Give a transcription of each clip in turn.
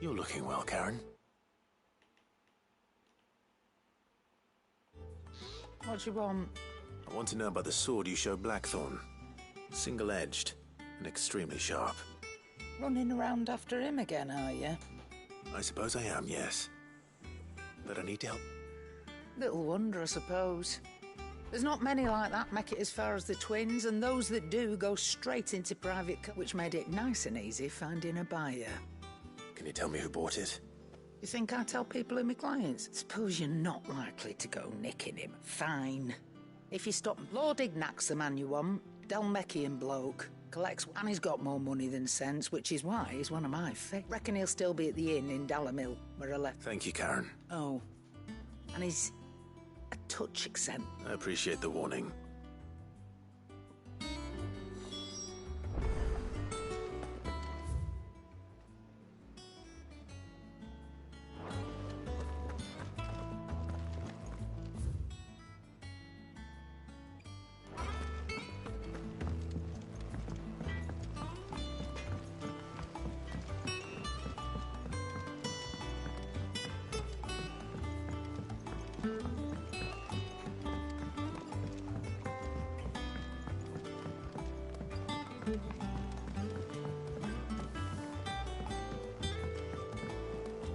You're looking well, Karen. What do you want? I want to know about the sword you showed Blackthorn. Single-edged and extremely sharp. Running around after him again, are you? I suppose I am, yes. But I need help. Little wonder, I suppose. There's not many like that make it as far as the twins, and those that do go straight into private, which made it nice and easy finding a buyer. Can you tell me who bought it? You think I tell people who my clients? Suppose you're not likely to go nicking him. Fine. If you stop, Lord Ignac's the man you want. Dalmekian bloke. Collects, and he's got more money than sense, which is why he's one of my Reckon he'll still be at the inn in Dalamil, where I left. Thank you, Karen. Oh. And he's a touch eccentric. I appreciate the warning.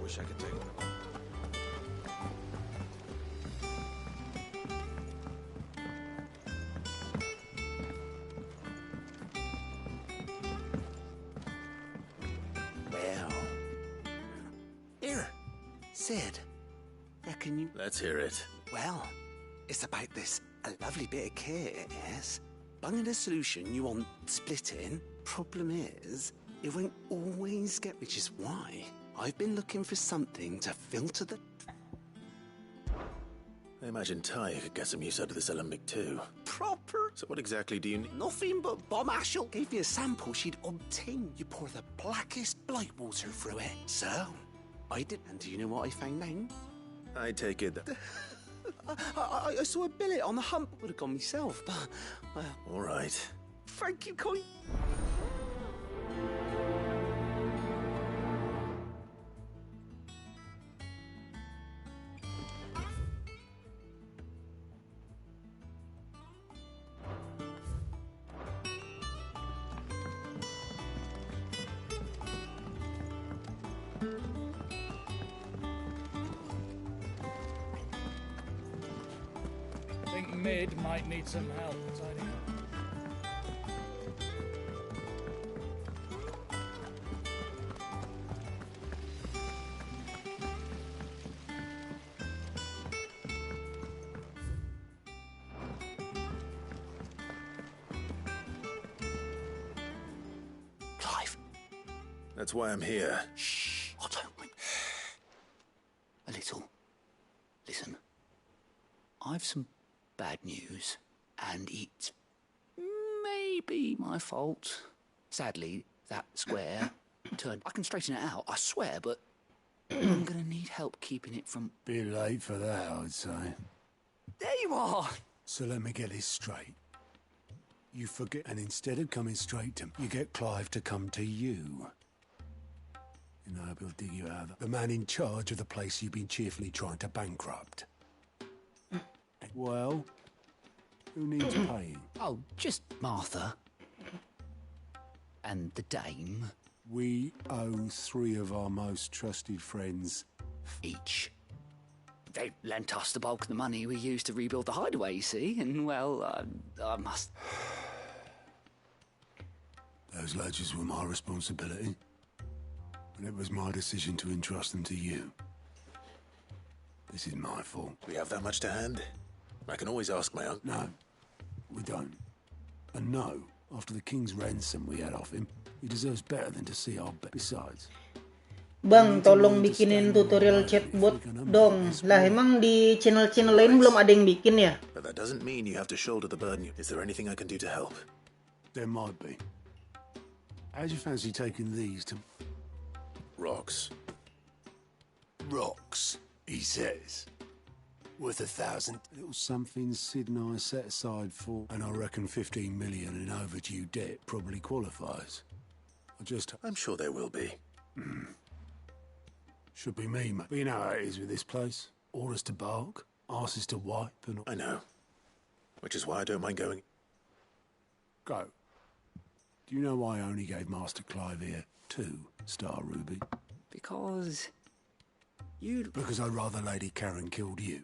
Wish I could take one. Well, here, Sid. Reckon you... Let's hear it. Well, it's about this a lovely bit of kit, yes. Bunging a solution you want splitting. Problem is, it won't always get, which is why I've been looking for something to filter the... I imagine Ty could get some use out of this alembic too. Proper... So what exactly do you need? Nothing but Bomb Ashel gave you a sample she'd obtained. You pour the blackest blight water through it. So, I did. And do you know what I found out? I take it that... I saw a billet on the hump. Would have gone myself, but... well... All right. Thank you, Coin. I think Mid might need some help, Tiny. Clive. That's why I'm here. Shh. I don't mind. A little. Listen. I've some bad news, and it's maybe my fault. Sadly, that square turned... I can straighten it out, I swear, but I'm gonna need help keeping it from... Bit late for that, I'd say. There you are! So let me get this straight. You forget, and instead of coming straight to me, you get Clive to come to you. You know, he'll dig you out of the man in charge of the place you've been cheerfully trying to bankrupt. Well, who needs paying? Oh, just Martha. And the dame. We owe 3 of our most trusted friends Each. They lent us the bulk of the money we used to rebuild the hideaway, you see, and, well, I must... Those ledgers were my responsibility. And it was my decision to entrust them to you. This is my fault. Do we have that much to hand? I can always ask my uncle. No, we don't. And no, after the king's ransom we had off him, he deserves better than to see our besides. Bang, tolong bikinin tutorial chatbot dong. Lah, emang di channel-channel lain belum ada yang bikin ya? But that doesn't mean you have to shoulder the burden. Is there anything I can do to help? There might be. How'd you fancy taking these to... Rocks. Rocks, he says. Worth 1,000. Little something Sid and I set aside for, and I reckon 15 million in overdue debt probably qualifies. I'm sure there will be. Should be me, mate. But you know how it is with this place. Orders to bark, arses to wipe, and... I know. Which is why I don't mind going. Go. Do you know why I only gave Master Clive here 2 star ruby? Because... you'd... Because I'd rather Lady Karen killed you.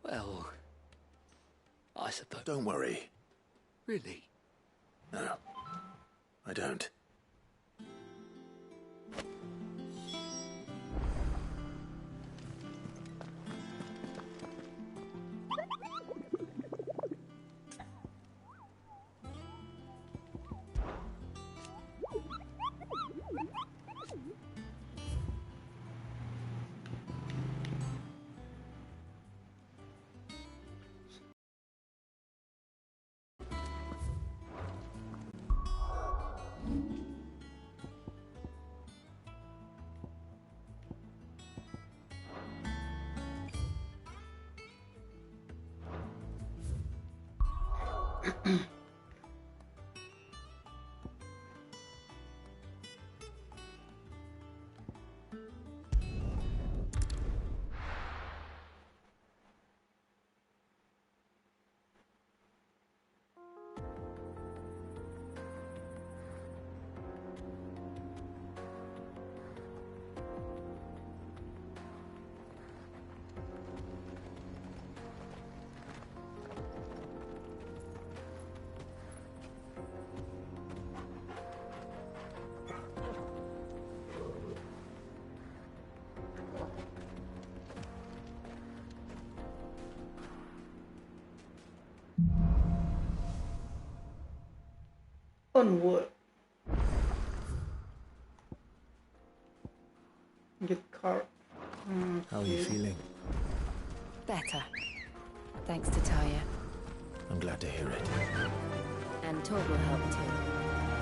Well... I suppose... Don't worry. Really? No. I don't. Onward. Get car. How are you feeling? Better. Thanks to Taya. I'm glad to hear it. And Tor will help too.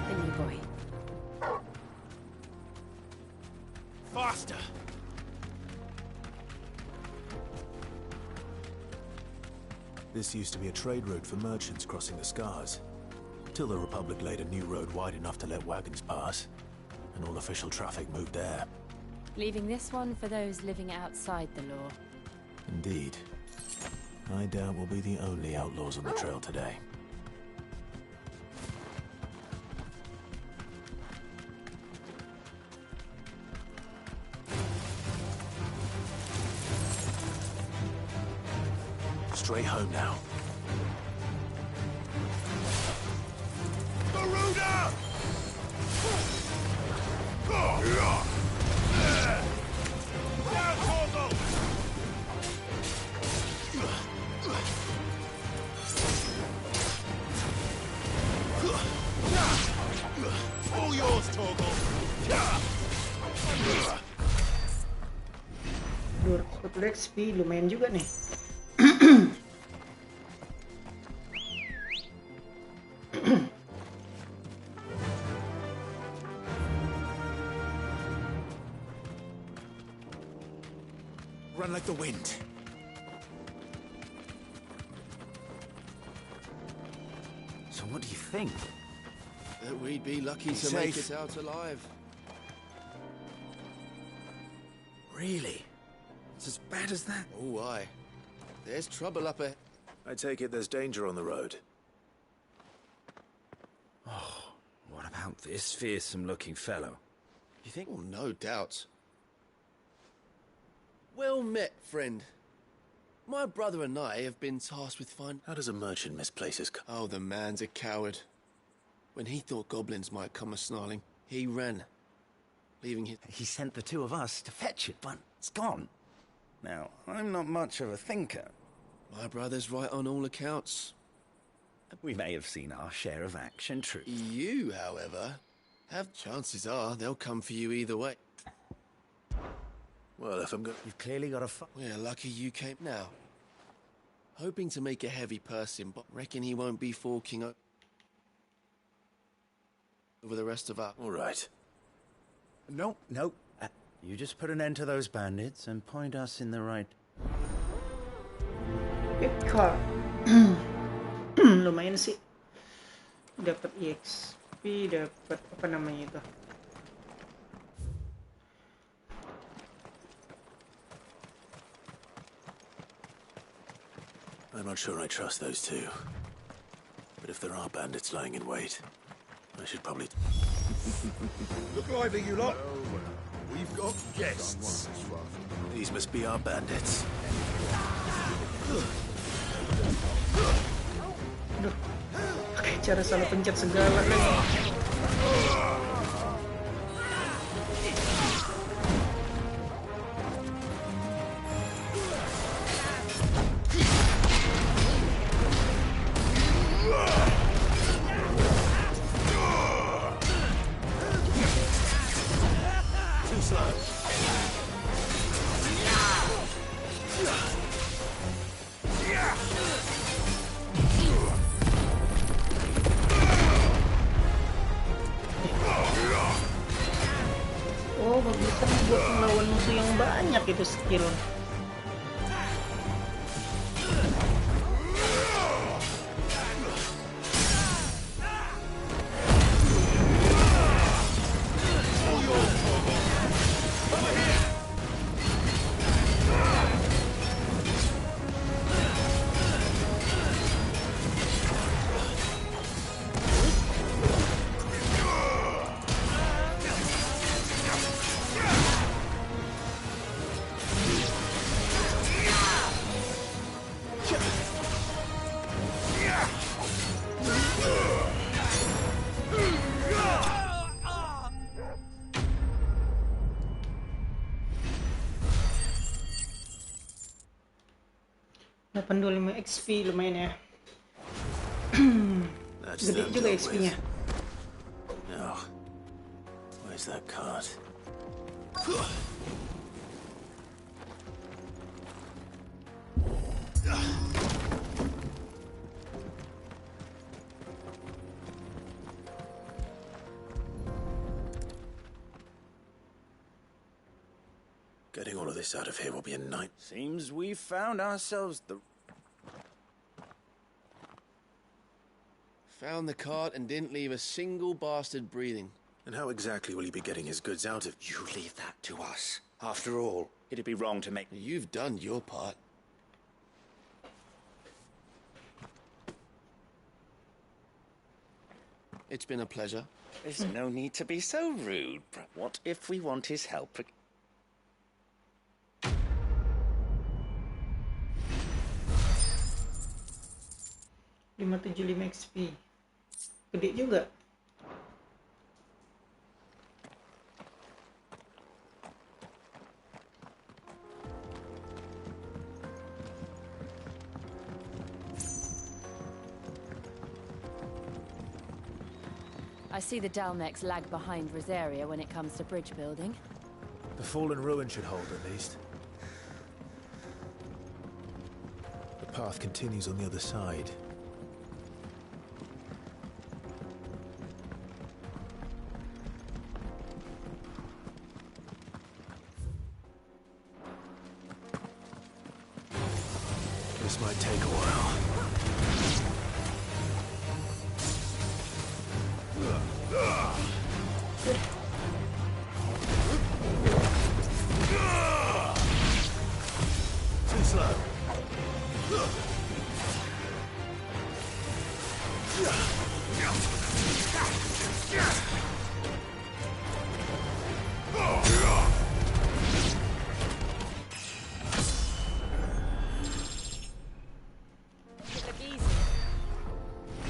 The new boy. Faster! This used to be a trade route for merchants crossing the Scars. Till the Republic laid a new road wide enough to let wagons pass, and all official traffic moved there. Leaving this one for those living outside the law. Indeed. I doubt we'll be the only outlaws on the trail today. Straight home now. Garuda! All yours, Torgal. Dur, dapat XP lumayan juga nih. Run like the wind. So what do you think? That we'd be lucky to Safe. make it out alive. Really? It's as bad as that? Oh, aye. There's trouble up ahead. I take it there's danger on the road. What about this fearsome-looking fellow? You think? Oh, no doubt. Well met, friend. My brother and I have been tasked with finding... How does a merchant misplace his... Oh, the man's a coward. When he thought goblins might come a-snarling, he ran, leaving his... He sent the 2 of us to fetch it, but it's gone. Now, I'm not much of a thinker. My brother's right on all accounts. We may have seen our share of action, true. You, however, have chances are they'll come for you either way. Well, if I'm going... You've clearly got a We're lucky you came now. Hoping to make a heavy purse in, but reckon he won't be forking over the rest of our... All right. No. You just put an end to those bandits and point us in the right... Get car. Lumayan sih. Dapat EX. XP dapat apa namanya itu? I'm not sure I trust those two. But if there are bandits lying in wait, I should probably... Look lively, you lot. We've got guests. These must be our bandits. Aduh, pakai cara salah pencet segala lagi. Oh, bagusan buat melawan musuh yang banyak itu skill. $85 XP lumayan ya. Gede juga XP-nya. No. Where's that cart? Getting all of this out of here will be a night. Seems we've found ourselves the... Found the cart and didn't leave a single bastard breathing. And how exactly will he be getting his goods out of... You leave that to us. After all, it'd be wrong to make... You've done your part. It's been a pleasure. There's no need to be so rude. What if we want his help? 575 XP. Gede juga. I see the Dalmex lag behind Rosaria when it comes to bridge building. The fallen ruin should hold, at least. The path continues on the other side. This might take a while. Too slow.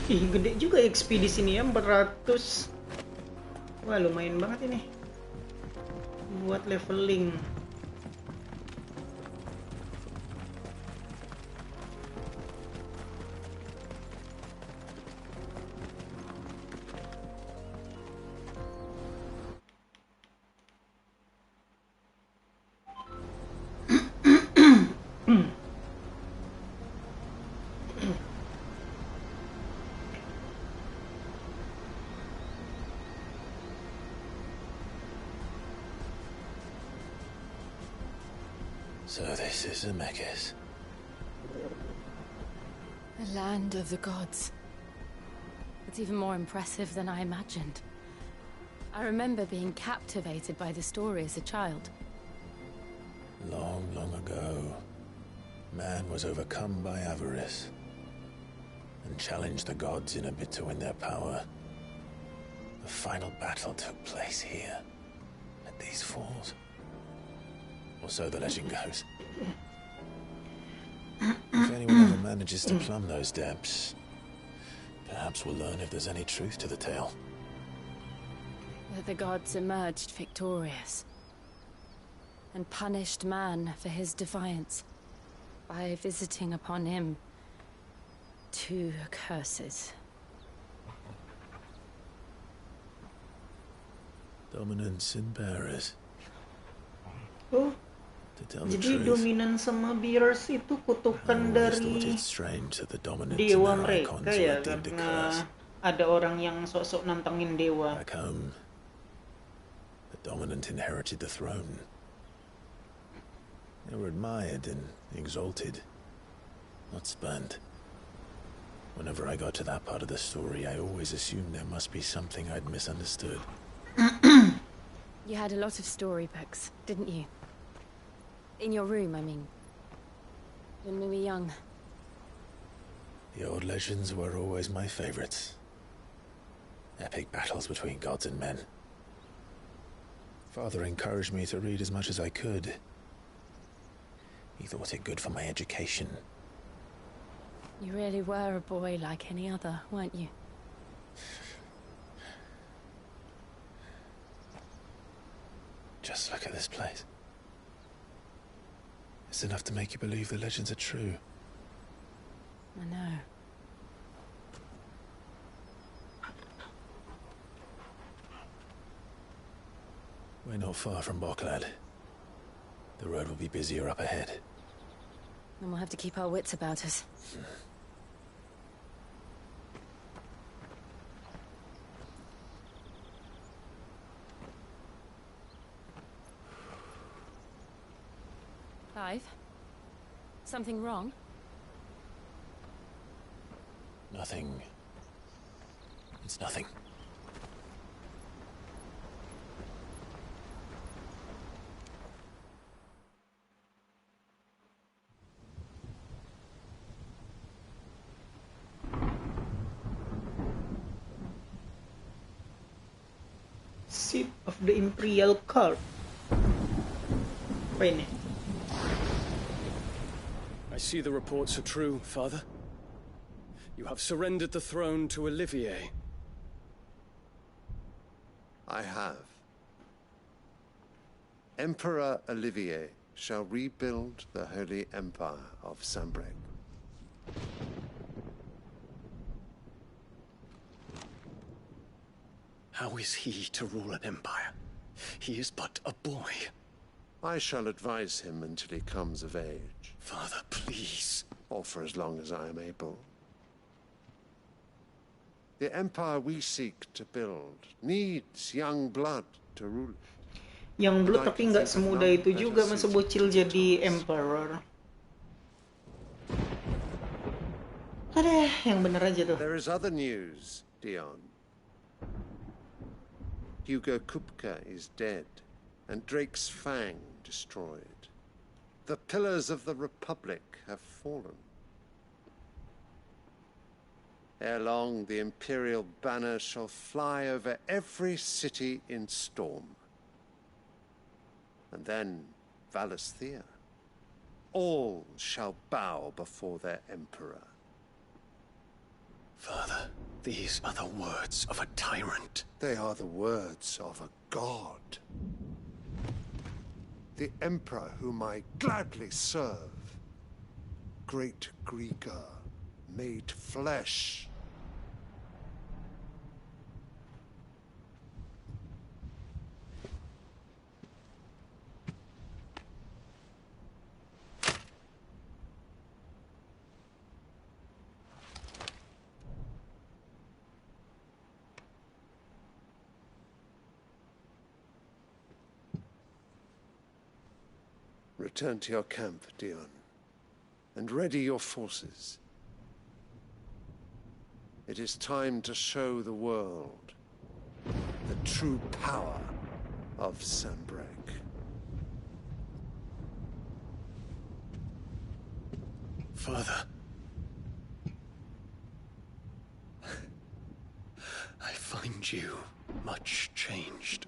Ih, gede juga XP di sini ya, 400. Wah, lumayan banget ini. Buat leveling. So this is Zemeckis. The land of the gods. It's even more impressive than I imagined. I remember being captivated by the story as a child. Long, long ago, man was overcome by avarice and challenged the gods in a bid to win their power. The final battle took place here, at these falls. Or so the legend goes. If anyone ever manages to plumb those depths, perhaps we'll learn if there's any truth to the tale. That the gods emerged victorious and punished man for his defiance by visiting upon him 2 curses. Dominance and bearers. Oh, To tell the jadi truth, dominan sama bearers itu I kutukan always thought dari it strange that the dominant dewa and their mereka icons ya, were deemed a karena curse. ada orang yang sok-sok nantangin dewa. Back home, the dominant inherited the throne. They were admired and exalted, not spurned. Whenever I got to that part of the story, I always assumed there must be something I'd misunderstood. You had a lot of storybooks, didn't you? In your room, I mean. When we were young. The old legends were always my favorites. Epic battles between gods and men. Father encouraged me to read as much as I could. He thought it good for my education. You really were a boy like any other, weren't you? Just look at this place. It's enough to make you believe the legends are true. I know. We're not far from Boklad. The road will be busier up ahead. Then we'll have to keep our wits about us. Clive? Something wrong? Nothing. It's nothing. Seat of the Imperial Court. Apa ini? I see the reports are true, Father. You have surrendered the throne to Olivier. I have. Emperor Olivier shall rebuild the Holy Empire of Sambrek. How is he to rule an empire? He is but a boy. I shall advise him until he comes of age. Father, please. Or for as long as I am able. The empire we seek to build needs young blood to rule. Young blood, tapi nggak semudah itu juga masa bocil jadi emperor. Ada yang bener aja tuh. There is other news, Dion. Hugo Kupka is dead, and Drake's Fang destroyed. The pillars of the Republic have fallen. Ere long, the Imperial banner shall fly over every city in Storm. And then Valisthea. All shall bow before their Emperor. Father, these are the words of a tyrant. They are the words of a god. The Emperor whom I gladly serve. Great Greeker, made flesh. Return to your camp, Dion, and ready your forces. It is time to show the world the true power of Sanbreque. Father. I find you much changed.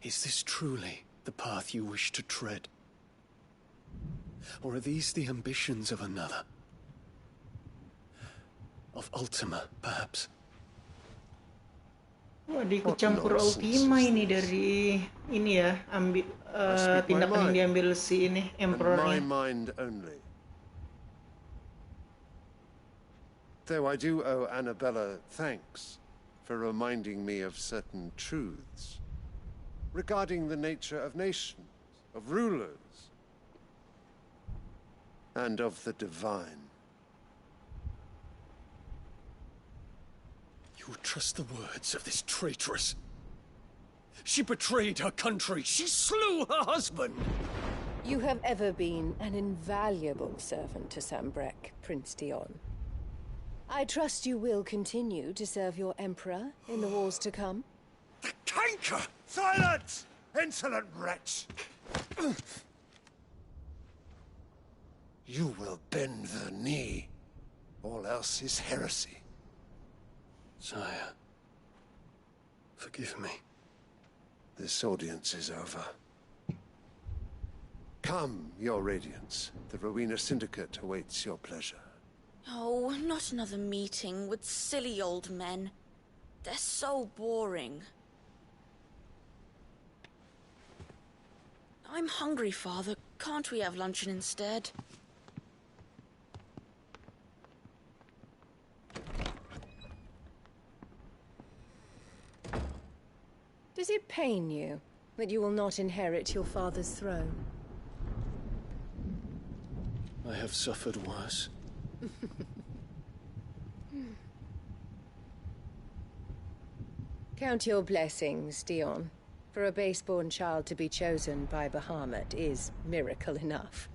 Is this truly the path you wish to tread? Or are these the ambitions of another? Of Ultima, perhaps? Wah, ikut campur Ultima ini dari ini ya, tindakan yang diambil si ini Emperor-nya. My mind only. Though I do owe Annabella thanks for reminding me of certain truths regarding the nature of nations, of rulers, and of the divine. You trust the words of this traitress? She betrayed her country. She slew her husband. You have ever been an invaluable servant to Sanbreque, Prince Dion. I trust you will continue to serve your Emperor in the wars to come. The canker! Silence! Insolent wretch! You will bend the knee. All else is heresy. Sire, forgive me. This audience is over. Come, Your Radiance. The Rowena Syndicate awaits your pleasure. Oh, not another meeting with silly old men. They're so boring. I'm hungry, Father. Can't we have luncheon instead? Does it pain you that you will not inherit your father's throne? I have suffered worse. Count your blessings, Dion. For a base-born child to be chosen by Bahamut is miracle enough.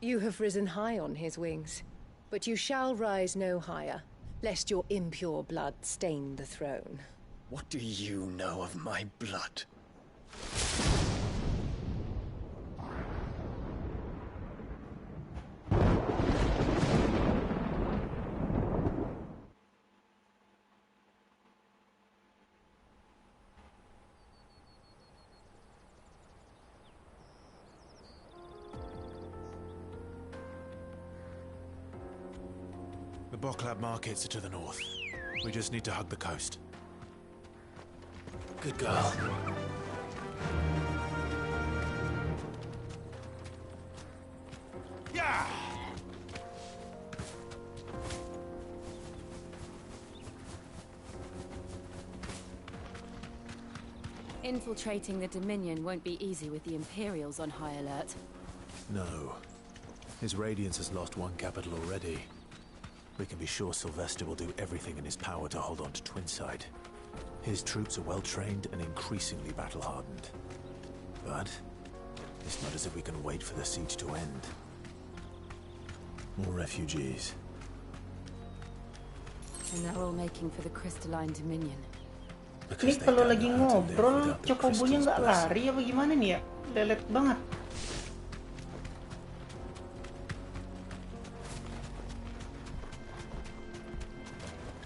You have risen high on his wings, but you shall rise no higher, lest your impure blood stain the throne. What do you know of my blood? The Boklab markets are to the north. We just need to hug the coast. Good girl. Yeah! Infiltrating the Dominion won't be easy with the Imperials on high alert. No. His Radiance has lost one capital already. We can be sure Sylvester will do everything in his power to hold on to Twinside. His troops are well-trained and increasingly battle-hardened. But it's not as if we can wait for the siege to end. More refugees. And they're all making for the Crystalline Dominion. Ini kalau lagi ngobrol, Cokobonya nggak lari apa gimana nih ya? Lelet banget.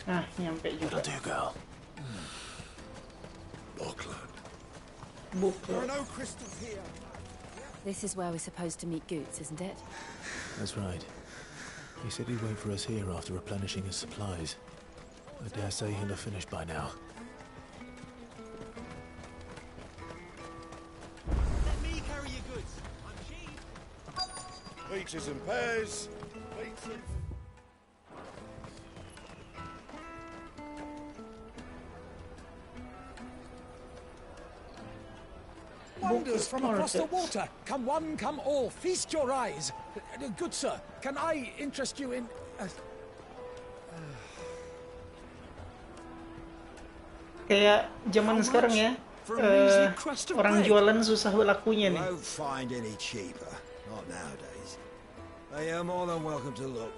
Nah, nyampe juga. That'll do, girl. There are no crystals here. This is where we're supposed to meet Goots, isn't it? That's right. He said he'd wait for us here after replenishing his supplies. I dare say he'll have finished by now. Let me carry your goods. I'm cheap. Peaches and pears. Peaches and... Wonders from across the water. Come one, come all. Feast your eyes. Good sir, can I interest you in... Kayak zaman sekarang ya, orang jualan susah lakunya nih. Won't find any cheaper. Not nowadays. They are more than welcome to look.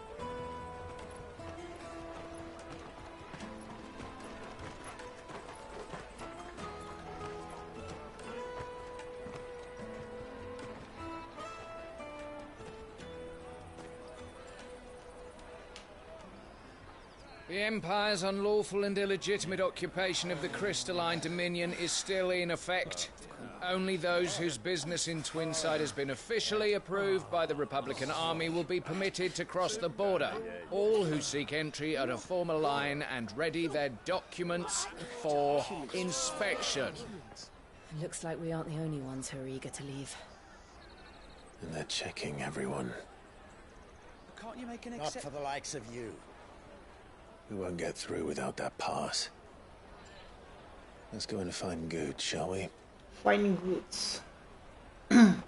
The Empire's unlawful and illegitimate occupation of the crystalline dominion is still in effect. Only those whose business in Twinside has been officially approved by the Republican Army will be permitted to cross the border. All who seek entry are to form a line and ready their documents for inspection. Looks like we aren't the only ones who are eager to leave. And they're checking everyone. Can't you make an Not for the likes of you. We won't get through without that pass. Let's go in and find Good, shall we? Find goods. Mana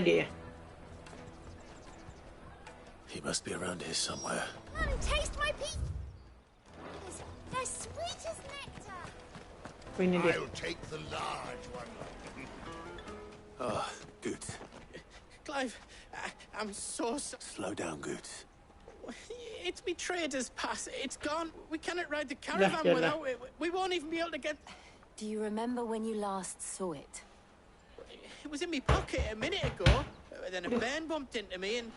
dia? He must be around here somewhere. Taste my peach. They're sweet as nectar. I'll take the large one. Oh, Good. Clive, I'm so Slow down, Good. It's me trader's pass. It's gone. We cannot ride the caravan without it. We won't even be able to get... Do you remember when you last saw it? It was in my pocket a minute ago. Then a bairn bumped into me and...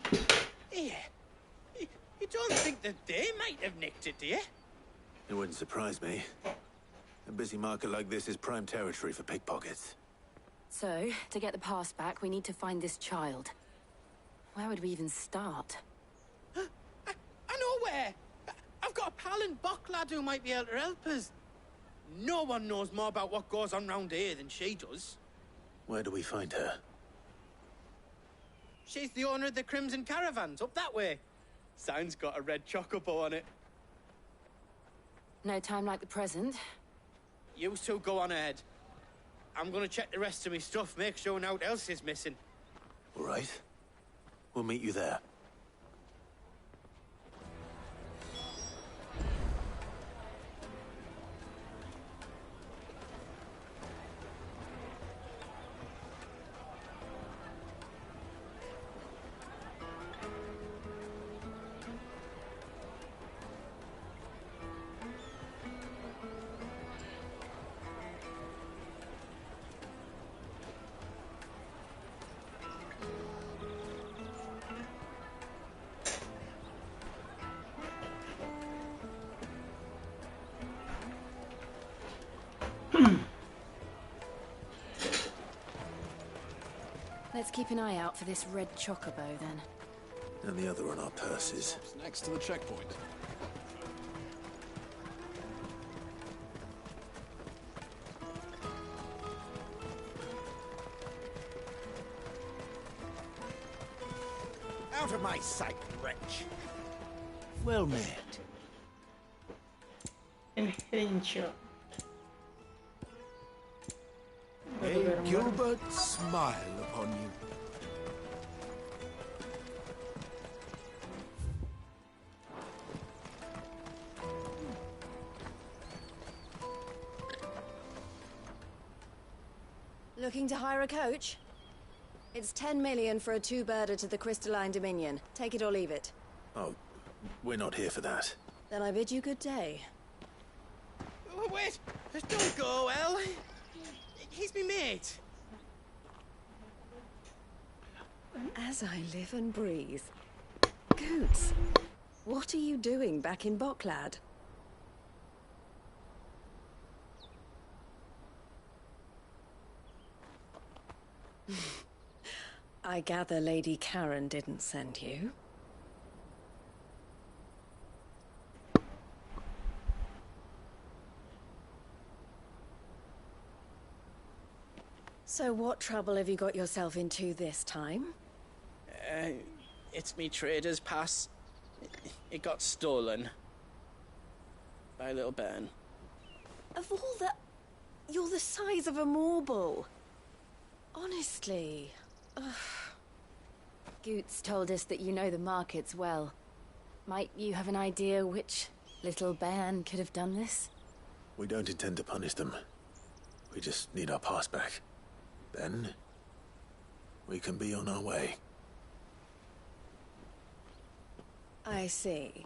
Yeah. You don't think that they might have nicked it, do you? It wouldn't surprise me. A busy market like this is prime territory for pickpockets. So, to get the pass back, we need to find this child. Where would we even start? I know where! I've got a pal in Bock lad who might be able to help us. No one knows more about what goes on round here than she does. Where do we find her? She's the owner of the Crimson Caravans, up that way. Sign's got a red chocobo on it. No time like the present. You two go on ahead. I'm gonna check the rest of my stuff, make sure naught else is missing. All right. We'll meet you there. Let's keep an eye out for this red chocobo, then. And the other on our purses. It's next to the checkpoint. Out of my sight, wretch. Well met. Adventure. May Gilbert smile upon you. Looking to hire a coach? It's 10 million for a two-birder to the Crystalline Dominion. Take it or leave it. Oh, we're not here for that. Then I bid you good day. Oh, wait! Don't go, El! He's me mate. As I live and breathe. Goots, what are you doing back in Bocklad? I gather Lady Karen didn't send you. So what trouble have you got yourself into this time? It's me trader's pass. It got stolen. By a little bairn. Of all the... You're the size of a marble. Honestly. Ugh. Goots told us that you know the markets well. Might you have an idea which little bairn could have done this? We don't intend to punish them. We just need our pass back. Then, we can be on our way. I see.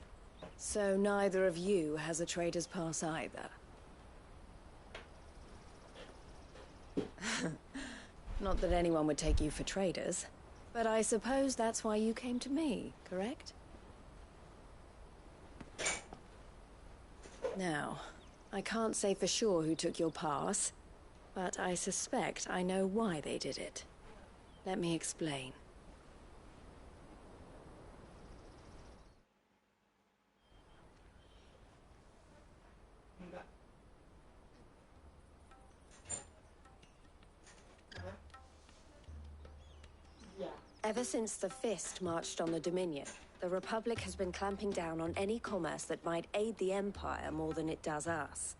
So neither of you has a trader's pass either. Not that anyone would take you for traders, but I suppose that's why you came to me, correct? Now, I can't say for sure who took your pass, but I suspect I know why they did it. Let me explain. Ever since the Fist marched on the Dominion, the Republic has been clamping down on any commerce that might aid the Empire more than it does us.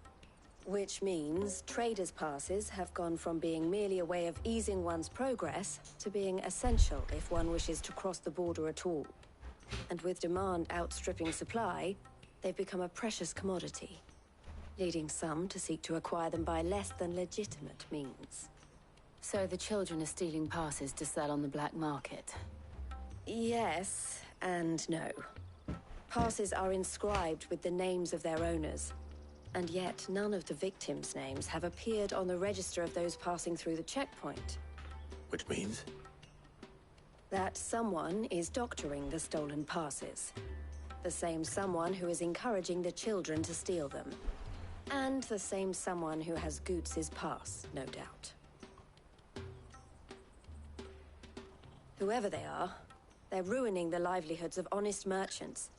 Which means traders' passes have gone from being merely a way of easing one's progress to being essential if one wishes to cross the border at all. And with demand outstripping supply, they've become a precious commodity, leading some to seek to acquire them by less than legitimate means. So the children are stealing passes to sell on the black market? Yes, and no. Passes are inscribed with the names of their owners, and yet none of the victims' names have appeared on the register of those passing through the checkpoint. Which means? That someone is doctoring the stolen passes. The same someone who is encouraging the children to steal them. And the same someone who has Goots's pass, no doubt. Whoever they are, they're ruining the livelihoods of honest merchants,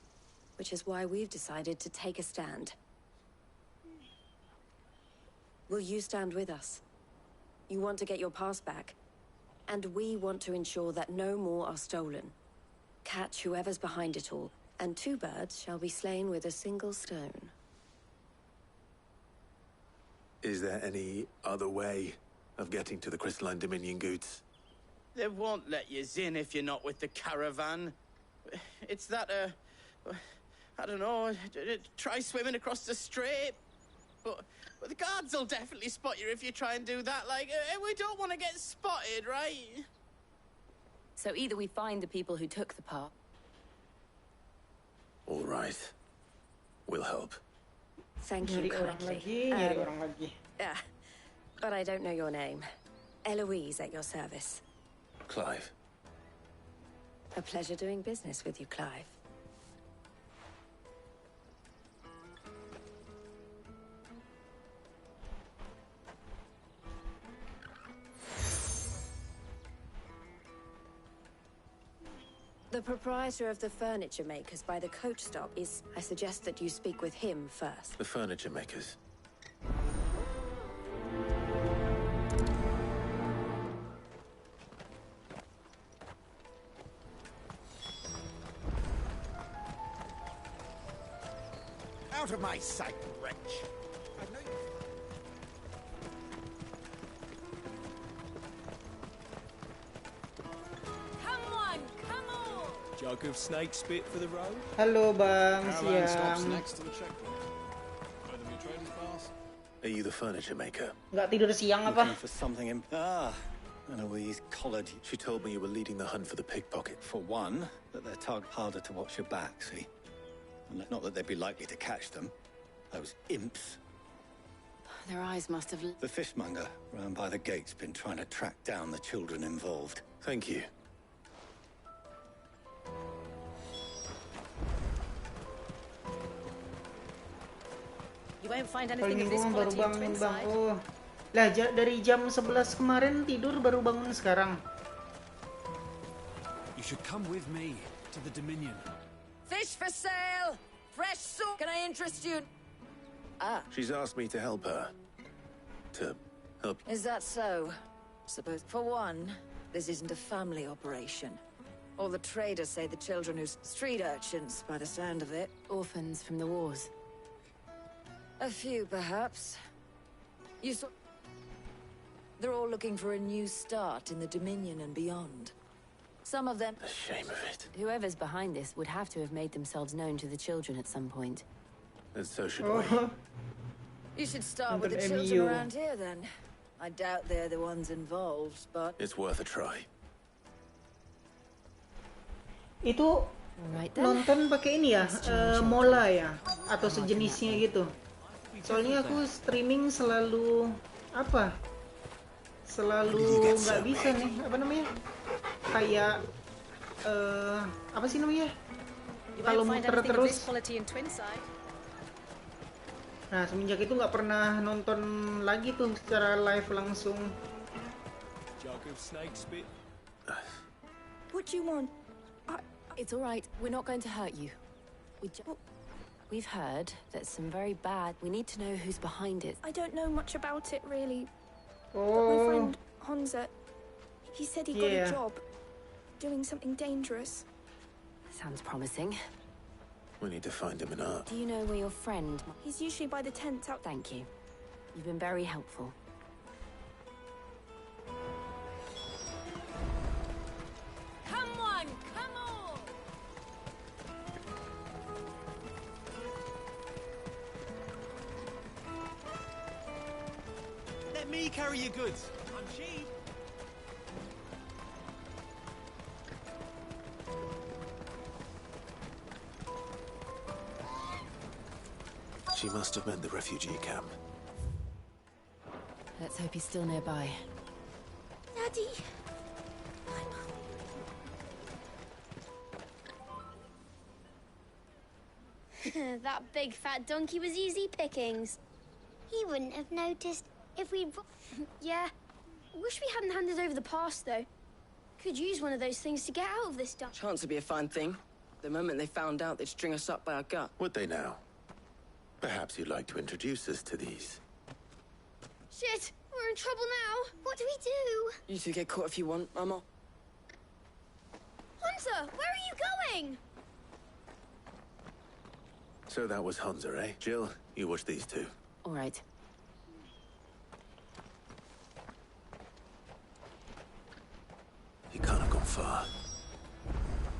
which is why we've decided to take a stand. Will you stand with us? You want to get your pass back, and we want to ensure that no more are stolen. Catch whoever's behind it all, and 2 birds shall be slain with a single stone. Is there any other way of getting to the Crystalline Dominion Goods? They won't let you in if you're not with the caravan. It's that, I don't know, try swimming across the strait. But the guards will definitely spot you if you try and do that. Like, we don't want to get spotted, right? So either we find the people who took the pass. All right. We'll help. Thank you kindly. Yeah, but I don't know your name. Eloise at your service. Clive. A pleasure doing business with you, Clive. The proprietor of the furniture makers by the coach stop is... I suggest that you speak with him first. The furniture makers. Out of my sight, wretch! I know you... Come on, come on! Jug of snake spit for the road? Halo Bang, Caravan stops siang. next to the checkpoint. Buy them your trader's pass? Are you the furniture maker? Nggak tidur siang apa? Looking for something in... Eloise collared you. She told me you were leading the hunt for the pickpocket. For one, that they're harder to watch your back, see? And not that they'd be likely to catch them. Those imps. Their eyes must have... The fishmonger round by the gate's been trying to track down the children involved. Thank you. You won't find anything of this Paling baru quality in bangun bang. Twinside. Oh, lah dari jam 11 kemarin tidur baru bangun sekarang. You should come with me to the Dominion. Fish for sale! Fresh soup! Can I interest you? Ah. She's asked me to help her. To help... Is that so? Suppose, for one, this isn't a family operation. All the traders say the children are street urchins, by the sound of it. Orphans from the wars. A few, perhaps. You saw... They're all looking for a new start in the Dominion and beyond. Some of them... The shame of it. Whoever's behind this would have to have made themselves known to the children at some point. And so should we. You should start with the children around here, then. I doubt they're the ones involved, but... It's worth a try. Itu nonton pakai ini ya, Mola ya, atau sejenisnya gitu. Soalnya aku streaming selalu apa? Selalu nggak bisa nih, apa namanya? Kayak apa sih namanya? Kalau muter terus. Nah, semenjak itu nggak pernah nonton lagi tuh secara live langsung. What do you want? It's all right. We're not going to hurt you. We've heard that some very bad. We need to know who's behind it. I don't know much about it, really. Oh. But my friend Honza, he said he got a job doing something dangerous. Sounds promising. We need to find him in art. Do you know where your friend? He's usually by the tent out. Thank you. You've been very helpful. Come on, come on! Let me carry your goods. I'm cheap. She must have meant the refugee camp. Let's hope he's still nearby. Daddy! That big fat donkey was easy pickings. He wouldn't have noticed if we'd... Yeah. Wish we hadn't handed over the pass, though. Could use one of those things to get out of this dump. Chance would be a fine thing. The moment they found out, they'd string us up by our gut. Would they now? Perhaps you'd like to introduce us to these. Shit! We're in trouble now! What do we do? You two get caught if you want, I'm off. Hunter, where are you going? So that was Hunter, eh? Jill, you watch these two. All right. He can't have gone far.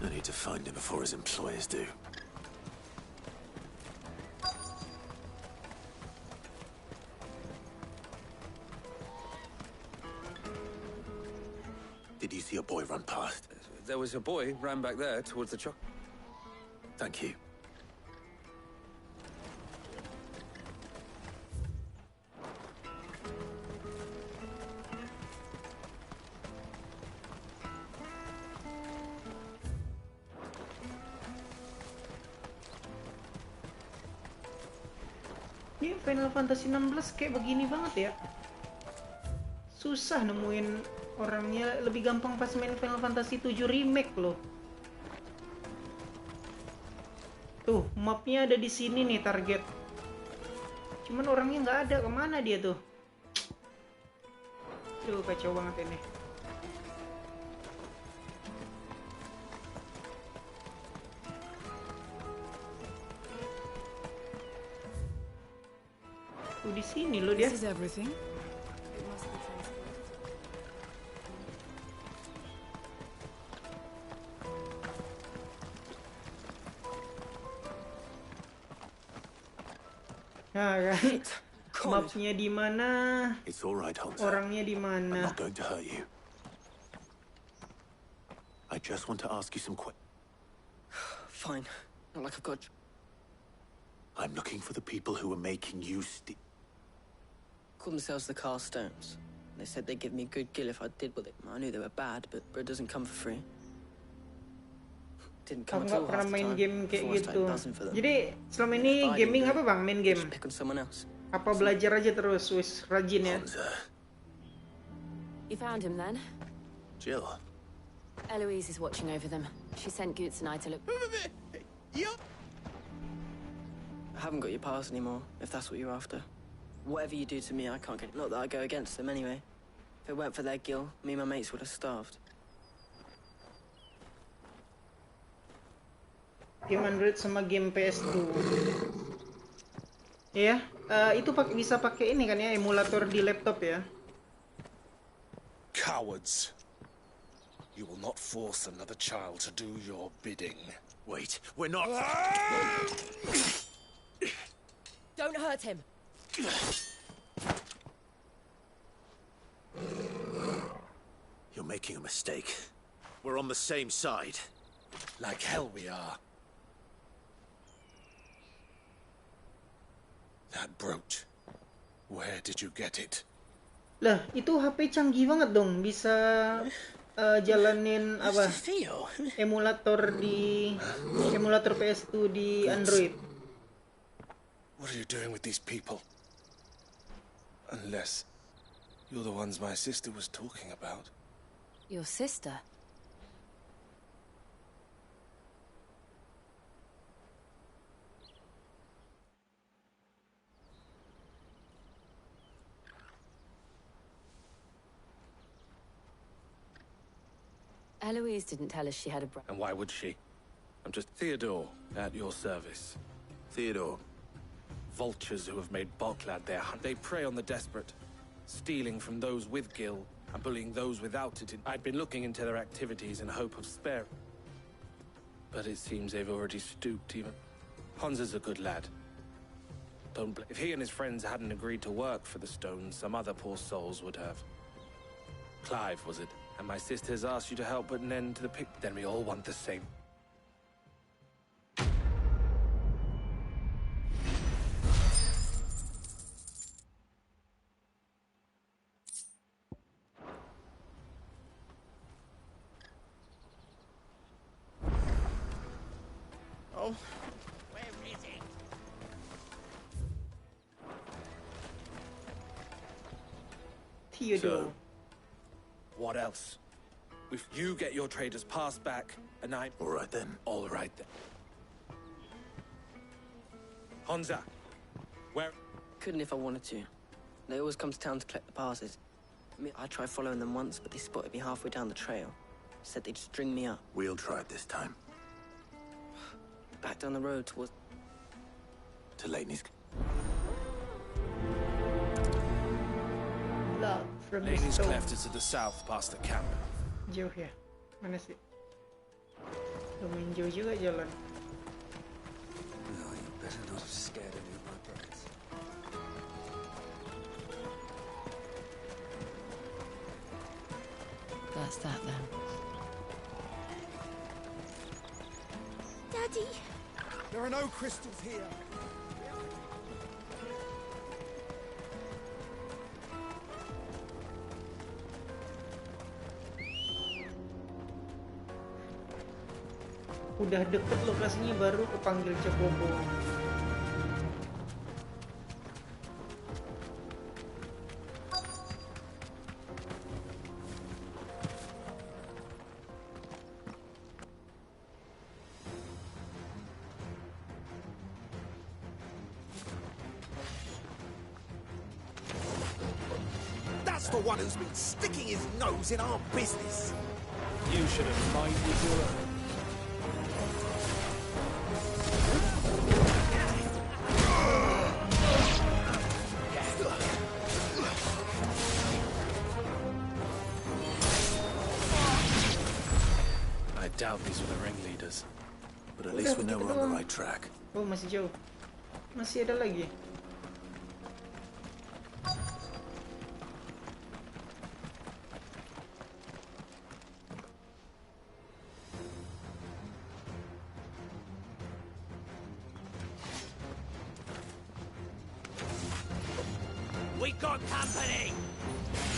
I need to find him before his employers do. Did you see a boy run past? There was a boy ran back there towards the truck. Thank you. Ini Final Fantasy 16 kayak begini banget ya. Susah nemuin orangnya, lebih gampang pas main Final Fantasy 7 Remake loh. Tuh, mapnya ada di sini nih target. Cuman orangnya nggak ada, kemana dia tuh? Duh, kacau banget ini. Tuh di sini loh dia. This is everything. Nah kan, mapnya di mana? It's all right, Hunter. Orangnya di mana? I'm not going to hurt you. I just want to ask you some questions. Fine. Not like I've got... I'm looking for the people who are making you Called themselves the Carstones. They said they'd give me a good gill if I did with it. I knew they were bad, but it doesn't come for free. Didn't come Aku at all nggak pernah half the main time game kayak before I gitu. started buzzing for them. Jadi selama ini gaming apa bang? Main game? Just pick on someone else. Apa belajar aja terus, wis rajin ya? You found him then? Jill. Eloise is watching over them. She sent Goots and I to look. I haven't got your pass anymore, if that's what you're after. Whatever you do to me, I can't get... Not that I go against them anyway. If it weren't for their gill, me and my mates would have starved. Game Android sama game PS2. Ya, itu bisa pakai ini kan ya, emulator di laptop ya. Cowards. You will not force another child to do your bidding. Wait, we're not... Don't hurt him. You're making a mistake. We're on the same side. Like hell we are. That brooch. Where did you get it? Lah, itu HP canggih banget dong, bisa jalanin apa? Emulator PS2 di Android. What are you doing with these people? Unless you're the ones my sister was talking about. Your sister? Eloise didn't tell us she had a brother. And why would she? I'm just Theodore, at your service. Theodore. Vultures who have made Boklad their hunt. They prey on the desperate, stealing from those with gil and bullying those without it. I'd been looking into their activities in hope of spare. But it seems they've already stooped even. Hans is a good lad. Don't blame. If he and his friends hadn't agreed to work for the stones, some other poor souls would have. Clive, was it? And my sisters asked you to help put an end to the pic. Then we all want the same. Oh, where is it? Theodore. So, what else? If you get your traders pass back, and I... All right then. All right then. Hansa, where... Couldn't if I wanted to. They always come to town to collect the passes. I tried following them once, but they spotted me halfway down the trail. Said they'd string me up. We'll try it this time. Back down the road towards... To Laney's... Love from the Laney's stone. cleft is to the south, past the camp. Jauh ya? Mana sih? Lumayan jauh juga jalan. No, you better not have scared any of my brothers. That's that then. Daddy! There are no crystals here. Udah deket lokasinya baru kepanggil Cepopo. That's the one who's been sticking his nose in our business. You should have minded your own. I doubt these were the ringleaders. But at least we know we're on the right track. Oh, masih jauh. Masih ada lagi. We got company!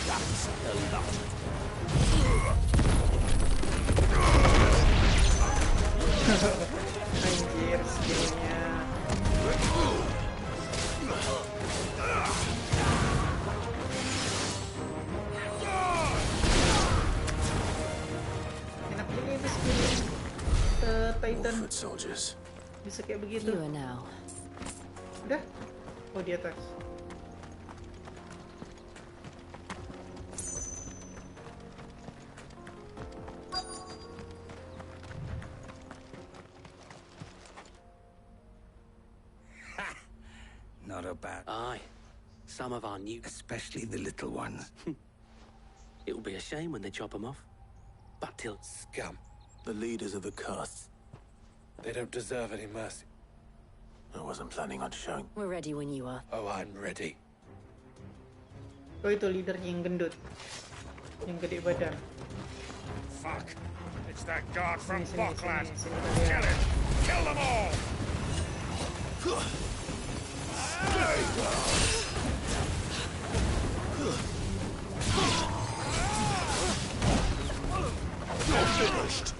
That's the lot. Anjir, skillnya. Enak juga itu skillnya. Titan. Foot soldiers. Bisa kayak begitu. You are now. Udah? Oh, di atas. Not a bad... Aye. Some of our new... Especially the little ones. It will be a shame when they chop them off. But till... Scum. The leaders of the castes. They don't deserve any mercy. I wasn't planning on showing. We're ready when you are. Oh, I'm ready. Oh, itu leadernya yang gendut. Yang gede badan. Fuck. It's that guard from Sini, Bokland. sini, Kill him! Kill them all! You're finished.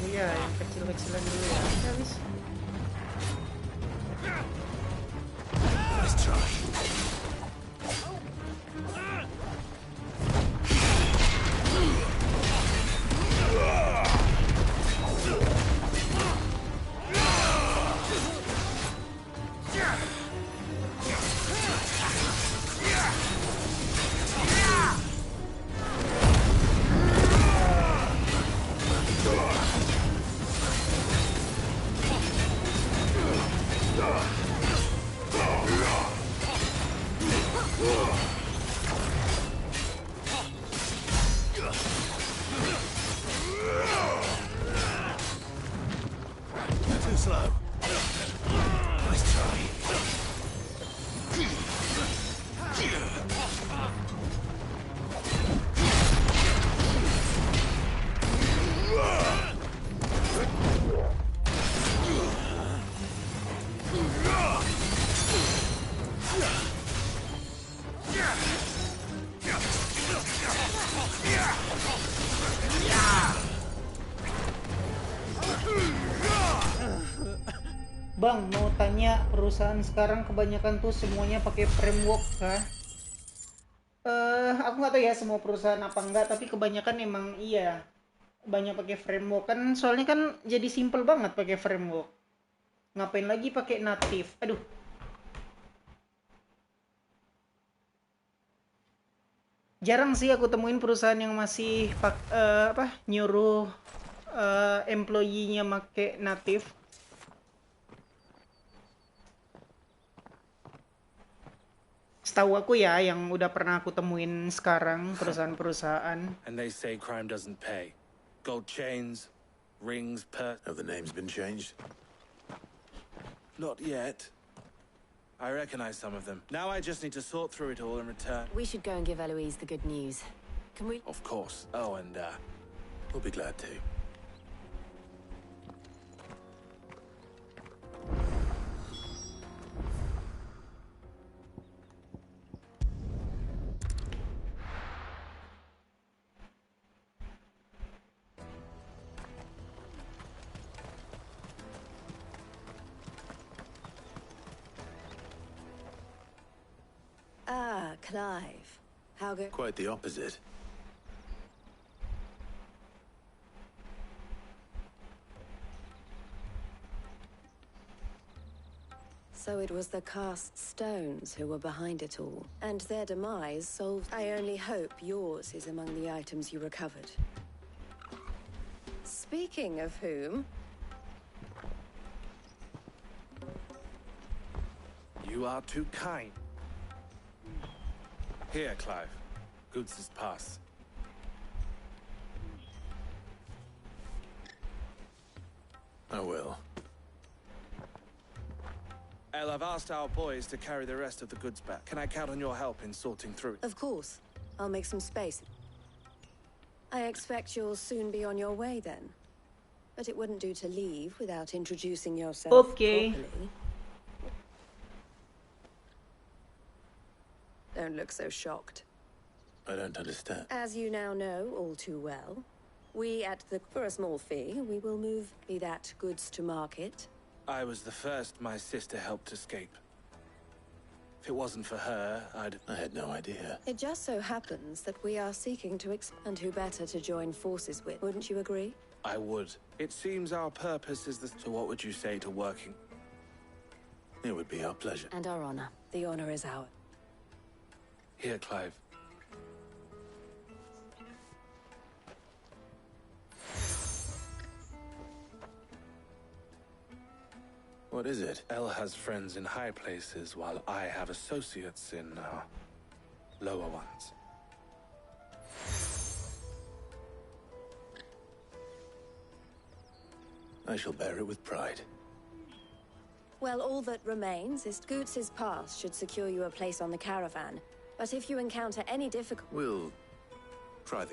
Iya, yang kecil-kecilan dulu ya. Habis. Let's try. Too slow. Nice try. Bang, mau tanya, perusahaan sekarang kebanyakan tuh semuanya pakai framework kah? Aku nggak tahu ya semua perusahaan apa enggak, tapi kebanyakan emang iya banyak pakai framework kan, soalnya kan jadi simple banget pakai framework. Ngapain lagi pakai native? Aduh. Jarang sih aku temuin perusahaan yang masih nyuruh employee-nya pakai native. Setahu aku ya, yang udah pernah aku temuin sekarang perusahaan-perusahaan. And they say crime doesn't pay. Gold chains, rings, Have the names been changed? Not yet. I recognize some of them. Now I just need to sort through it all and return. We should go and give Eloise the good news. Can we? Of course. Oh, and we'll be glad to. Ah, Clive. How go? Quite the opposite. So it was the cast stones who were behind it all, and their demise solved. I only hope yours is among the items you recovered. Speaking of whom, you are too kind. Here, Clive. Goods' pass. I will. El, I've asked our boys to carry the rest of the goods back. Can I count on your help in sorting through it? of course, I'll make some space. I expect you'll soon be on your way then. But it wouldn't do to leave without introducing yourself Okay. properly. Don't look so shocked. I don't understand. As you now know all too well, we for a small fee, we will move that goods to market. I was the first my sister helped escape. If it wasn't for her, I had no idea. It just so happens that we are seeking to and who better to join forces with, wouldn't you agree? I would. It seems our purpose is the... So what would you say to working? It would be our pleasure. And our honor. The honor is ours. Here, Clive. What is it? El has friends in high places, while I have associates in, lower ones. I shall bear it with pride. Well, all that remains is Goots' pass should secure you a place on the caravan. But if you encounter any difficulty... We'll Try the...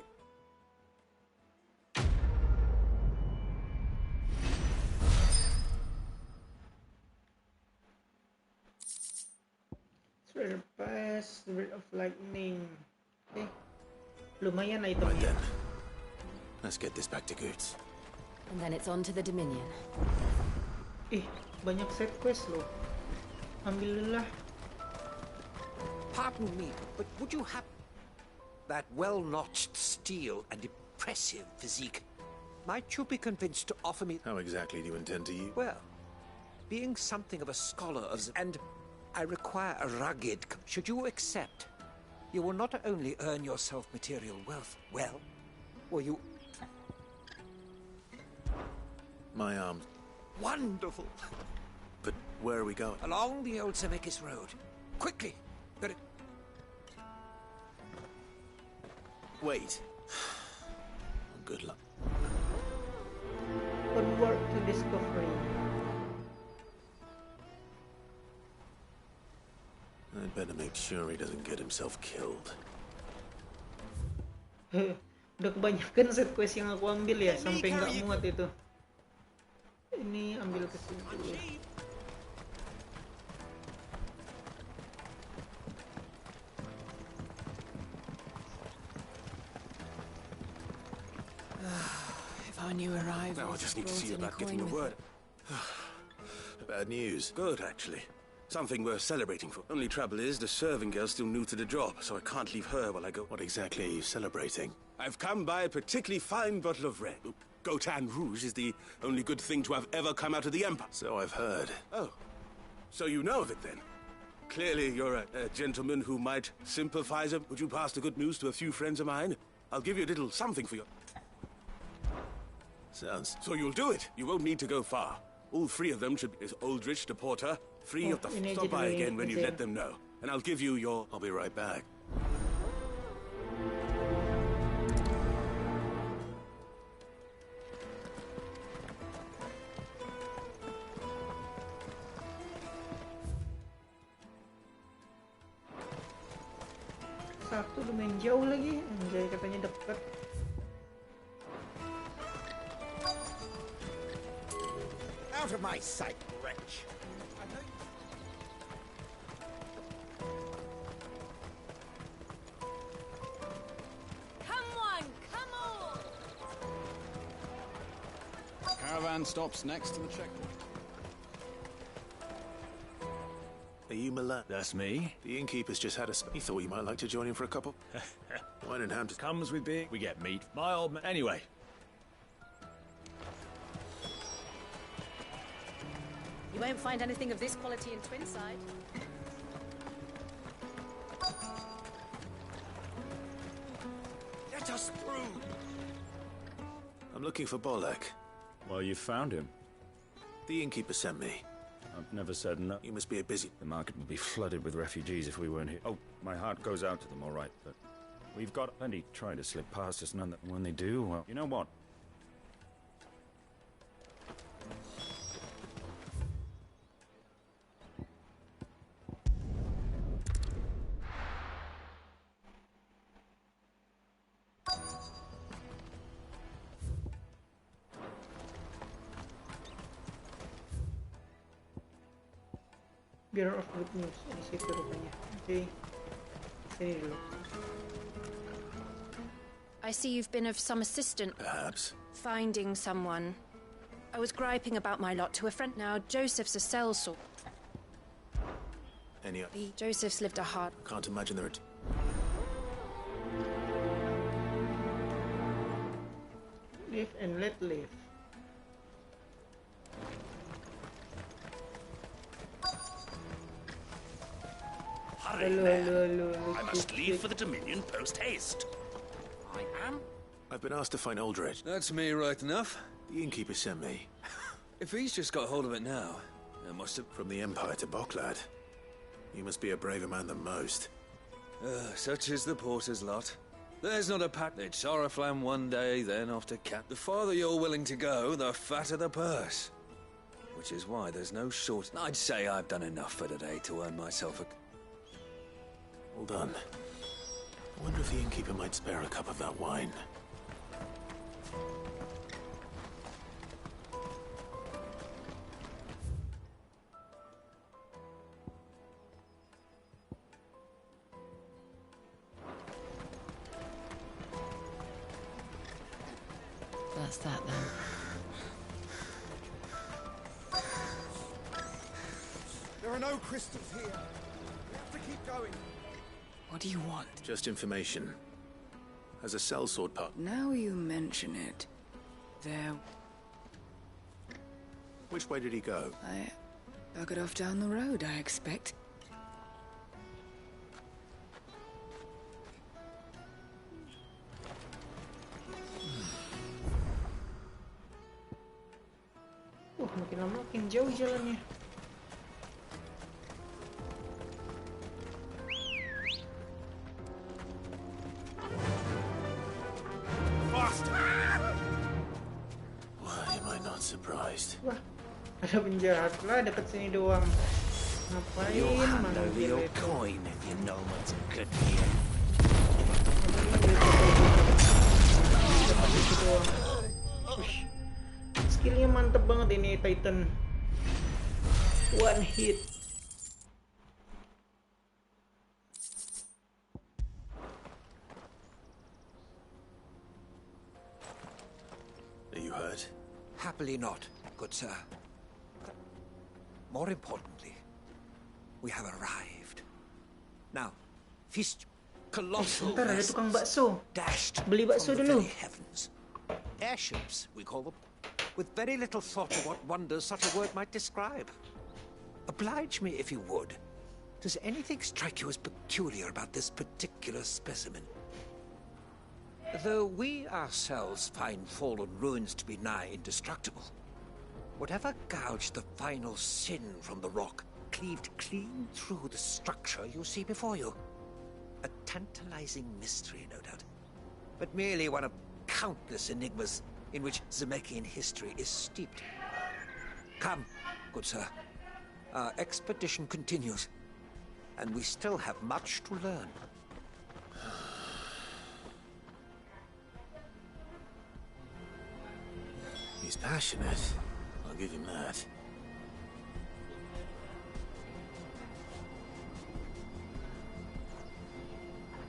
Surpass the rate of lightning. Okay. Lumayan na ito. Right then. Let's get this back to Goots. And then it's on to the Dominion. Banyak set quest loh. Ambillah. Pardon me, but would you have that well-notched steel and impressive physique? Might you be convinced to offer me... How exactly do you intend to use? Well, being something of a scholar of... and I require a rugged... Should you accept, you will not only earn yourself material wealth, well, will you... My arm. Wonderful! But where are we going? Along the old Zemeckis Road. Quickly! Wait. Good luck. Onward to discovery. I'd better make sure he doesn't get himself killed. Udah kebanyakan set quest yang aku ambil ya, sampai nggak muat itu. Ini ambil ke sini dulu. If I knew arrival. Now I just need to see about getting a word. Bad news. Good, actually. Something worth celebrating for. Only trouble is, the serving girl's still new to the job, so I can't leave her while I go. What exactly are you celebrating? I've come by a particularly fine bottle of red. Gotan Rouge is the only good thing to have ever come out of the Empire. So I've heard. Oh. So you know of it, then? Clearly you're a gentleman who might sympathize. Would you pass the good news to a few friends of mine? I'll give you a little something for your... Sounds... So you'll do it. You won't need to go far. All three of them should be Aldrich, the porter. Three of the... Stop by again when you let them know. And I'll give you your... I'll be right back. Satu lumayan jauh lagi. Anjay, katanya dekat. Out of my sight, wretch. Come on, come on! Caravan stops next to the checkpoint. Are you Milan? That's me. The innkeeper's just had a... He thought you might like to join him for a couple. Wine and ham comes with beer. We get meat. My old man... Anyway. You won't find anything of this quality in Twinside. Let us through! I'm looking for Bolek. Well, you found him. The innkeeper sent me. I've never said no. You must be a busy... The market would be flooded with refugees if we weren't here. Oh, my heart goes out to them, all right, but we've got plenty trying to slip past us, none that when they do, well, you know what? Bearer of good news. Di situ rupanya. Okay. Sini dulu. I see you've been of some assistance. Perhaps. Finding someone. I was griping about my lot to a friend. Now, Joseph's a sellsword. Any... Joseph's lived a hard... Can't imagine there are... Live and let live. Hurry, man. I must leave for the Dominion post-haste. I am? I've been asked to find Aldrich. That's me right enough. The innkeeper sent me. If he's just got hold of it now, it must have... From the Empire to Boklad. You must be a braver man than most. Such is the porter's lot. There's not a pack. They'd Sorrowflam one day, then off to Cat. The farther you're willing to go, the fatter the purse. Which is why there's no short... I'd say I've done enough for today to earn myself a... Well done. I wonder if the innkeeper might spare a cup of that wine. That's that then. There are no crystals here. We have to keep going. What do you want? Just information. As a sellsword part. Now you mention it. There... Which way did he go? I buggered off down the road, I expect. Makin lama makin jauh jalannya. Why am I not surprised? Wah, ada penjahat lah dekat sini doang. Ngapain? You'll hand over your coin if you know what's good for you. Skillnya mantep banget ini Titan. One hit. Are you hurt? Happily not, good sir. More importantly, we have arrived. Now, feast colossal Bentar, ada tukang bakso. dashed Beli bakso from the dulu. very heavens. Airships, we call them, with very little thought of what wonders such a word might describe. Oblige me if you would. Does anything strike you as peculiar about this particular specimen? Though we ourselves find fallen ruins to be nigh indestructible, whatever gouged the final sin from the rock cleaved clean through the structure you see before you. A tantalizing mystery, no doubt, but merely one of countless enigmas in which Zemeckis history is steeped. Come, good sir. Our expedition continues, and we still have much to learn. He's passionate. I'll give him that.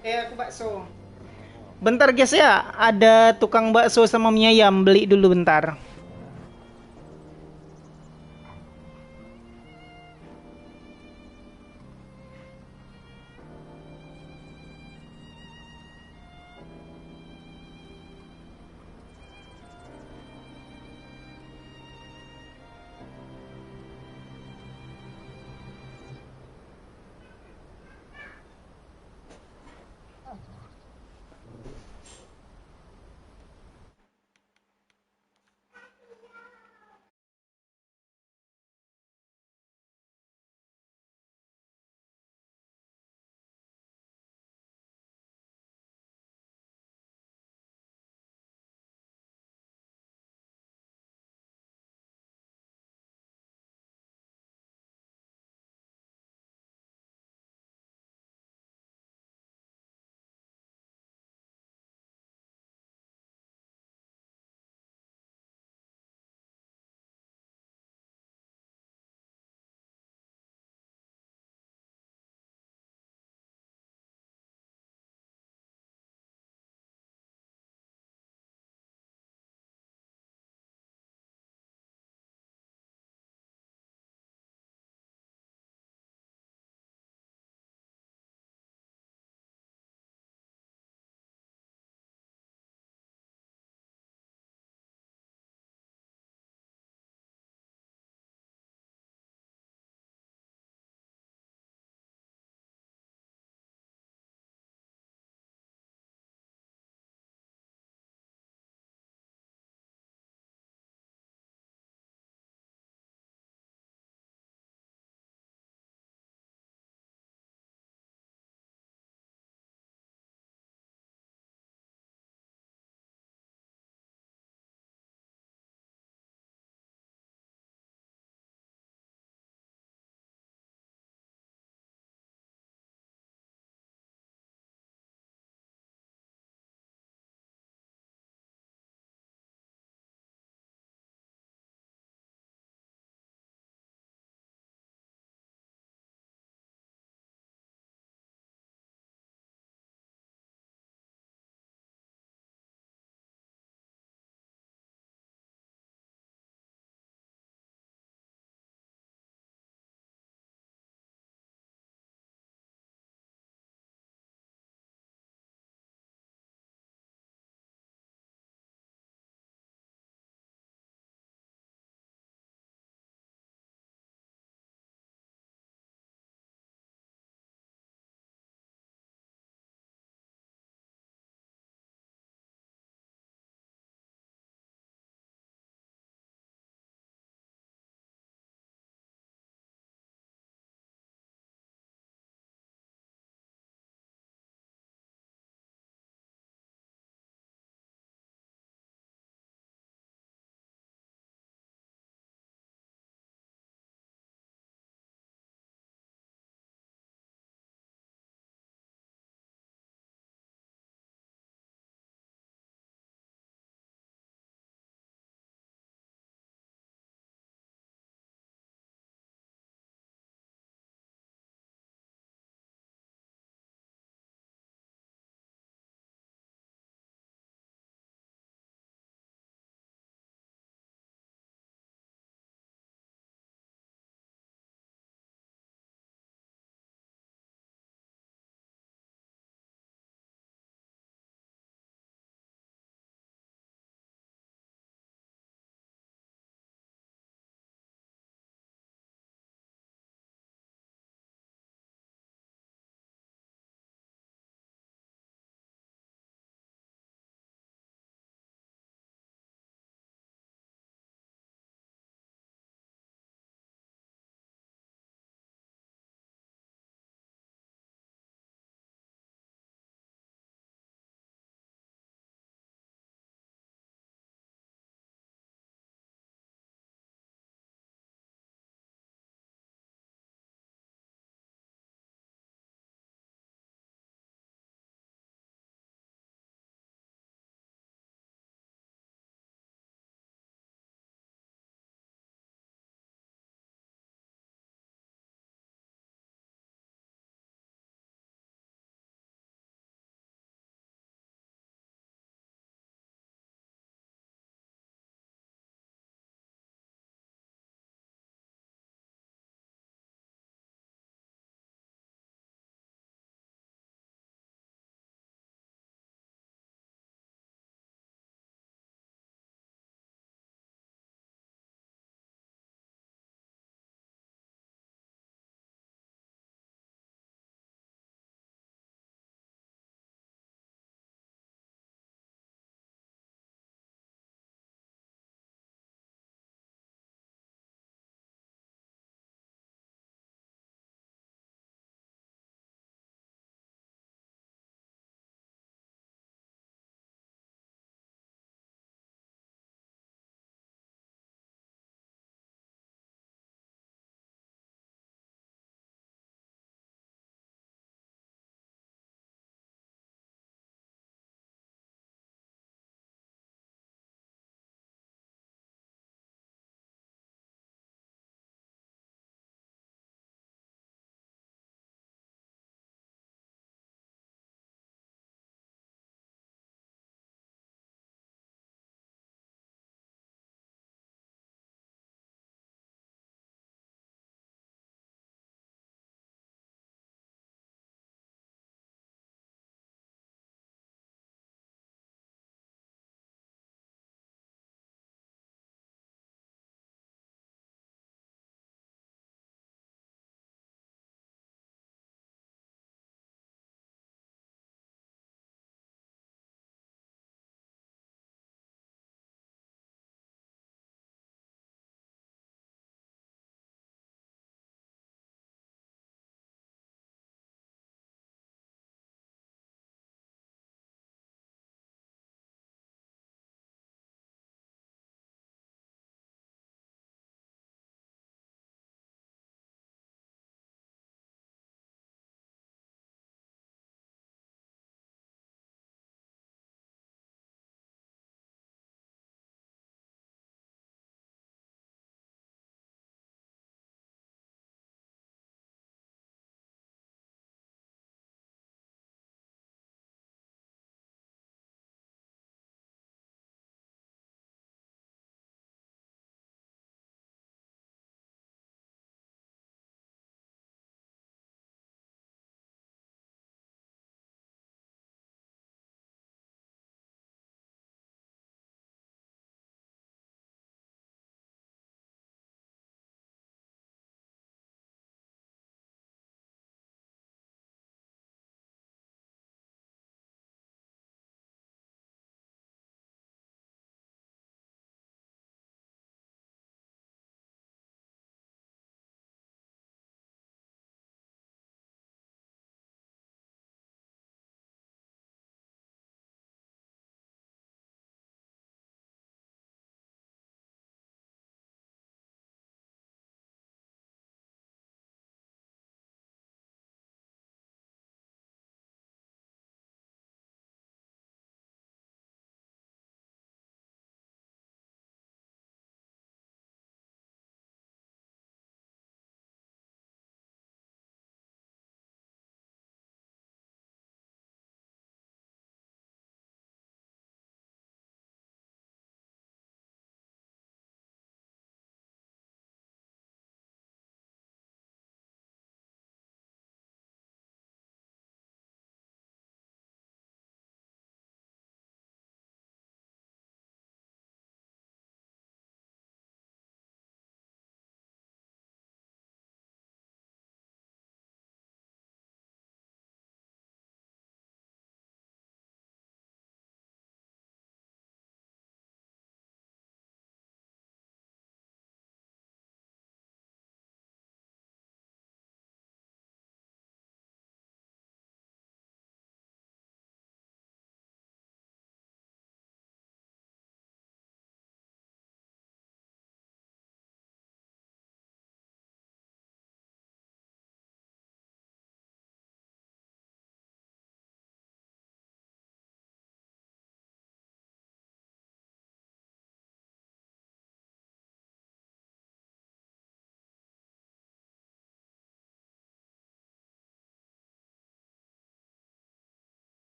Aku bakso. Bentar guys ya, ada tukang bakso sama mie ayam, beli dulu bentar.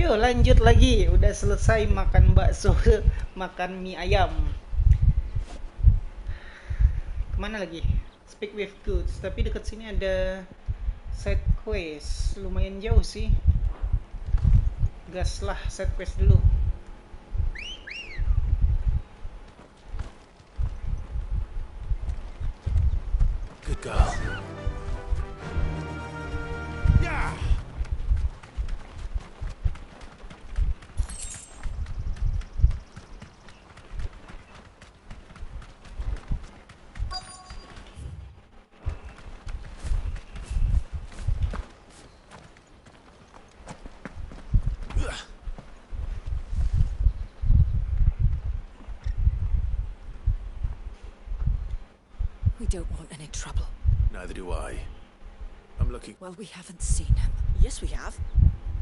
Ayo lanjut lagi. Udah selesai makan bakso, makan mie ayam. Kemana lagi? Speak with goods. Tapi dekat sini ada side quest. Lumayan jauh sih. Gas lah side quest dulu. Good girl. Yeah. We don't want any trouble. Neither do I. I'm looking... Well, we haven't seen him. Yes, we have.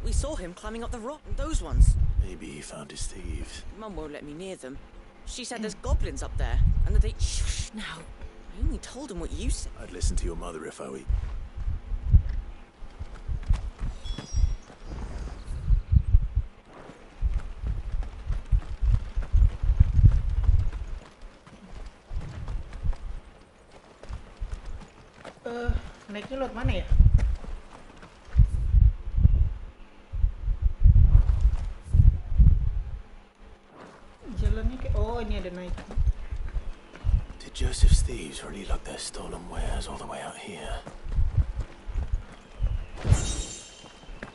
We saw him climbing up the rock. Those ones. Maybe he found his thieves. Mum won't let me near them. She said there's goblins up there, and that they... Shh, now. I only told him what you said. I'd listen to your mother if I were... Naiknya lewat mana ya? Jalannya kayak... Oh, ini ada naik. Did Joseph's thieves really lug their stolen wares all the way out here?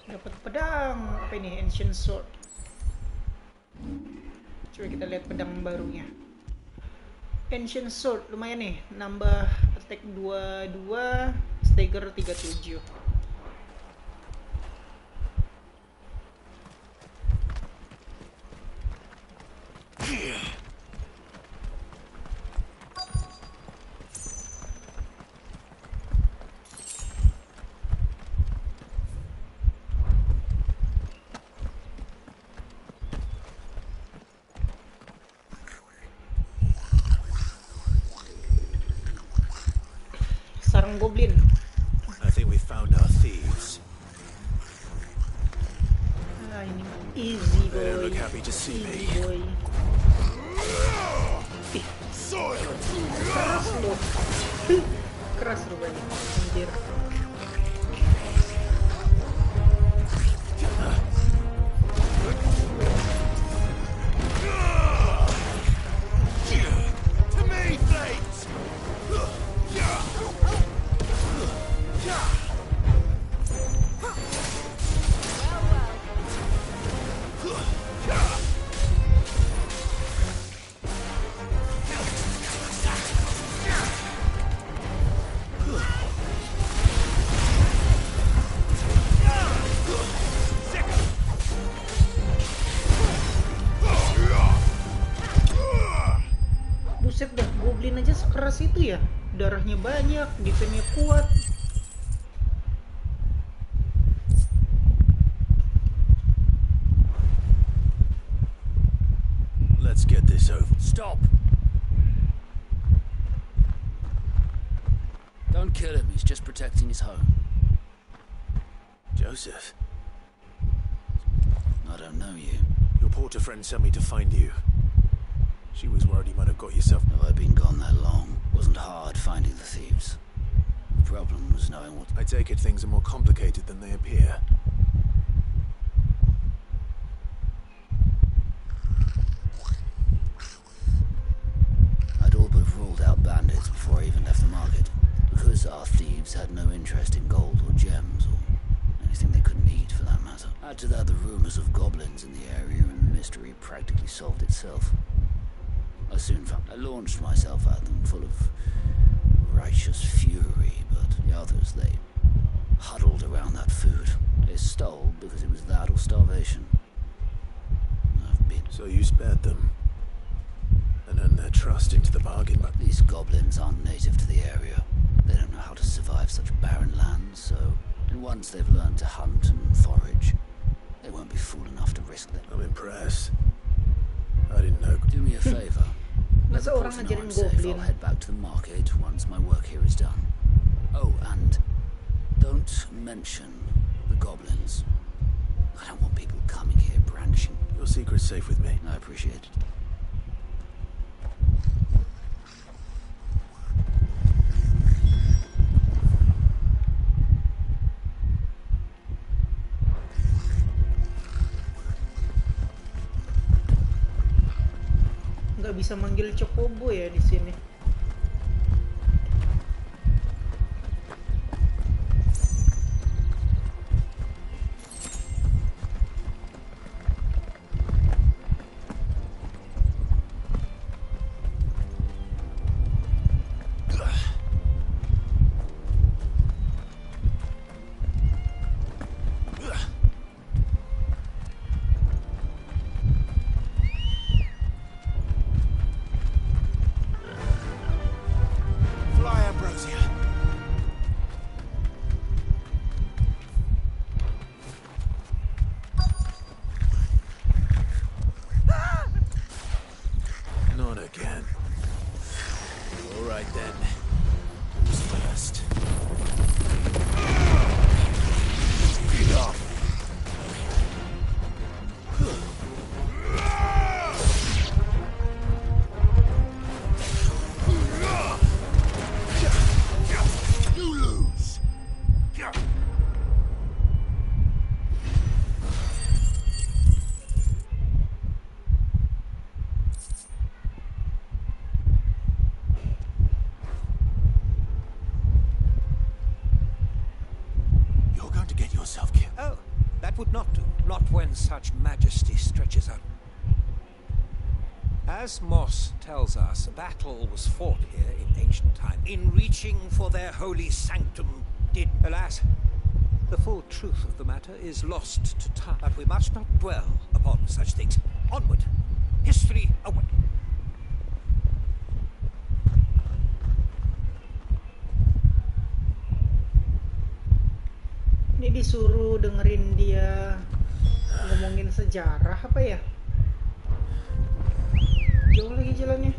Dapat pedang. Apa ini? Ancient sword. Coba kita lihat pedang barunya. Ancient sword lumayan nih, nambah attack 22, stagger 37. Sarang goblin. I think we found our thieves. Ah, ini easy boy. They don't look happy to see me. Boy. Keras loh. Keras rupanya. Anjir. Buset dah, goblin aja sekeras itu ya. Darahnya banyak, defense-nya kuat. Let's get this over. Stop! Don't kill him, he's just protecting his home. Joseph? I don't know you. Your porter friend sent me to find you. She was worried you might have got yourself... No, I've been gone that long. Wasn't hard finding the thieves. The problem was knowing what... I take it things are more complicated than they appear. I'd all but ruled out bandits before I even left the market. Because our thieves had no interest in gold or gems or anything they couldn't eat for that matter. Add to that the rumors of goblins in the area and the mystery practically solved itself. I soon found I launched myself at them full of righteous fury, but the others, they huddled around that food. They stole because it was that or starvation. I've been... So you spared them? And earned their trust into the bargain? But these goblins aren't native to the area. They don't know how to survive such barren lands, so... And once they've learned to hunt and forage, they won't be fool enough to risk them. I'm impressed. I didn't know... Do me a favor. Let Masa the orang porter know ngajarin I'm safe. goblin? I'll head back to the market once my work here is done. Oh, and don't mention the goblins. I don't want people coming here brandishing. Your secret's safe with me. I appreciate it. Nggak bisa manggil Chocobo ya di sini. Such majesty stretches out. As Moss tells us, a battle was fought here in ancient time. In reaching for their holy sanctum did, alas, the full truth of the matter is lost to time. But we must not dwell upon such things. Onward. History away. Ini disuruh dengerin dia ngomongin sejarah apa ya? Jauh lagi jalannya.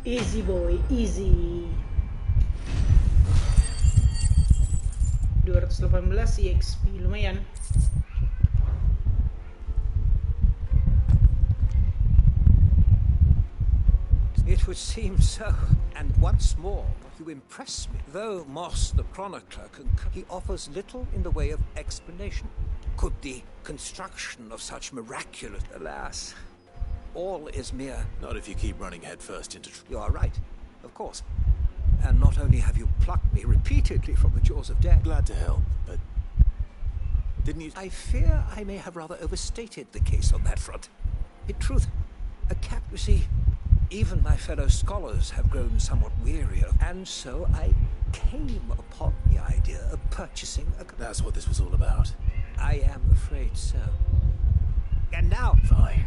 Easy boy, easy. 218 EXP, lumayan. It would seem so. And once more, you impress me. Though Moss the Chronicler he offers little in the way of explanation. Could the construction of such miraculous... Alas, all is mere... Not if you keep running headfirst into... You are right, of course. And not only have you plucked me repeatedly from the jaws of death... Glad to help, but... Didn't you... I fear I may have rather overstated the case on that front. In truth, a cap, you see... Even my fellow scholars have grown somewhat weary of... And so I came upon the idea of purchasing a... That's what this was all about. I am afraid so. And now... Fine.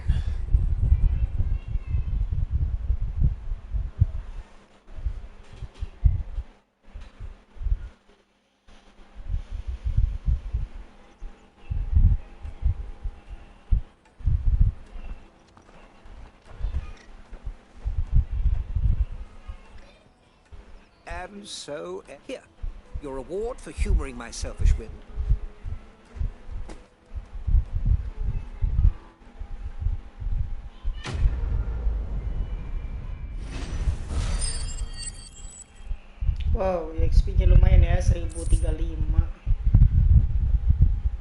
And so, here, your reward for humoring my selfish whim. Wow, XP-nya lumayan ya, 1035.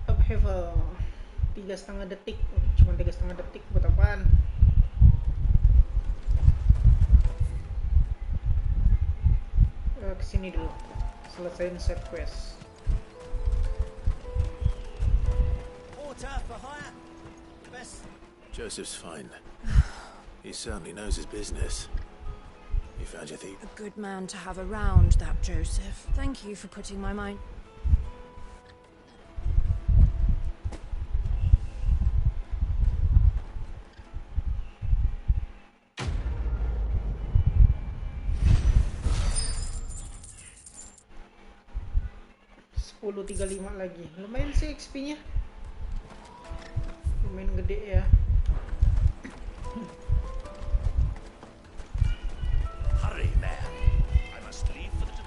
Upheaval 3,5 detik. Cuma 3,5 detik buat apaan? Kesini dulu, selesaiin side quest. Joseph's fine. He certainly knows his business. You found your thief? A good man to have around, that Joseph. Thank you for putting my mind... 1035 lagi. Lumayan sih XP-nya. Lumayan gede ya. Hurry, man. I must leave for the...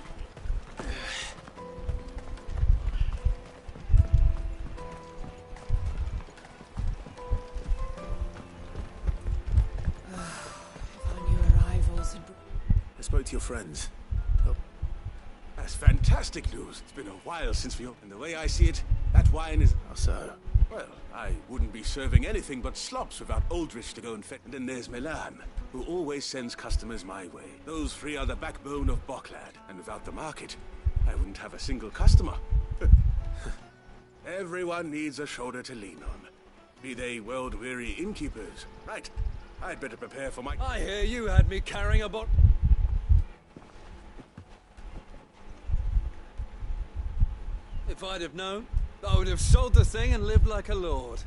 If our new arrivals had... I spoke to your friends. That's fantastic news. It's been a while since we opened. And the way I see it, that wine is... How so? Well, I wouldn't be serving anything but slops without Aldrich to go and fetch. And then there's Milan, who always sends customers my way. Those three are the backbone of Boklad. And without the market, I wouldn't have a single customer. Everyone needs a shoulder to lean on. Be they world-weary innkeepers. Right. I'd better prepare for my... I hear you had me carrying a bot... If I'd have known, I would have sold the thing and lived like a lord.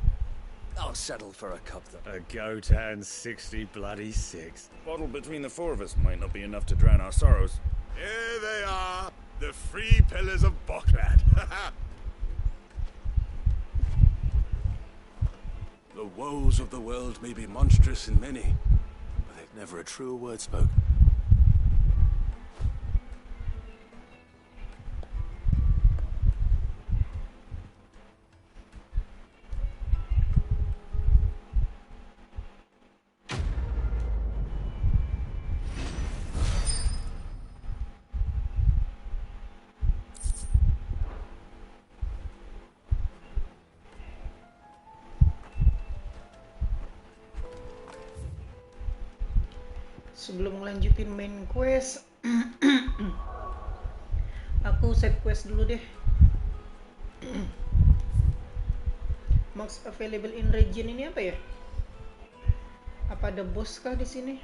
I'll settle for a cup though. A goat and 60 bloody 6. Bottle between the four of us might not be enough to drown our sorrows. Here they are, the three pillars of Boklad. The woes of the world may be monstrous in many, but they've never a truer word spoken. Sebelum ngelanjutin main quest, aku side quest dulu deh. Max available in region ini apa ya? Apa ada boss kah di sini?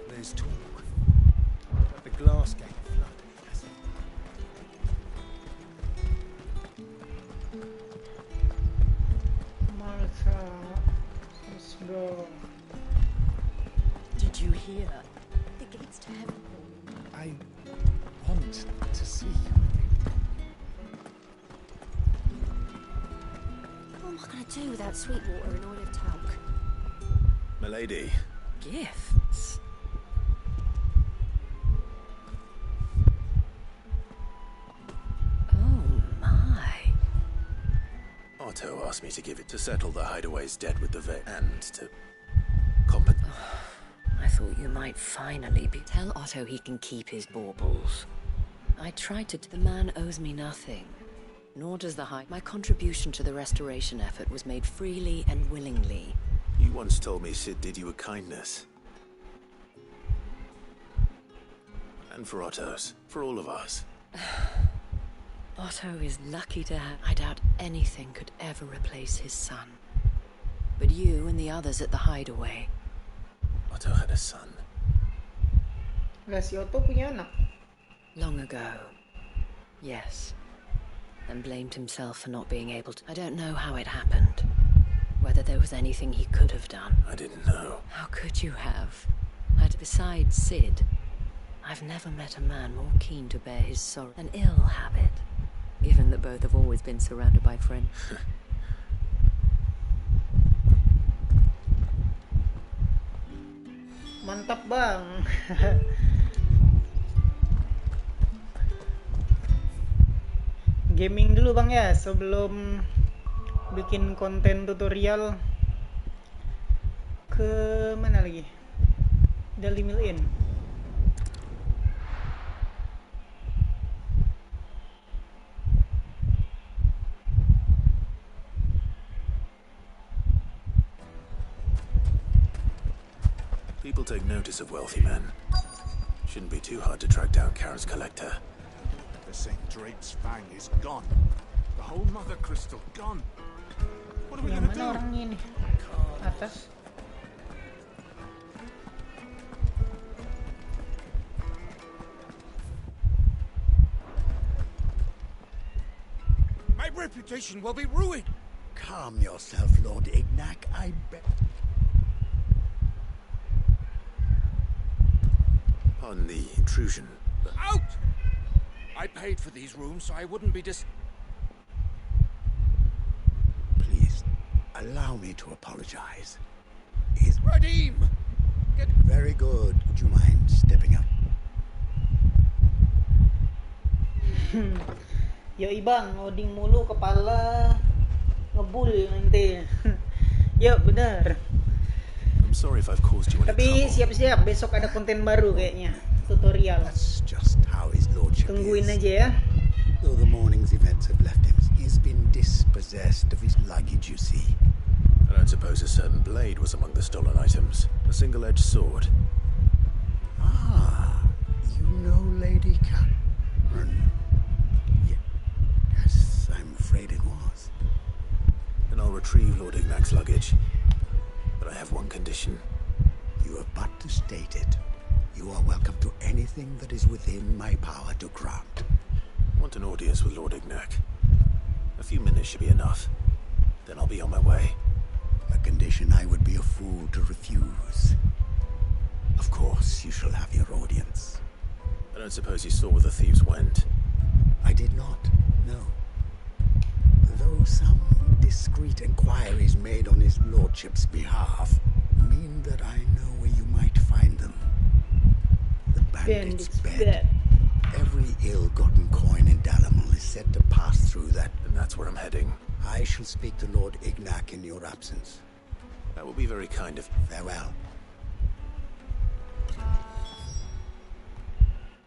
There's talk. The glass gate flooded. Martha, let's go. Did you hear? The gates to heaven. I want to see you. What am I going to do without sweet water and olive talc? Milady. Gifts? Otto asked me to give it to settle the hideaway's debt with the vet and to I thought you might finally be... Tell Otto he can keep his baubles. I tried to... The man owes me nothing. Nor does the high... My contribution to the restoration effort was made freely and willingly. You once told me Sid did you a kindness. And for Otto's. For all of us. Otto is lucky to have... I doubt anything could ever replace his son. But you and the others at the hideaway... Otto had a son. Lah, si Otto punya anak. Long ago. Yes. And blamed himself for not being able to... I don't know how it happened. Whether there was anything he could have done. I didn't know. How could you have? Besides Sid, I've never met a man more keen to bear his sorrow. An ill habit. Given that both have always been surrounded by friends. Mantap bang. Gaming dulu bang ya sebelum bikin konten tutorial. Ke mana lagi? Daily Mill Inn. People take notice of wealthy men. Shouldn't be too hard to track down Karen's collector. The St. Drake's Fang is gone. The whole mother crystal gone. What are we gonna do? Orangnya nih? Atas. My reputation will be ruined. Calm yourself, Lord Ignac, I bet. Pardon the intrusion. Out! I paid for these rooms so I wouldn't be Please, allow me to apologize. Radim! Very good. Would you mind stepping up? Yo ibang, ngoding mulu kepala ngebul nanti. Yo benar. I'm sorry if I've caused you any Tapi trouble. siap-siap besok ada konten baru kayaknya, tutorial. That's just how his lordship Tungguin is. aja ya. Though the morning's events have left him, he's been dispossessed of his luggage, you see. I don't suppose a certain blade was among the stolen items. A single-edged sword. Ah, you know Lady Karen. Yes, I'm afraid it was. Then I'll retrieve Lord Ignac's luggage. But I have one condition. You have but to state it. You are welcome to anything that is within my power to grant. I want an audience with Lord Ignac. A few minutes should be enough. Then I'll be on my way. A condition I would be a fool to refuse. Of course, you shall have your audience. I don't suppose you saw where the thieves went. I did not, no. Though some discreet inquiries made on his lordship's behalf mean that I know where you might find them. The bandit's bed. Every ill-gotten coin in Dalamul is said to pass through that. And that's where I'm heading. I shall speak to Lord Ignac in your absence. That will be very kind of you. Farewell.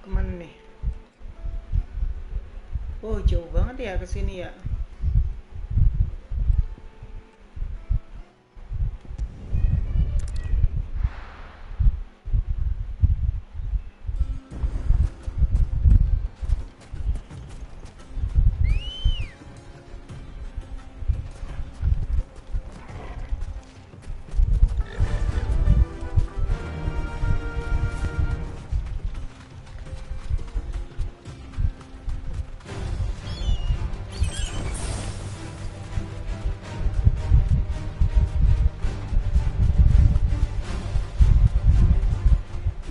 Kemana nih? Oh, jauh banget ya ke sini ya.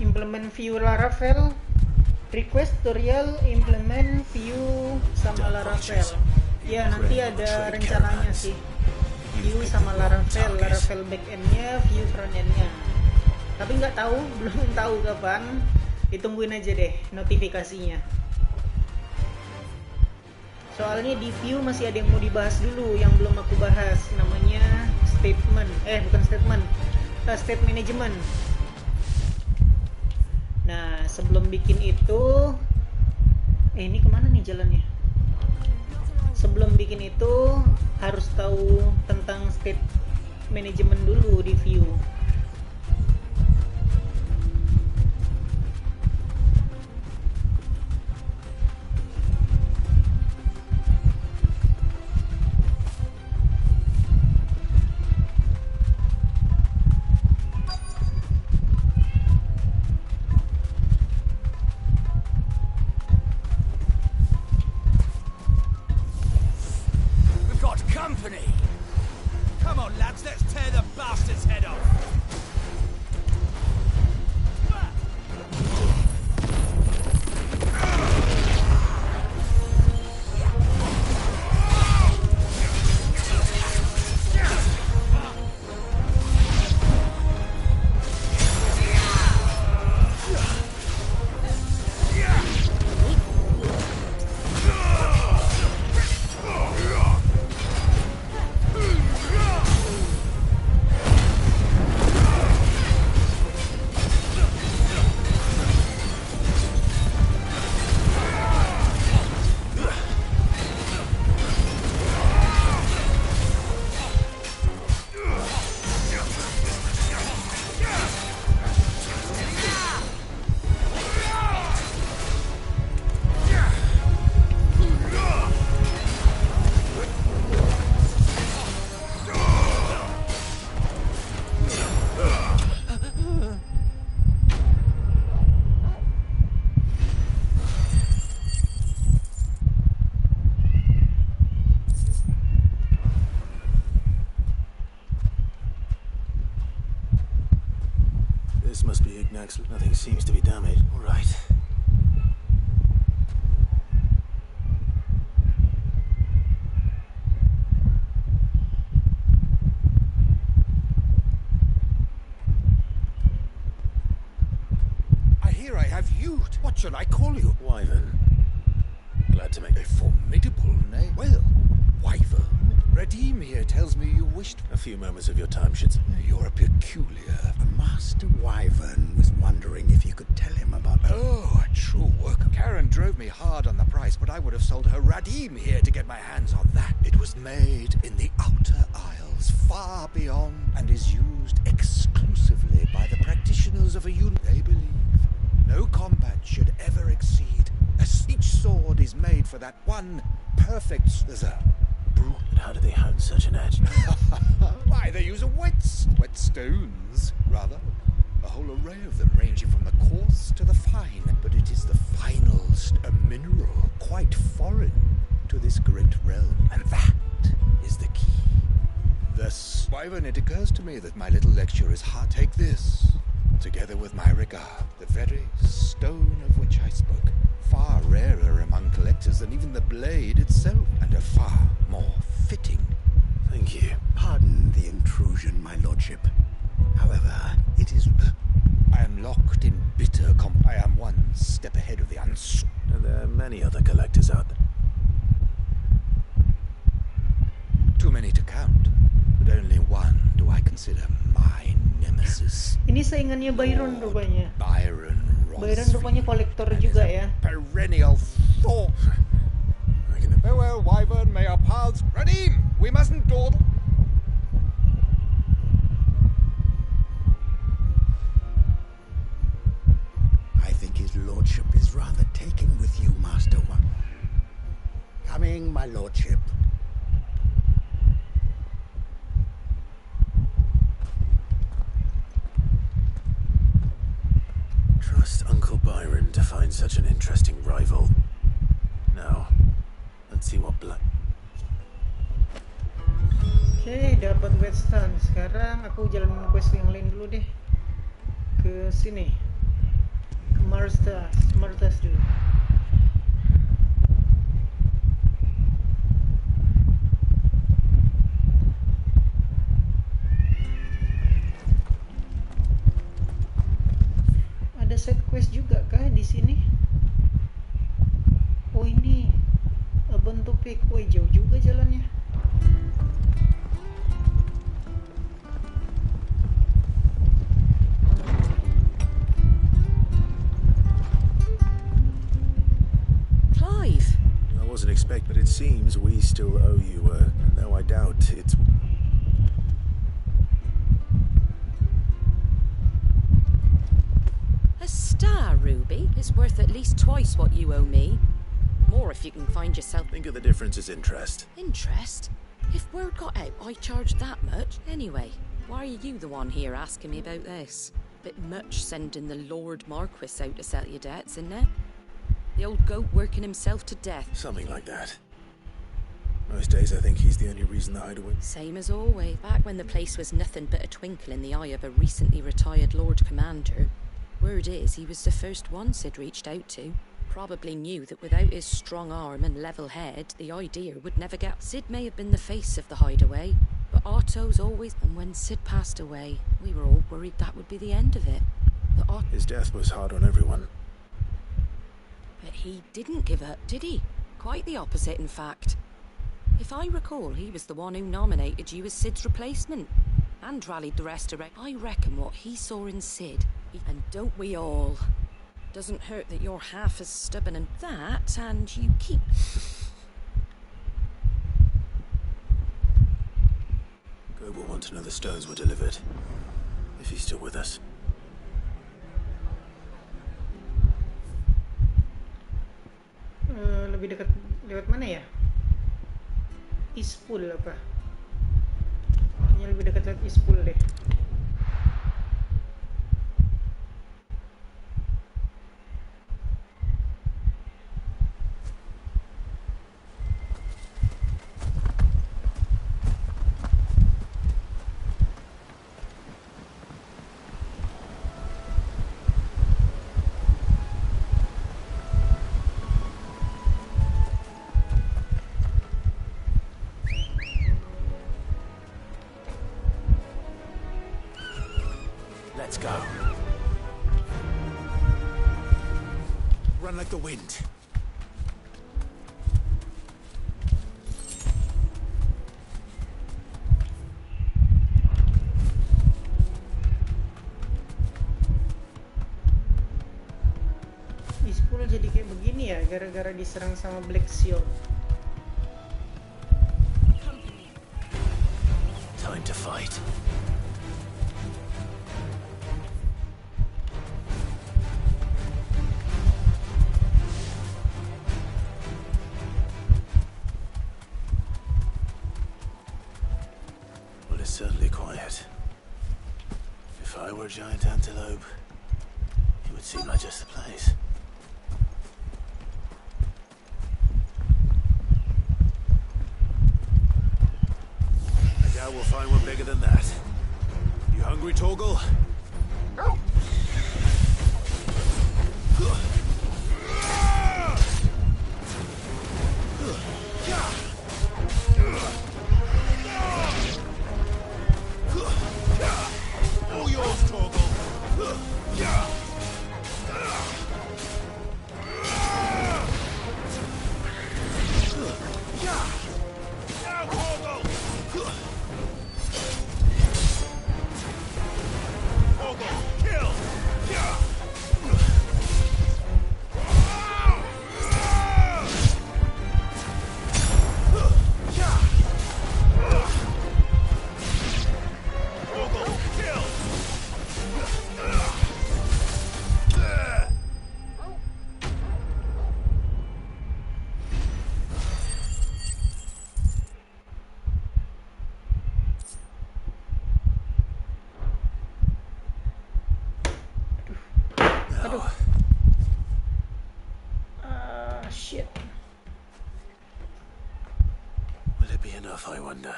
Implement view Laravel, request tutorial implement view sama Laravel. Ya nanti ada rencananya sih, view sama Laravel backendnya, view frontendnya. Tapi nggak tahu, belum tahu kapan. Ditungguin aja deh notifikasinya. Soalnya di view masih ada yang mau dibahas dulu yang belum aku bahas, namanya statement, bukan statement, state management. Nah, sebelum bikin itu, ini kemana nih jalannya? Sebelum bikin itu harus tahu tentang state management dulu di view. This must be Ignac's. Nothing seems to be damaged. All right. I hear I have you. What shall I call you? Wyvern. Glad to make a formidable name. Well, Wyvern. Redeem here tells me you wished... A few moments of your time should... You're a peculiar... Master Wyvern was wondering if you could tell him about... Oh, a true worker. Karen drove me hard on the price, but I would have sold her Radim here to get my hands on that. It was made in the Outer Isles, far beyond, and is used exclusively by the practitioners of a unit. They believe no combat should ever exceed. As each sword is made for that one perfect... There's a... But how do they hone such an edge? Why, they use whetstones, rather. A whole array of them, ranging from the coarse to the fine. But it is the finest, a mineral, quite foreign to this great realm. And that is the key. Thus, Wyvern, it occurs to me that my little lecture is hard. Take this, together with my regard, the very stone of which I spoke. Far rarer among collectors than even the blade itself, and a far more fitting. Thank you. Pardon the intrusion, my lordship. However, it is... I am locked in bitter I am one step ahead of the There are many other collectors out there. Too many to count, but only one do I consider my nemesis. Ini saingannya Byron rupanya. Byron rupanya kolektor juga ya. Perennial thought. Farewell, Wyvern, may our paths... Radim, we mustn't dawdle. I think his lordship is rather taken with you, Master One. Coming, my lordship. Trust Uncle Byron to find such an interesting rival. Now, let's see what black... Oke, dapat whetstone. Sekarang aku jalan quest yang lain dulu deh. Ke sini. Ke Martas dulu. Ada side quest juga kah di sini? Oh ini bentuk pick. Woi, jauh juga jalannya. Clive! I wasn't expecting, but it seems we still owe you, though I doubt it's... A star ruby is worth at least twice what you owe me. More if you can find yourself... Think of the difference as interest. Interest? If word got out I charged that much? Anyway, why are you the one here asking me about this? Bit much sending the Lord Marquis out to settle your debts, isn't it? The old goat working himself to death. Something like that. Most days I think he's the only reason the hideaway... Same as always. Back when the place was nothing but a twinkle in the eye of a recently retired Lord Commander. Word is he was the first one Sid reached out to. Probably knew that without his strong arm and level head, the idea would never get... Sid may have been the face of the hideaway, but Otto's always... And when Sid passed away, we were all worried that would be the end of it. But His death was hard on everyone. But he didn't give up, did he? Quite the opposite, in fact. If I recall, he was the one who nominated you as Sid's replacement. And rallied the rest around. I reckon what he saw in Sid... And don't we all? Doesn't hurt that you're half as stubborn and that, and you keep... Go will want to know the stones were delivered. If he's still with us. Lebih dekat lewat mana ya? Eastpool apa? Kayaknya lebih dekat lewat Eastpool deh. Run like the wind. Ispul jadi kayak begini ya gara-gara diserang sama Black Shield. Time to fight. Well, it's certainly quiet. If I were a giant antelope, it would seem like just the place. We'll find one bigger than that. You hungry, Torgal? All yours, Torgal. Shit. Will it be enough, I wonder?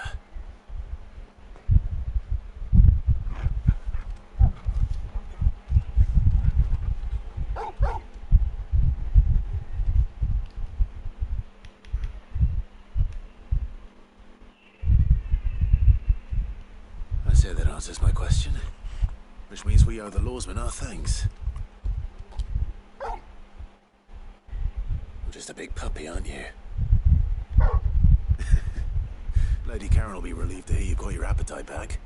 I say that answers my question. Which means we owe the lawsmen our thanks. Just a big puppy, aren't you? Lady Karen will be relieved to hear you got your appetite back.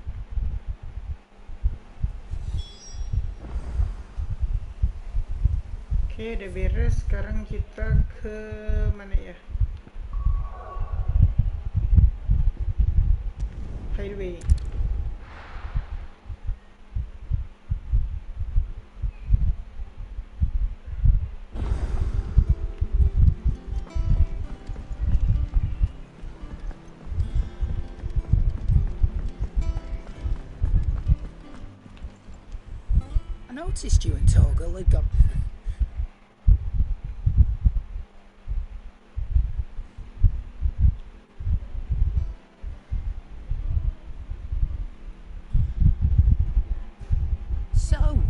Oke, udah beres. Sekarang kita ke mana ya? Highway. I noticed you and Torgal had got... So,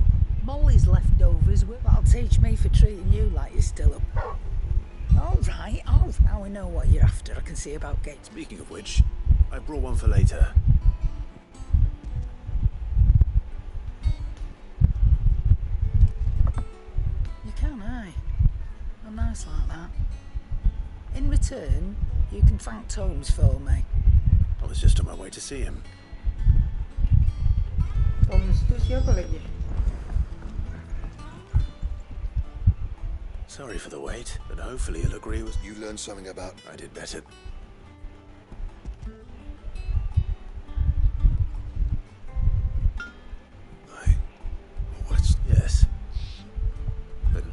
Molly's leftovers, that'll teach me for treating you like you're still up. All right, now I know what you're after. I can see about gates. Speaking of which, I brought one for later. Nice like that. In return, you can thank Tomes for me. I was just on my way to see him. Tomes itu siapa lagi? Sorry for the wait, but hopefully he'll agree with... You learned something about... I did better. What? Yes. But...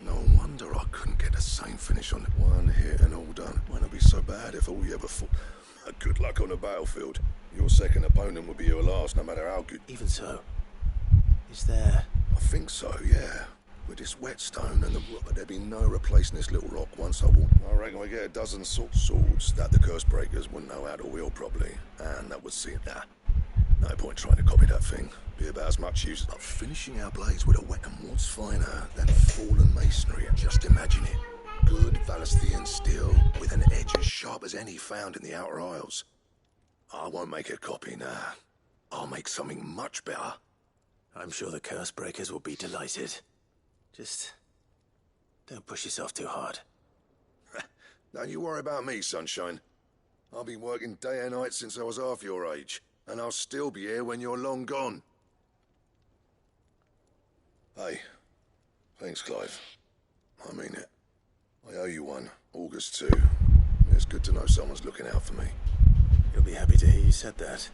No wonder I couldn't get the same finish on it. One hit and all done. Won't it be so bad if all we ever fought... Good luck on the battlefield. Your second opponent will be your last, no matter how good... Even so, is there... I think so, yeah. With this whetstone and the rock, there'd be no replacing this little rock once I walk. I reckon we get a dozen swords that the curse breakers wouldn't know how to wield properly, and that would see that. No point trying to copy that thing. Be about as much use. But finishing our blades with a weapon, what's finer than fallen masonry? Just imagine it. Good Valestian steel with an edge as sharp as any found in the Outer Isles. I won't make a copy now. I'll make something much better. I'm sure the curse breakers will be delighted. Just don't push yourself too hard. Don't you worry about me, Sunshine. I've been working day and night since I was half your age, and I'll still be here when you're long gone. Hey, thanks, Clive. I mean it. I owe you one, August too. It's good to know someone's looking out for me. You'll be happy to hear you said that.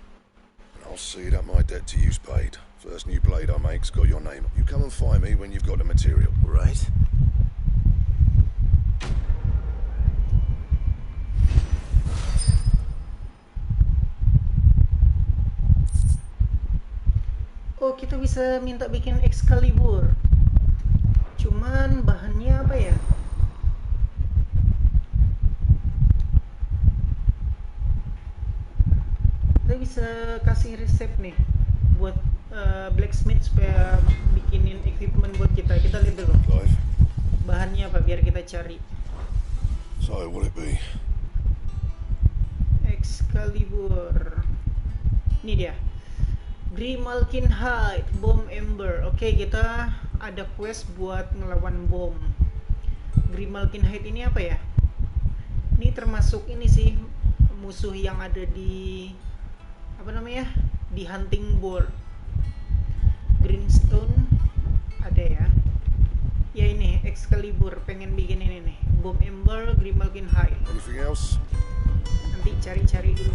And I'll see that my debt to you's paid. First new blade I make's got your name. You come and find me when you've got the material. Right. Oh, kita bisa minta bikin Excalibur. Cuman bahannya apa ya? Kita bisa kasih resep nih buat blacksmith supaya bikinin equipment buat kita. Kita lihat dulu. Clive. Bahannya apa biar kita cari. So, will it be? Excalibur. Ini dia. Grimalkin Hide, Bomb Ember. Oke, kita ada quest buat ngelawan bom. Grimalkin Hide ini apa ya? Ini termasuk ini sih musuh yang ada di apa namanya? Di hunting board. Greenstone ada ya. Ya ini Excalibur, pengen bikin ini nih. Bomb Ember, Grimalkin Hide. Anything else? Nanti cari-cari dulu.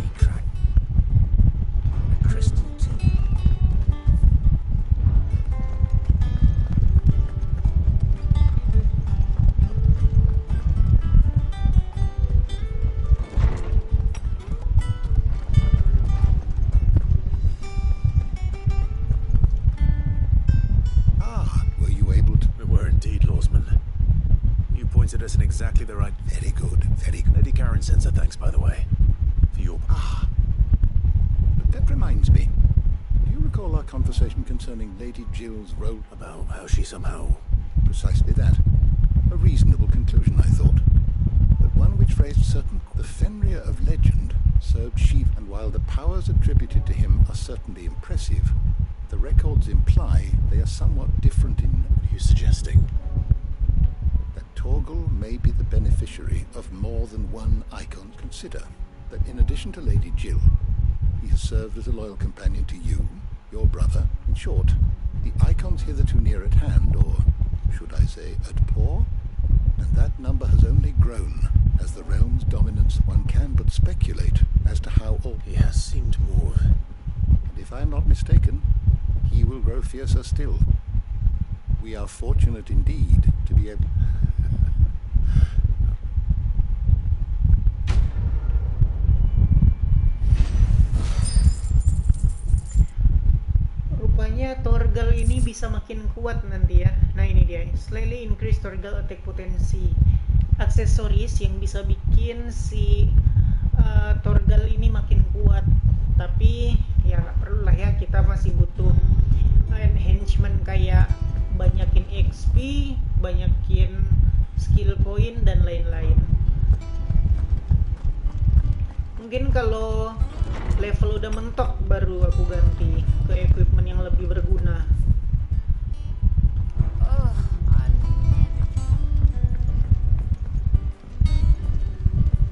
Crystal tea. Us in exactly the right... Very good, very good. Lady Karen sends her thanks, by the way. For your... But that reminds me. Do you recall our conversation concerning Lady Jill's role? About how she somehow... Precisely that. A reasonable conclusion, I thought. But one which raised certain... The Fenrir of legend served Shiva, and while the powers attributed to him are certainly impressive, the records imply they are somewhat different in... What are you suggesting? Torgal may be the beneficiary of more than one icon. Consider that in addition to Lady Jill, he has served as a loyal companion to you, your brother. In short, the icons hitherto near at hand, or should I say at paw, and that number has only grown as the realm's dominance. One can but speculate as to how all... He has seemed more... And if I am not mistaken, he will grow fiercer still. We are fortunate indeed to be able... Rupanya Torgal ini bisa makin kuat nanti ya. Nah ini dia, slightly increase Torgal attack potensi. Aksesoris yang bisa bikin si Torgal ini makin kuat. Tapi ya nggak perlu lah ya, kita masih butuh enhancement kayak banyakin XP, banyakin skill point dan lain-lain. Mungkin kalau level udah mentok baru aku ganti ke equipment yang lebih berguna.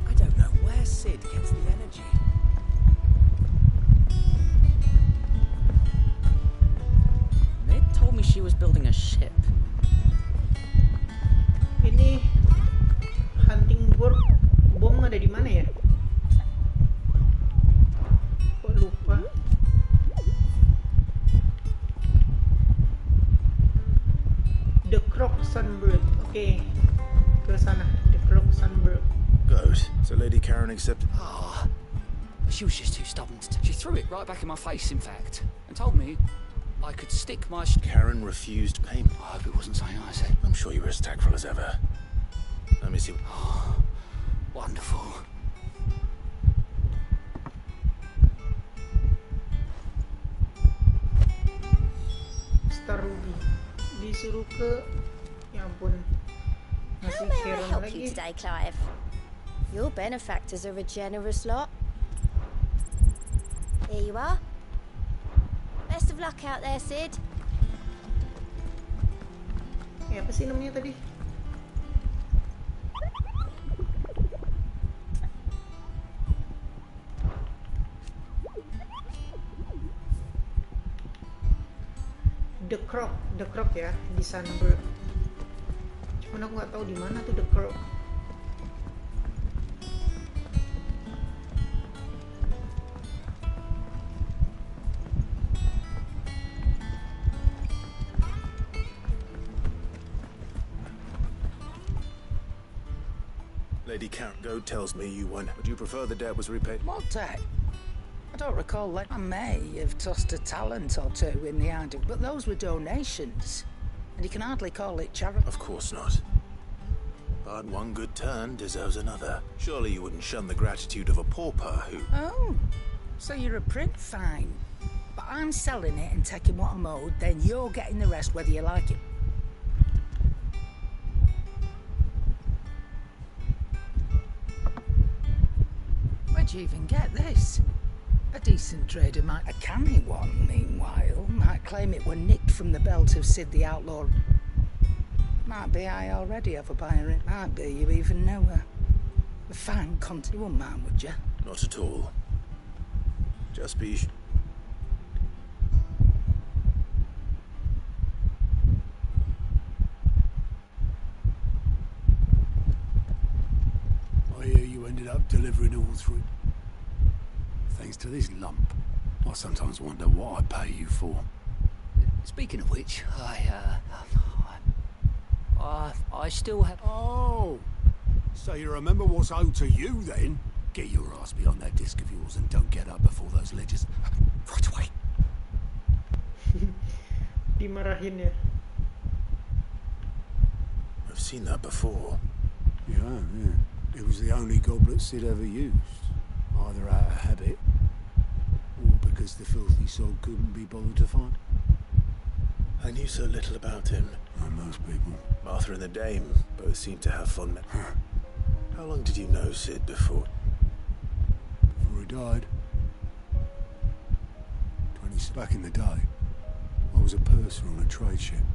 I don't know where Sid gets the energy. Ned told me she was building a ship. Ini hunting board bom ada di mana ya? Kok lupa? The Croc Sunbird. Oke, ke sana. The Croc Sunbird. Good. So Lady Karen accepted... She was just too stubborn to... She threw it right back in my face, in fact, and told me I could stick my... Karen refused payment. I hope it wasn't something I said. I'm sure you were as tactful as ever. Let me see... Wonderful. Star Ruby. Disuruh ke... Ya ampun. Masih How may I Karen help lagi. you today, Clive? Your benefactors are a generous lot. Here you are. Best of luck out there, Sid. Apa sih namanya tadi? The Croc ya, di Sunburn. Cuman aku nggak tahu di mana tuh The Croc. Lady Count Goad tells me you won. Would you prefer the debt was repaid? What debt? I don't recall that. I may have tossed a talent or two in the idea, but those were donations. And you can hardly call it charity. Of course not. But one good turn deserves another. Surely you wouldn't shun the gratitude of a pauper who... Oh, so you're a prick? Fine. But I'm selling it and taking what I'm owed, then you're getting the rest whether you like it. Where'd you even get this? A decent trader might... A canny one, meanwhile, might claim it were nicked from the belt of Sid the Outlaw. Might be I already have a buyer. It might be you even know her. A fine content. You wouldn't mind, would you? Not at all. Just be... I hear you ended up delivering all three. Thanks to this lump. I sometimes wonder what I pay you for. Speaking of which, I still have... Oh! So you remember what's owed to you, then? Get your ass behind that disc of yours and don't get up before those ledgers... Right away! Dimarahin ya. I've seen that before. Yeah. It was the only goblet Sid ever used. Either out of habit, or because the filthy soul couldn't be bothered to find. I knew so little about him. Like most people. Martha and the Dame both seem to have fond memories. How long did you know Sid before? Before he died. 20 back in the day, I was a purser on a trade ship.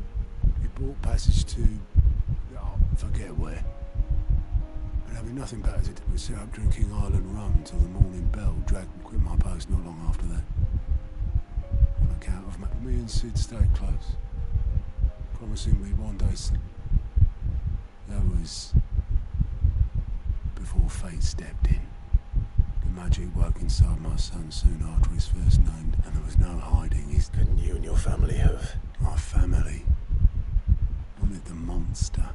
It brought passage to... forget where. And having nothing better to do was sit up drinking Island rum till the morning bell, dragged and quit my post not long after that. On account of me and Sid stayed close, promising me one day soon. That was before fate stepped in. The magic woke inside my son soon after his first named, and there was no hiding his... Couldn't you and your family have? My family wanted the monster.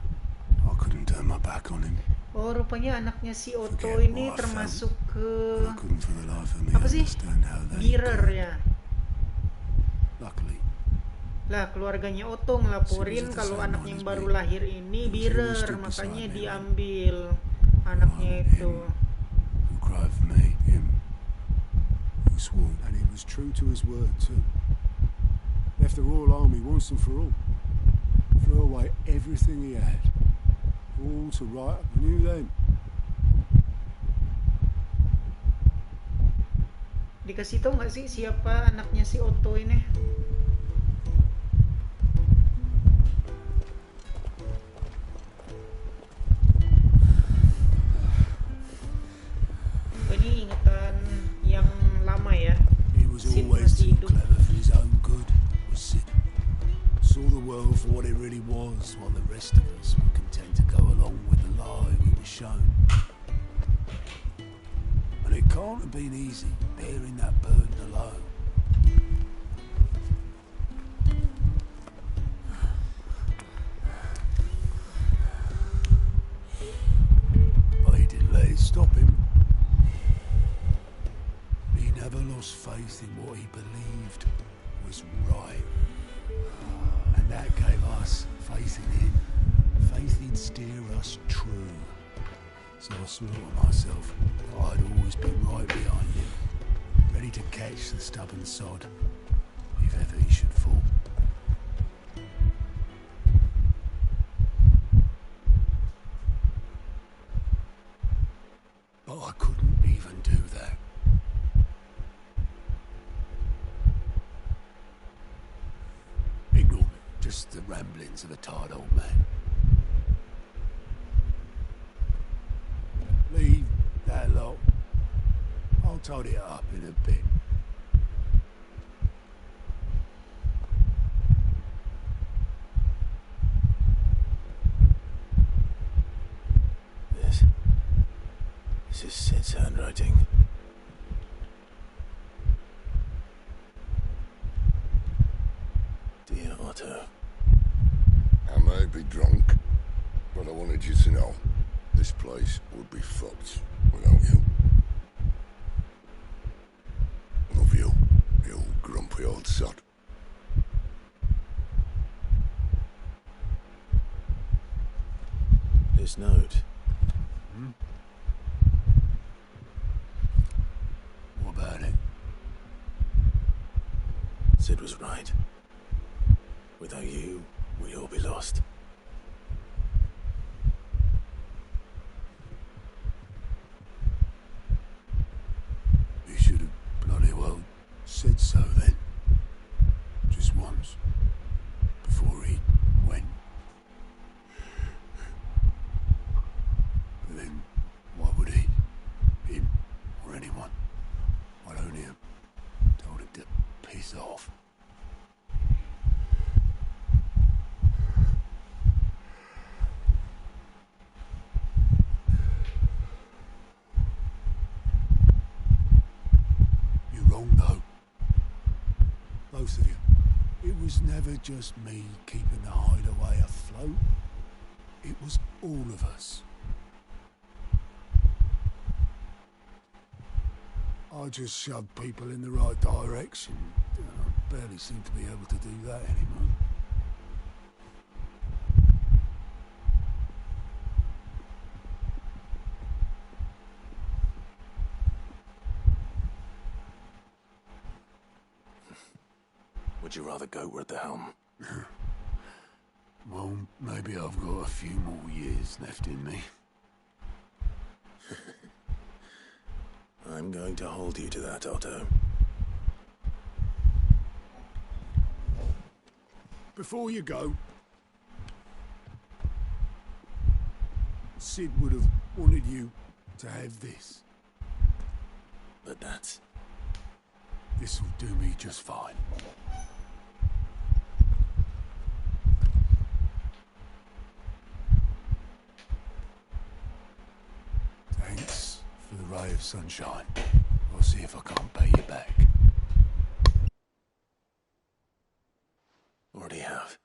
I couldn't turn my back on him. Oh, rupanya anaknya si Otto ini termasuk ke... apa sih? Bearer ya? Lah, keluarganya Otto ngelaporin kalau anak yang baru lahir ini bearer, makanya diambil anaknya itu. Who cried for me, him, who swore, and he was true to his word too. Left the Royal Army once and for all. Threw away everything he had. All to right up a new then. Dikasih tau nggak sih siapa anaknya si Otto ini? Ini ingatan yang lama ya. He was always too clever for his own good. Was Sid. Saw the world for what it really was, while the rest of us were content to go along with the lie we were shown. And it can't have been easy, bearing that burden alone. But he didn't let it stop him. He never lost faith in what he believed was right. And that gave us faith in him. Faith he'd steer us true. So I swore to myself that I'd always be right behind him, ready to catch the stubborn sod, if ever he should fall. hands of a tired old man. Leave that lot. I'll tidy it up in a bit. This is Sid's handwriting. Dear Otto. I may be drunk, but I wanted you to know this place would be fucked without you. Love you, you grumpy old sod. This note. What about it? Sid was right. Without you, we'd all be lost. You should have bloody well said so then. Just once. Before he went. But then, why would he? Him, or anyone? I'd only have told him to piss off. You're wrong, though. Both of you. It was never just me keeping the hideaway afloat. It was all of us. I just shoved people in the right direction. I barely seem to be able to do that anymore. Would you rather go at the helm? Well, maybe I've got a few more years left in me. I'm going to hold you to that, Otto. Before you go, Sid would have wanted you to have this. But that's... This'll do me just fine. Thanks for the ray of sunshine. I'll see if I can't pay you back. Already have.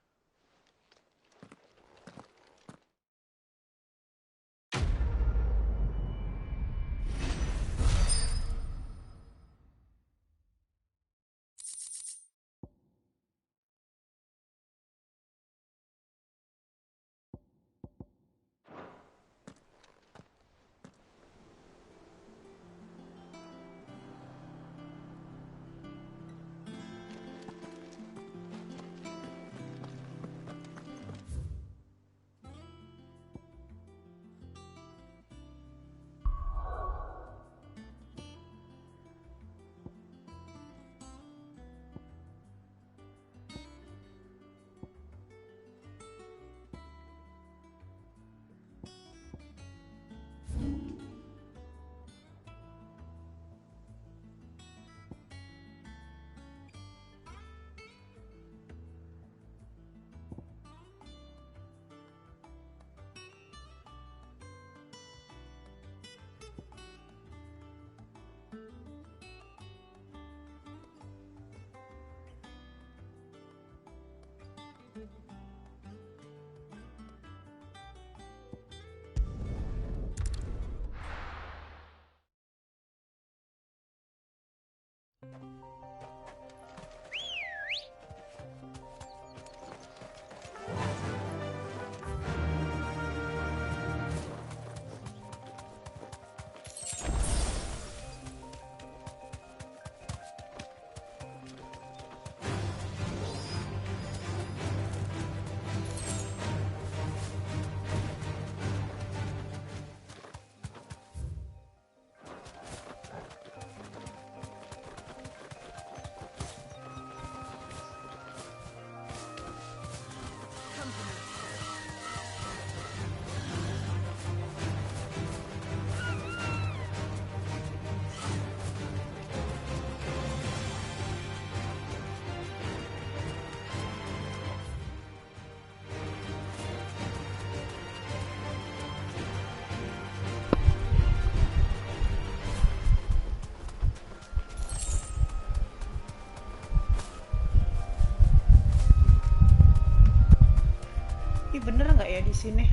sini.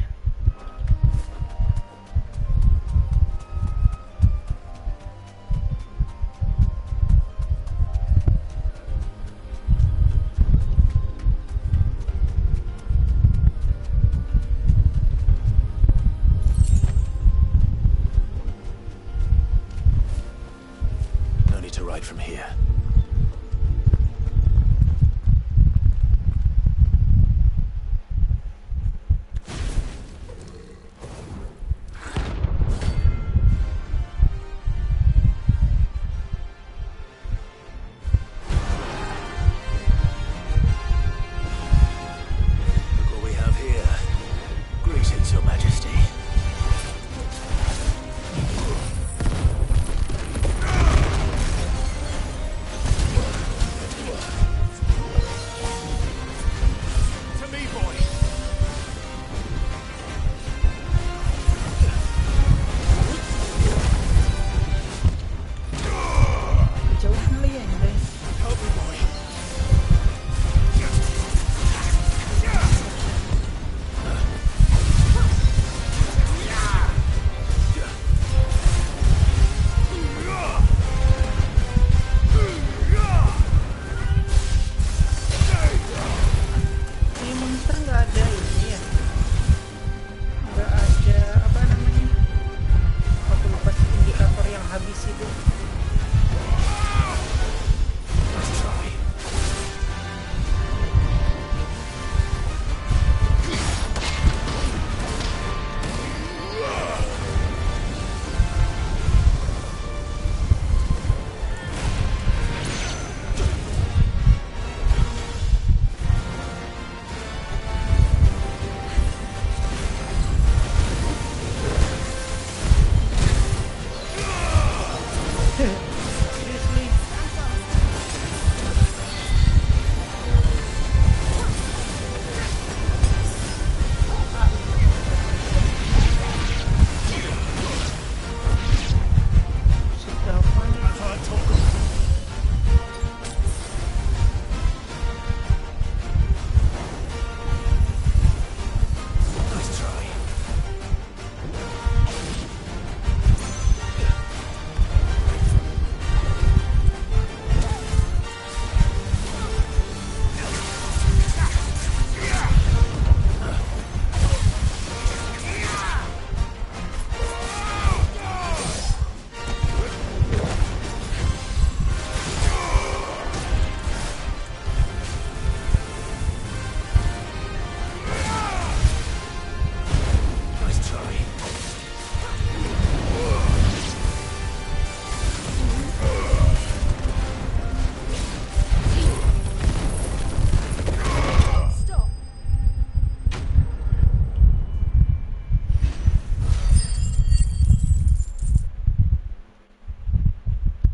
No need to ride from here.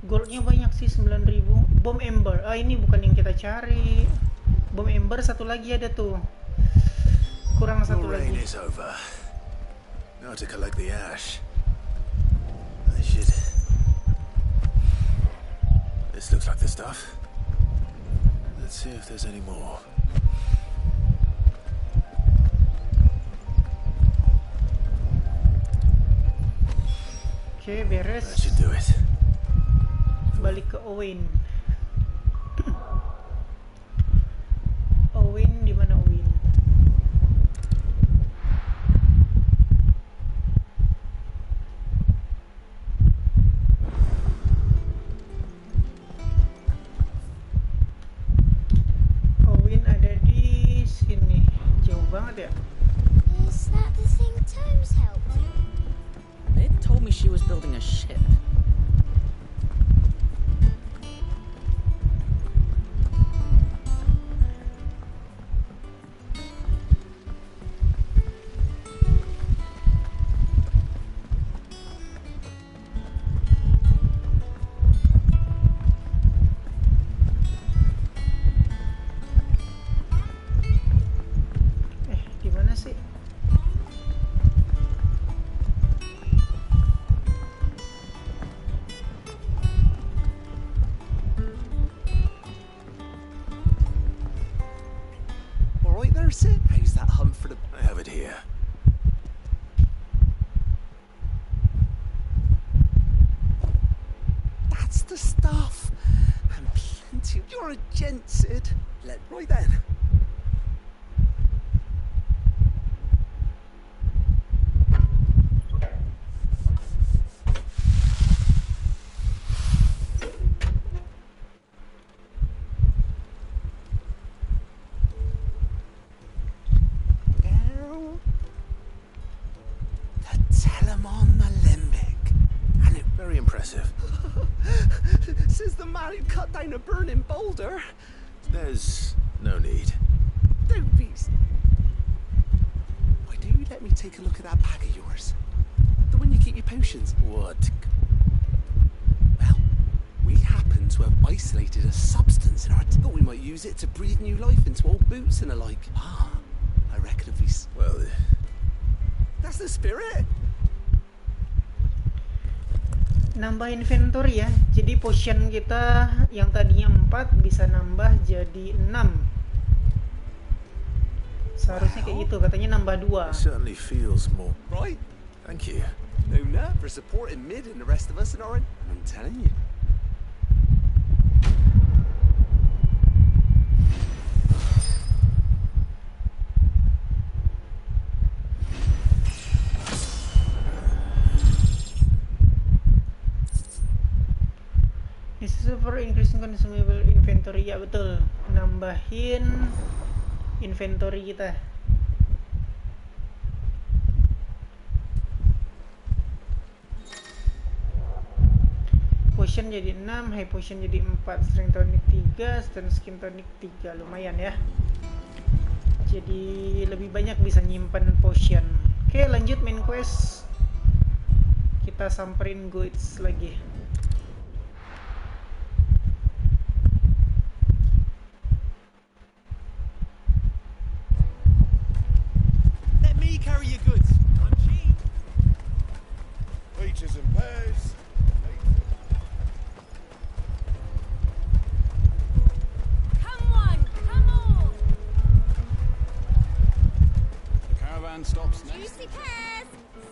Goldnya banyak sih, 9.000. Bom ember. Ah, ini bukan yang kita cari. Bom ember satu lagi ada tuh. Kurang satu lagi. Rain is over. Now to collect the ash. I should. This looks like the stuff. Let's see if there's any more. Oke, beres. That should do it. Balik ke Owen. Owen, di mana Owen? Owen ada di sini. Jauh banget ya? Is that the thing Tomes helped? It told me she was building a ship. That's the stuff. And plenty. You're a gent, Sid. Right then. Impressive. Says the man who cut down a burning boulder. There's no need. Don't be. Why do you let me take a look at that bag of yours? The one you keep your potions. What? Well, we happen to have isolated a substance in our. Thought we might use it to breathe new life into old boots and the like. Ah, I reckon if we. Well, that's the spirit. Nambah inventory ya. Jadi potion kita yang tadinya 4 bisa nambah jadi 6. Seharusnya kayak gitu, katanya nambah 2. It certainly feels more. Right. Thank you. No, for supporting Mid and the rest of us in our. I'm telling you. This is for increasing consumable inventory. Ya betul, nambahin inventory kita. Potion jadi 6, high potion jadi 4, strength tonic 3, stun skin tonic 3. Lumayan ya. Jadi lebih banyak bisa nyimpan potion. Oke, lanjut main quest. Kita samperin goods lagi. Carry your goods. I'm cheap. Peaches and pears. Come on, come on. The caravan stops next. Juicy pears.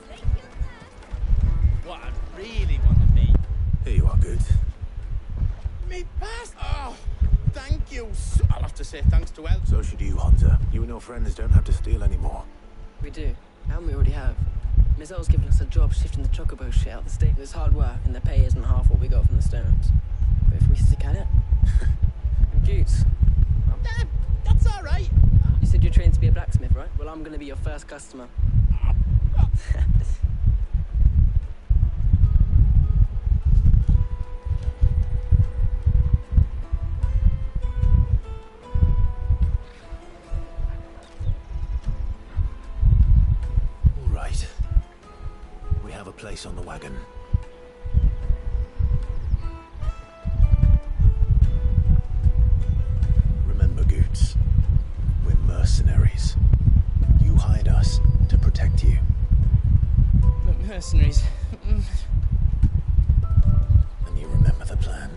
Slake your thirst. What I really want to be. Here you are, good. Me pass. Oh, thank you. I'll have to say thanks to El. So should you, Hunter. You and your friends don't have to steal anymore. We do, and we already have. Ms. L's given us a job shifting the chocobo shit out the state. It's hard work, and the pay isn't half what we got from the stones. But if we stick at it... And Goots. That's alright. You said you're trained to be a blacksmith, right? Well, I'm gonna be your first customer. Place on the wagon. Remember, Goots, we're mercenaries. You hired us to protect you. But mercenaries. And you remember the plan.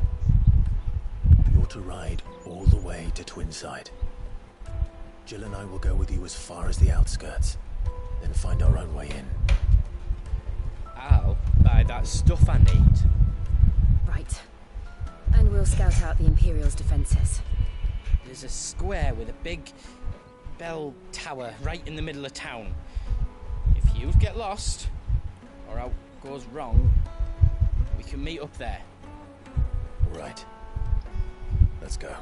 You're to ride all the way to Twinside. Jill and I will go with you as far as the outskirts, then find our own way in. I'll buy that stuff I need. Right. And we'll scout out the Imperial's defenses. There's a square with a big bell tower right in the middle of town. If you get lost, or out goes wrong, we can meet up there. All right. Let's go.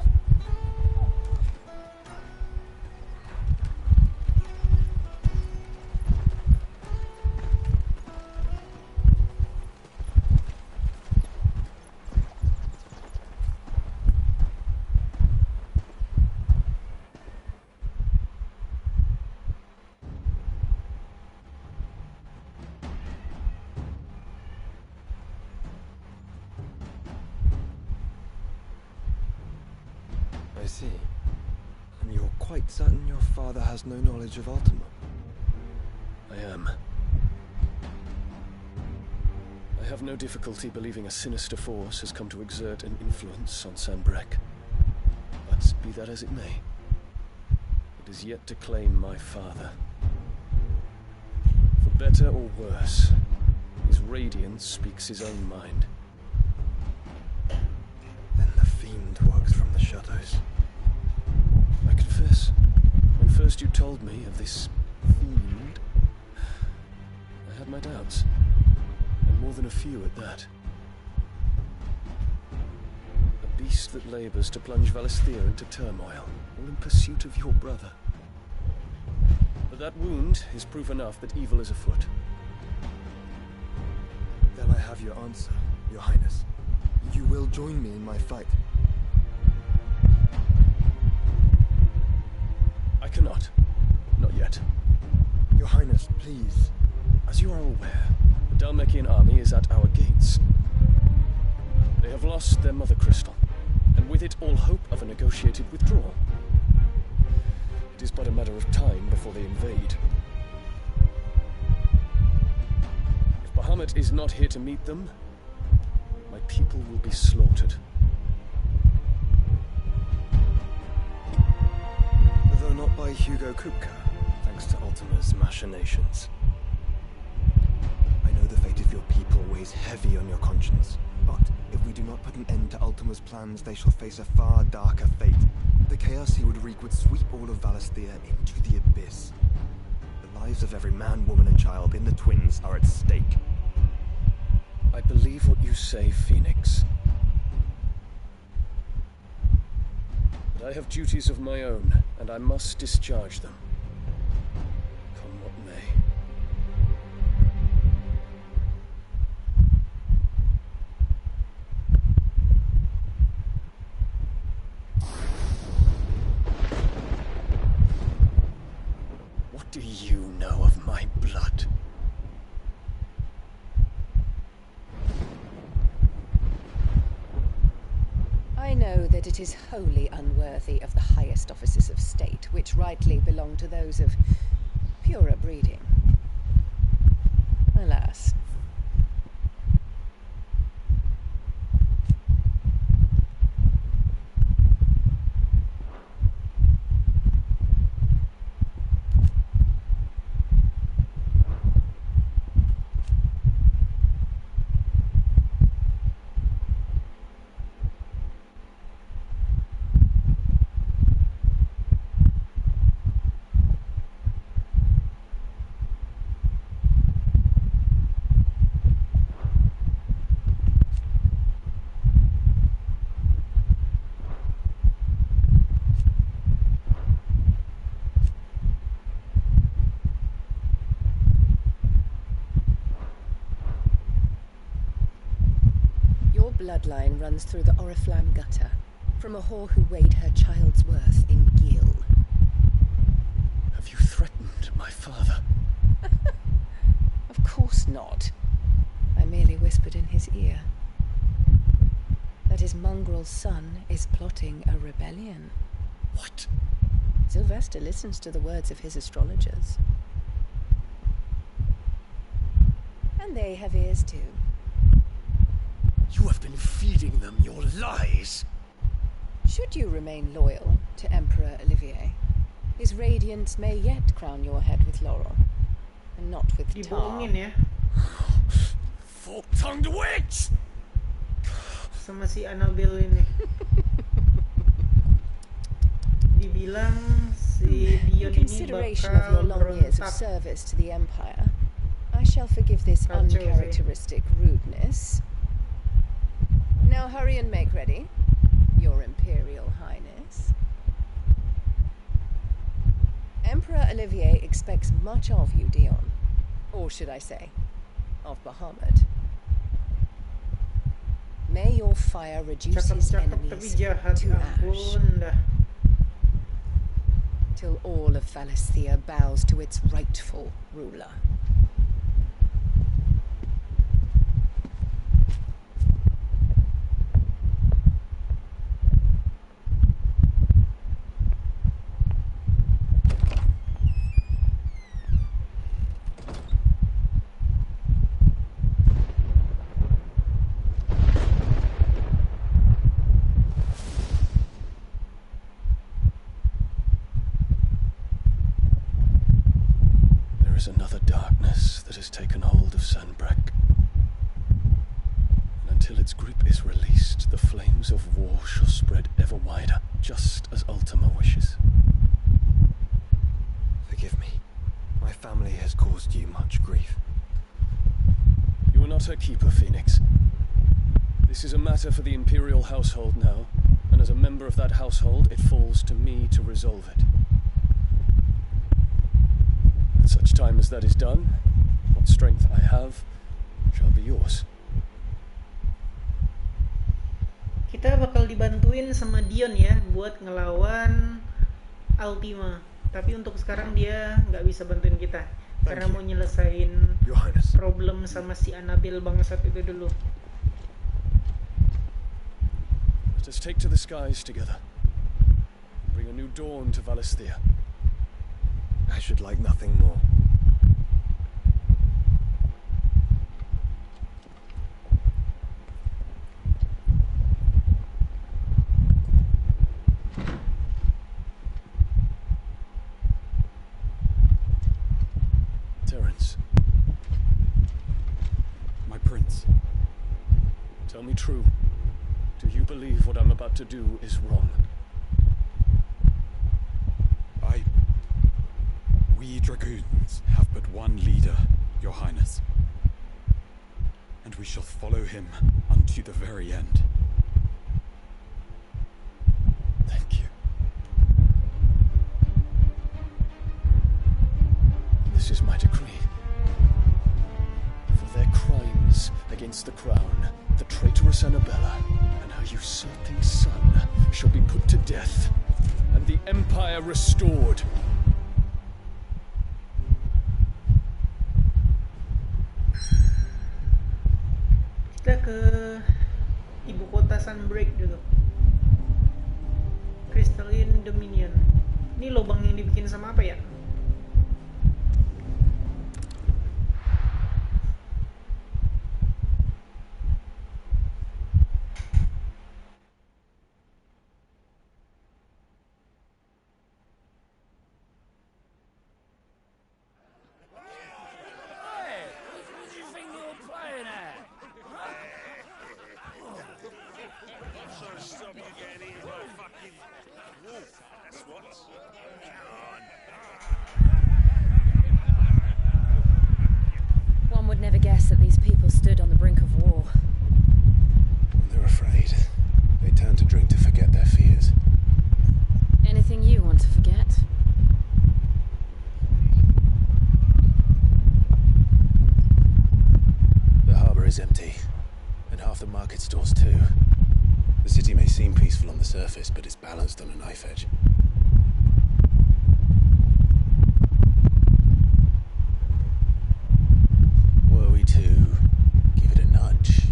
I see. And you're quite certain your father has no knowledge of Ultima? I am. I have no difficulty believing a sinister force has come to exert an influence on Sanbreque. But be that as it may, it is yet to claim my father. For better or worse, his radiance speaks his own mind. Phoenix from the shadows. I confess, when first you told me of this fiend, I had my doubts, and more than a few at that. A beast that labours to plunge Valisthea into turmoil, all in pursuit of your brother. But that wound is proof enough that evil is afoot. Then I have your answer, Your Highness. You will join me in my fight. I cannot. Not yet. Your Highness, please. As you are aware, the Dhalmekian army is at our gates. They have lost their mother crystal, and with it all hope of a negotiated withdrawal. It is but a matter of time before they invade. If Bahamut is not here to meet them, my people will be slaughtered. Though not by Hugo Kupka, thanks to Ultima's machinations. I know the fate of your people weighs heavy on your conscience, but if we do not put an end to Ultima's plans, they shall face a far darker fate. The chaos he would wreak would sweep all of Valisthea into the abyss. The lives of every man, woman, and child in the Twins are at stake. I believe what you say, Phoenix. But I have duties of my own, and I must discharge them. Come what may. What do you know of my blood? I know that it is wholly unworthy of the highest offices of state, which rightly belong to those of purer breeding. Alas. Bloodline runs through the Oriflamme gutter, from a whore who weighed her child's worth in gil. Have you threatened my father? Of course not. I merely whispered in his ear that his mongrel son is plotting a rebellion. What? Sylvester listens to the words of his astrologers. And they have ears too. You have been feeding them your lies. Should you remain loyal to Emperor Olivier, his radiance may yet crown your head with laurel, and not with tar. Dibohongin ya. Fork-tongued witch! Sama si Annabelle ini. Dibilang si Dion In consideration of your long years of service to the Empire, I shall forgive this uncharacteristic rudeness. Now hurry and make ready, Your Imperial Highness. Emperor Olivier expects much of you, Dion. Or should I say, of Bahamut. May your fire reduce his enemies to ash. Till all of Valisthea bows to its rightful ruler. Another dark Until its grip is released, the flames of war shall spread ever wider, just as Ultima wishes. Forgive me. My family has caused you much grief. You are not her keeper, Phoenix. This is a matter for the Imperial household now, and as a member of that household, it falls to me to resolve it. At such time as that is done, what strength I have shall be yours. Kita bakal dibantuin sama Dion ya buat ngelawan Ultima. Tapi untuk sekarang dia nggak bisa bantuin kita karena mau nyelesain problem sama si Annabelle bangsat itu dulu. Let us take to the skies together. Bring a new dawn to Valisthea. I should like nothing more. Terence. My prince. Tell me true. Do you believe what I'm about to do is wrong? We dragoons have but one leader, Your Highness. And we shall follow him unto the very end. Thank you. This is my decree. For their crimes against the crown, the traitorous Annabella and her usurping son shall be put to death, and the Empire restored. Kita ke ibu kota Sunbreak dulu. Crystalline Dominion. Ini lubang yang dibikin sama apa ya? One would never guess that these people stood on the brink of war. They're afraid. They turn to drink to forget their fears. Anything you want to forget? The harbour is empty, and half the market stalls too. The city may seem peaceful on the surface, but it's balanced on a knife edge. Were we to give it a nudge,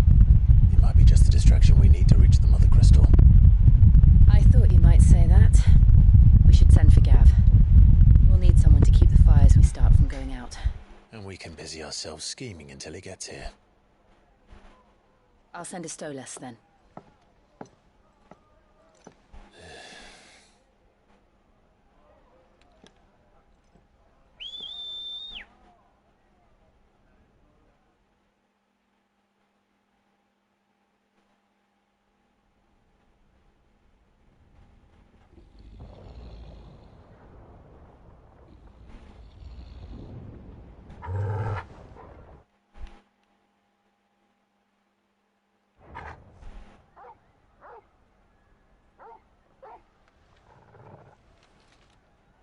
it might be just the distraction we need to reach the Mother Crystal. I thought you might say that. We should send for Gav. We'll need someone to keep the fires we start from going out. And we can busy ourselves scheming until he gets here. I'll send a Stolas then.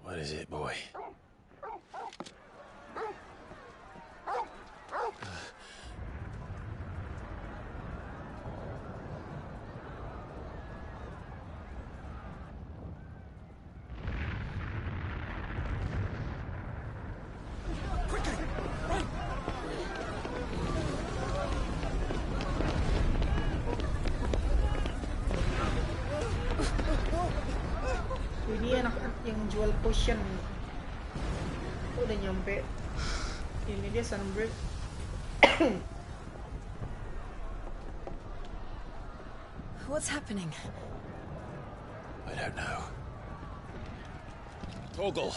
What is it, boy? Ini anak yang jual potion. Oh, udah nyampe. Ini dia Sunbreak. What's happening? I don't know. Torgal!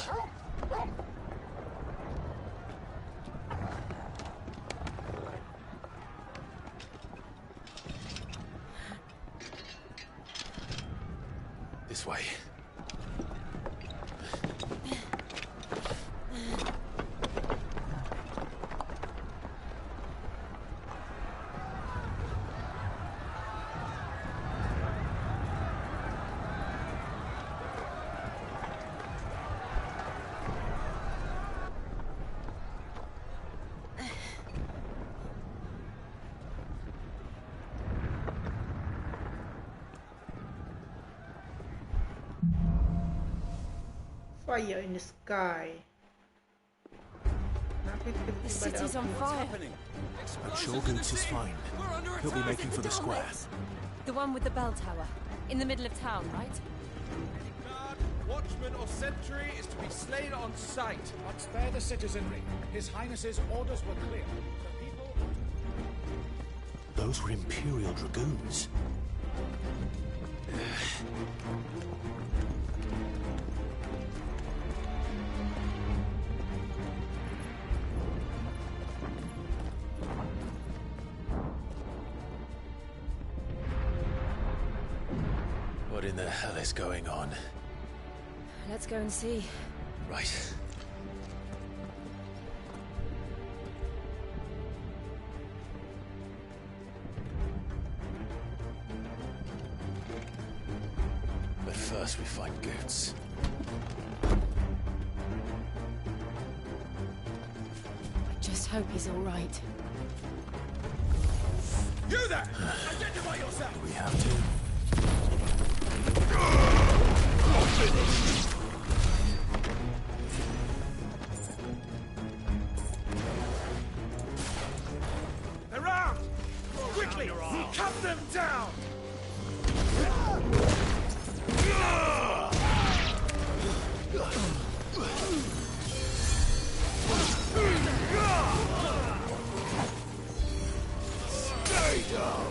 This way. Fire in the sky. The city's on fire. But Shogun's is fine. He'll be making for the square. The one with the bell tower. In the middle of town, right? Guard, watchman or sentry is to be slain on sight. But spare the citizenry. His Highness's orders were clear. The people... Those were Imperial Dragoons. What in the hell is going on? Let's go and see. Right. But first we find Goots. I just hope he's all right. You there! Identify yourself! Do we have to? Around! Quickly! Cut them down! Stay down!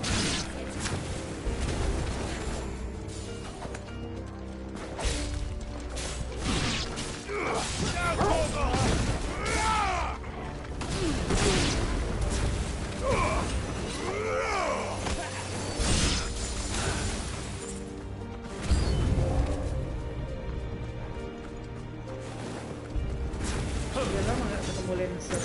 Udah lama gak ketemu Lancer.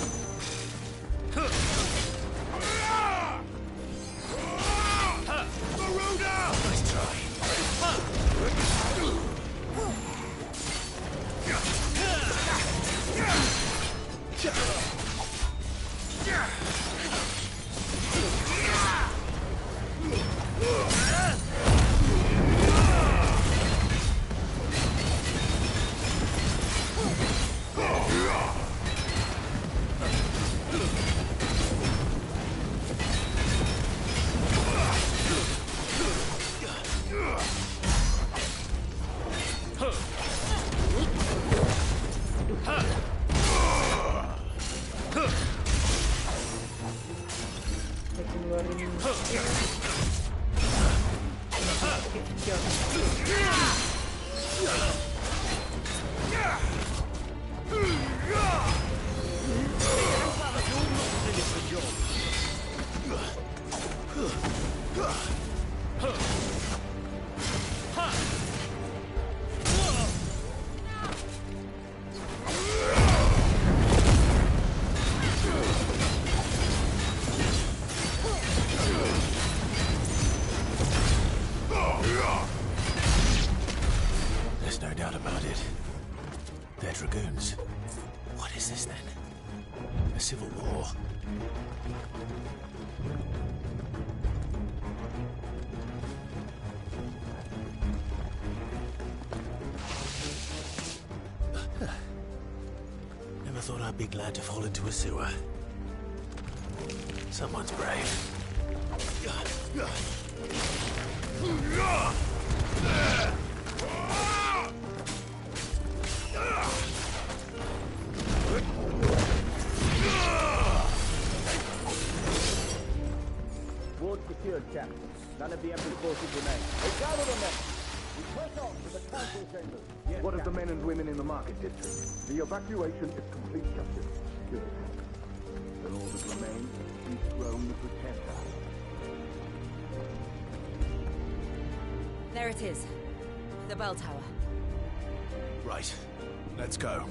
Dragoons. What is this then? A civil war? Never thought I'd be glad to fall into a sewer. Someone's brave. Ward secured, Captain. None of the Emperor's forces remain. They gather the men. We press on to the council chambers. Yes, what of the men and women in the market district? The evacuation is complete, Captain. Good. Then all that remains is to dethrone the Pretender. There it is. the bell tower. Right. Let's go.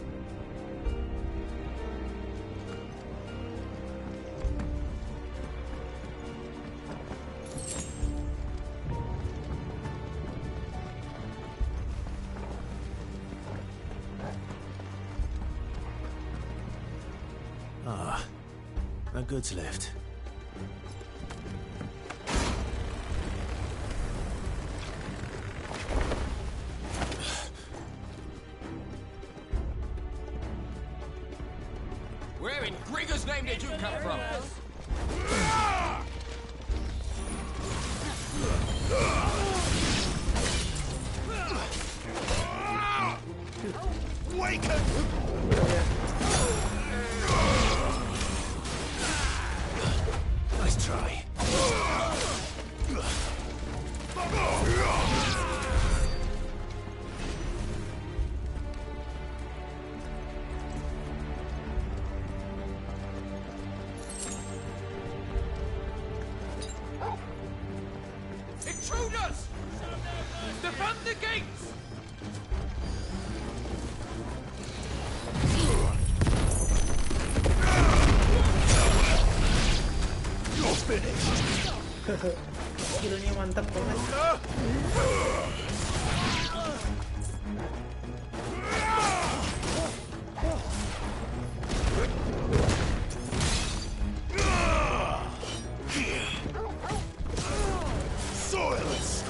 Ah, a goods lift. Where in Grigger's name did you come from? Waken! Nice try. Intruders! Defend the gates! You're finished. Skillnya mantap banget. Silence.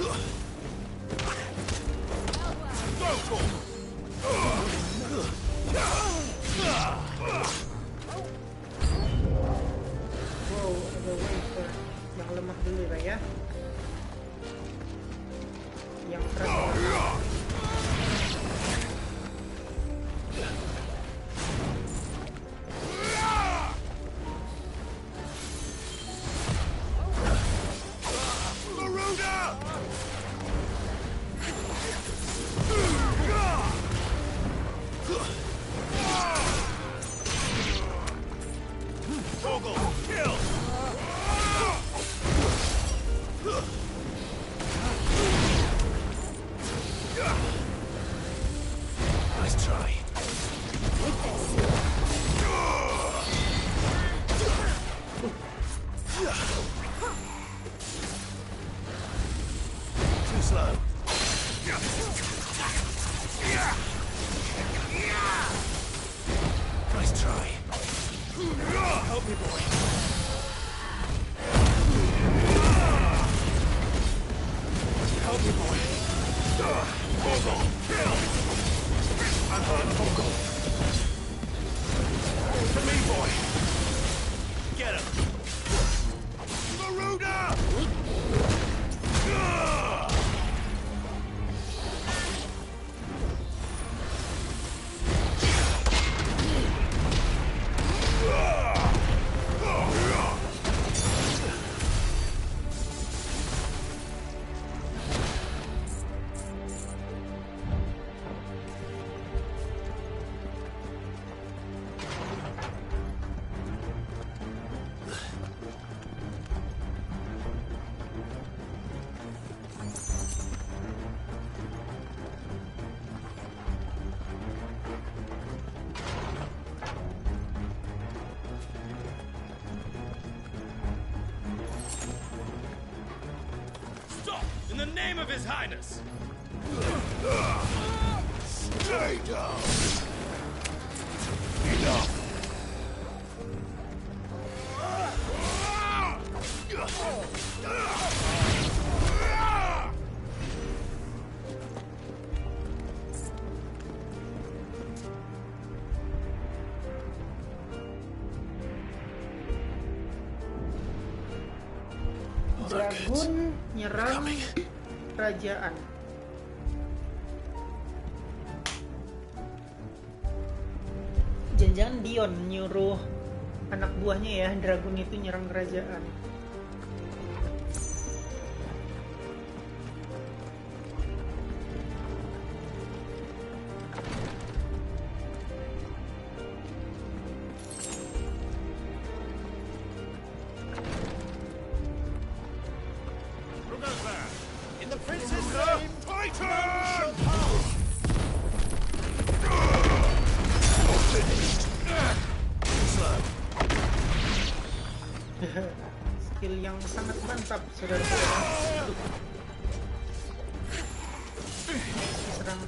Wow, ada wafer. Yang lemah dulu lah ya. Yang keras. Nice try. Too slow. Nice try. Help me, boy. Help me, boy. Ogle, kill! I'm hurt, Ogle. To me, boy. Get him. Maruda! Stop! In the name of His Highness! Stay down! Enough! Dragon nyerang kerajaan. Jangan-jangan Dion nyuruh anak buahnya ya, Dragon itu nyerang kerajaan. In the prince's name, Skill yang sangat mantap, saudara-saudara. Serang.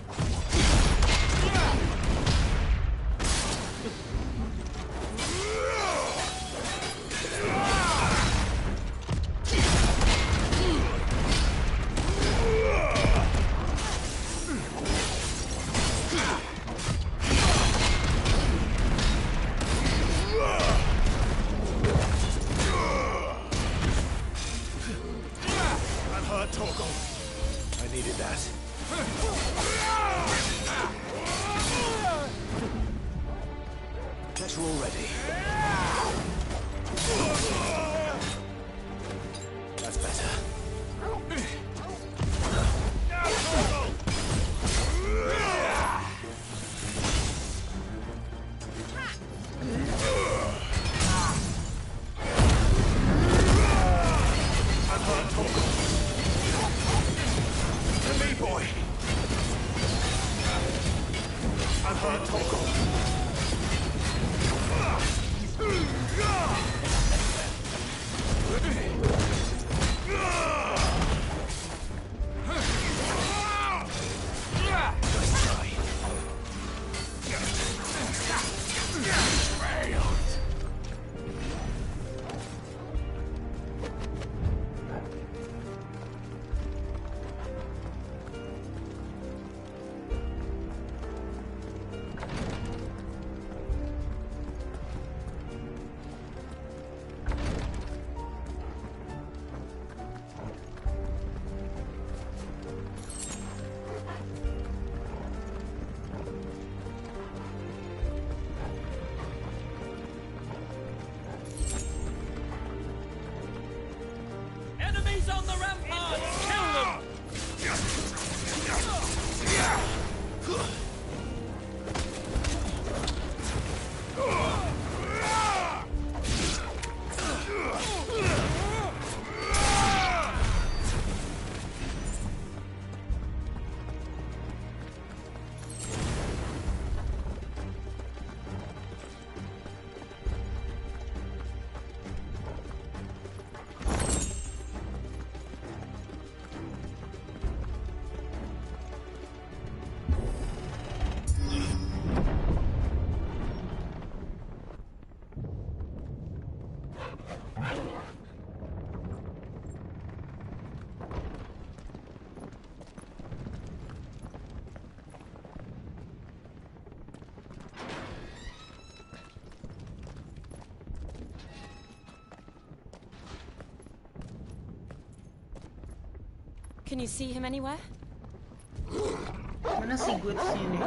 On the ramparts! Kill them! Can you see him anywhere? Mana sih gue sini?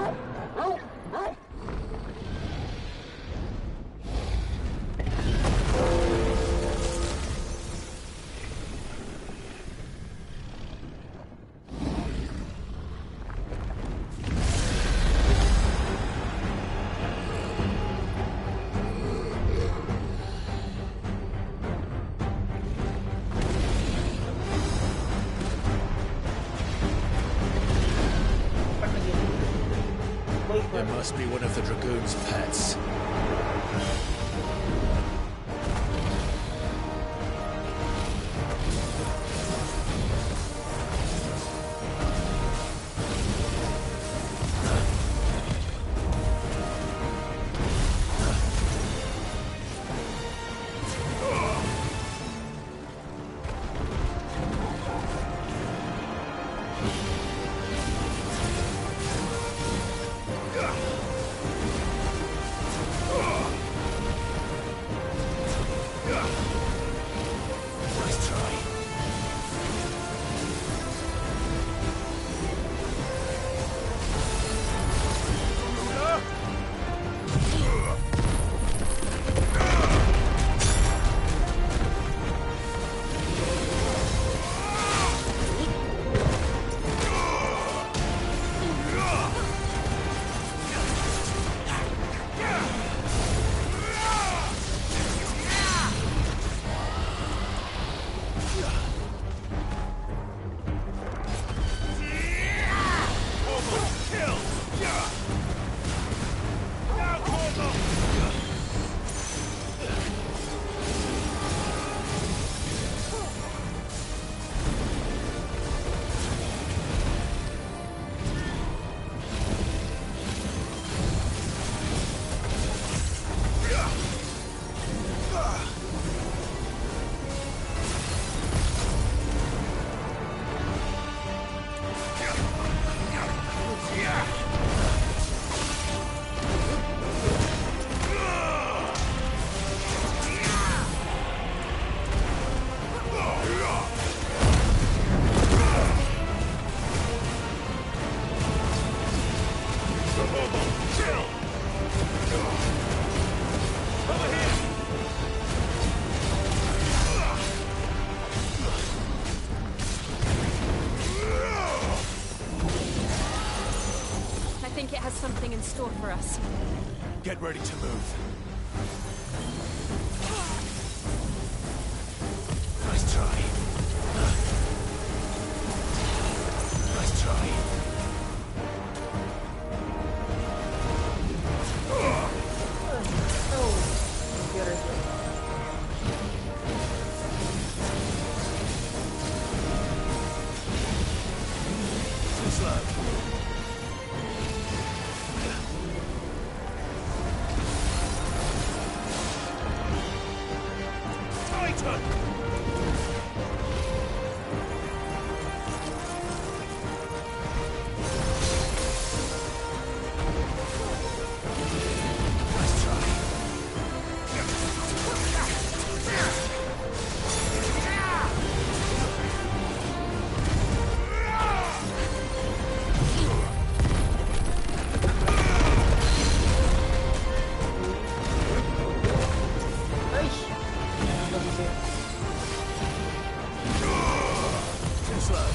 There must be one of the Dragoon's pets. it has something in store for us. Get ready to move. Nice try. Nice try. Too slow. Tighten! Nice try. Too slow.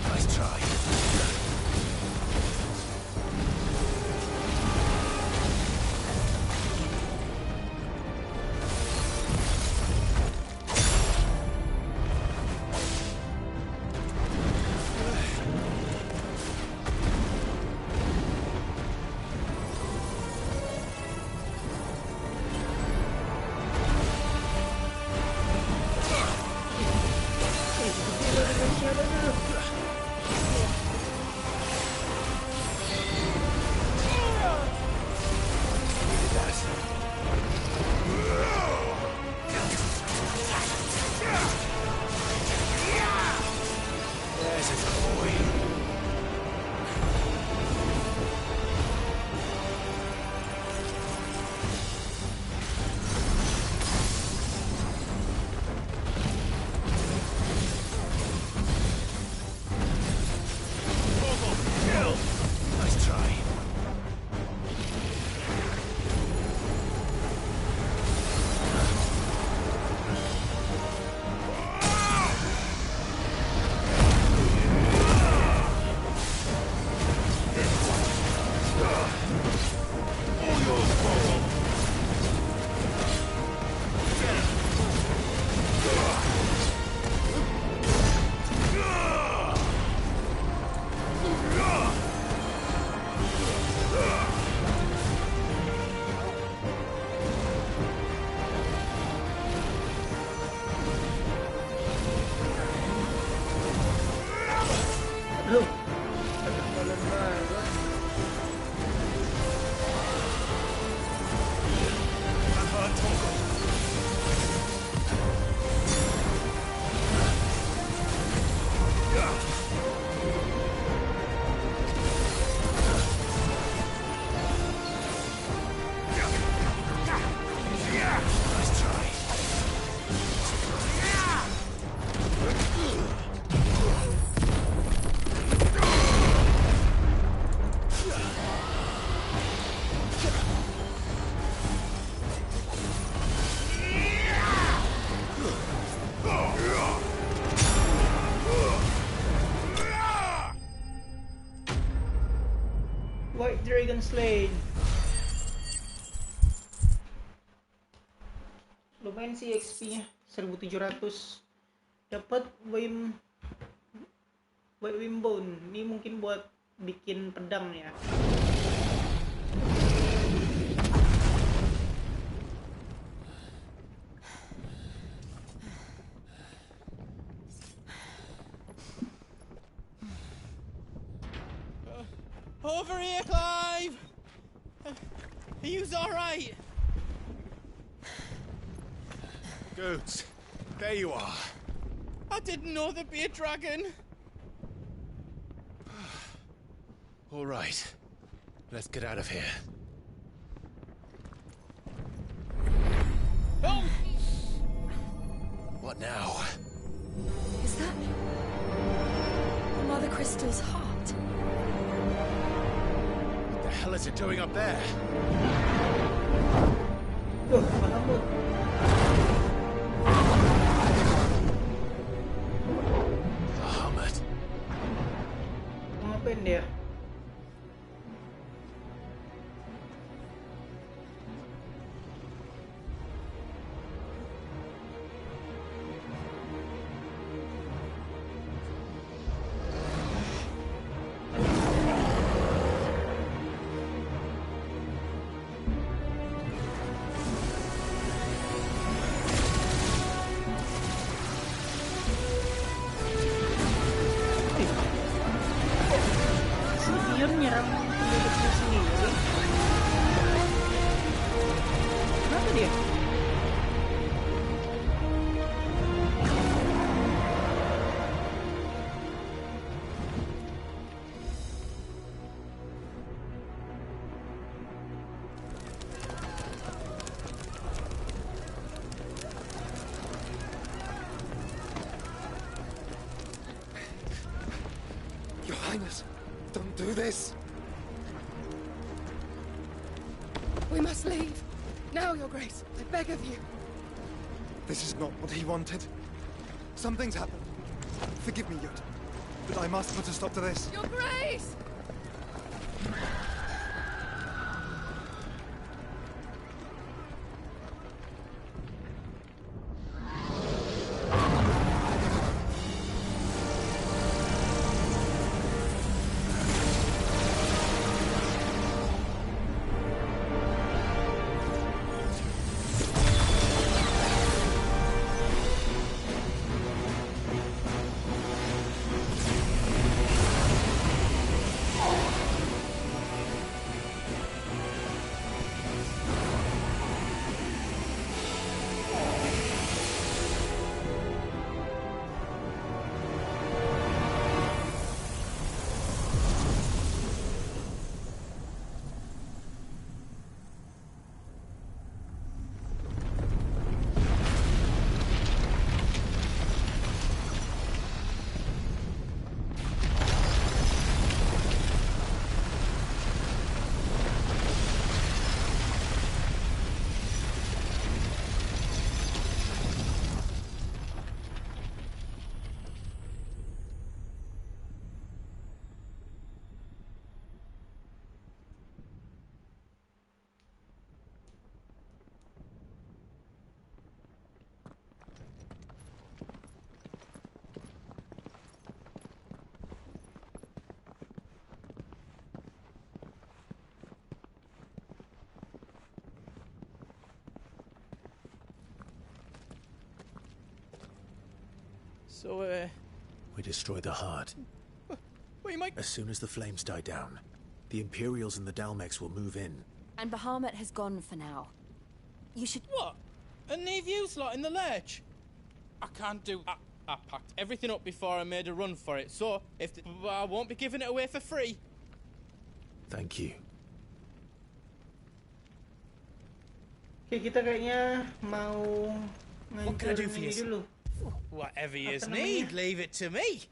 Nice try. There's a boy. Kill! Nice try. All yours, Bogle. Loh. Nice try. White Dragon Slain. Lumayan sih XP-nya 1700. Dapat White Wimbone. Ini mungkin buat bikin pedang ya. Over here, Clive! Are you alright? Goods, there you are. I didn't know there'd be a dragon. All right, let's get out of here. Oh! What now? Is that Mother Crystal's heart? What the hell is it doing up there? Bahamut. Bahamut. Ngapain dia? Dion nyerang penduduknya sendiri. Kenapa dia? Your Highness, don't do this. We must leave. Now, Your Grace. I beg of you. This is not what he wanted. Something's happened. Forgive me, Yoda, but I must put a stop to this. Your Grace! So, we destroy the heart. Wait, Mike. As soon as the flames die down, the Imperials and the Dalmex will move in. And Bahamut has gone for now. You should... What? And leave you lot in the lurch? I can't do... I packed everything up before I made a run for it, so I won't be giving it away for free. Thank you. Oke, kita kayaknya mau What can I do ngancurin for ini you? dulu. Whatever you Apa need, namanya? leave it to me.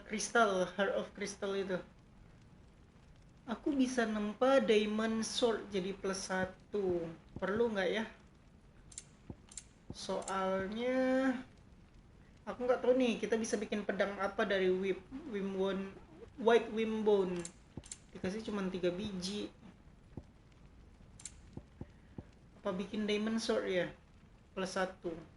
Crystal, Heart of Crystal itu. Aku bisa nempa Diamond Sword jadi +1. Perlu nggak ya? Soalnya aku nggak tahu nih, kita bisa bikin pedang apa dari White Wimbone. Dikasih cuma 3 biji. Apa bikin Diamond Sword ya? +1.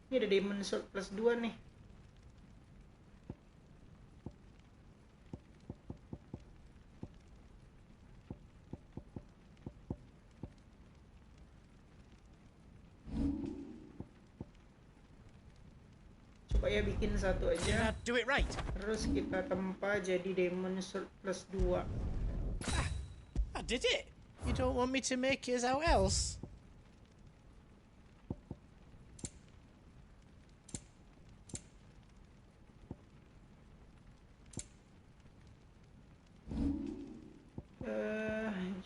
Ini ada Diamond Sword +2 nih. Coba ya bikin satu aja. Do it right. Terus kita tempa jadi Diamond Sword +2. I did it. You don't want me to make it how else?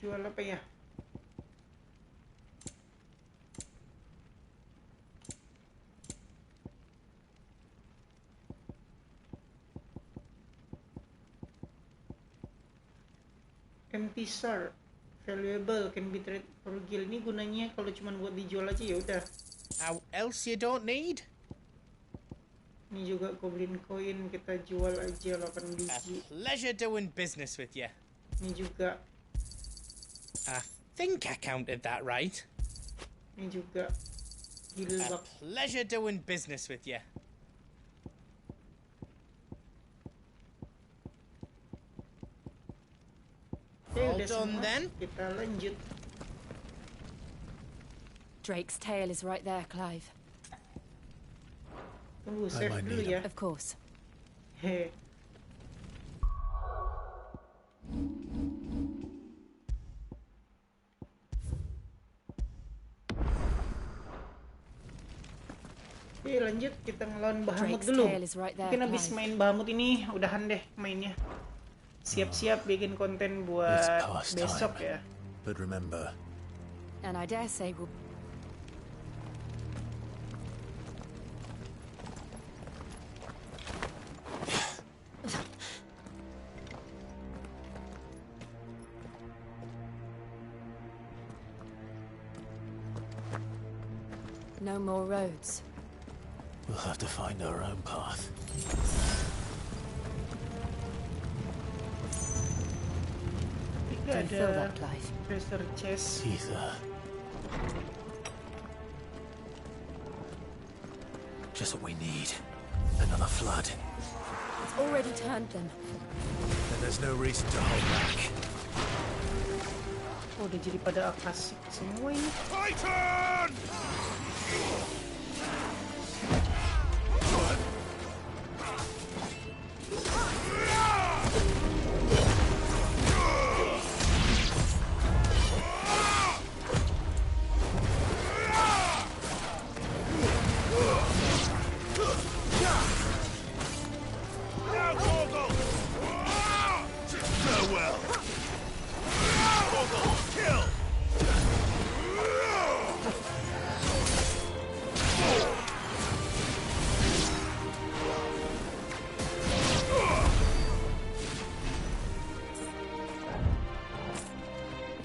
Jual apa ya? empty shard valuable can be traded for gil. Ini gunanya kalau cuma buat dijual aja ya udah. How else you don't need? Ini juga goblin coin, kita jual aja 8 biji. A pleasure doing business with you. Ini juga. I think I counted that right. Ini juga. A pleasure doing business with you. All done semua. then. Kita lanjut. Drake's tail is right there, Clive. Tunggu, save dulu ya. Of course. He. Oke, lanjut kita ngelawan Bahamut dulu. Mungkin abis main Bahamut ini udahan deh mainnya. Siap-siap bikin konten buat besok ya. But remember. And I dare say we'll... No more roads. We'll have to find our own path. Don't feel that, Clive. Treasure chest. Ether. Just what we need. Another flood. It's already turned them. Then there's no reason to hold back. Oh, udah jadi pada akasik semua ini. Titan!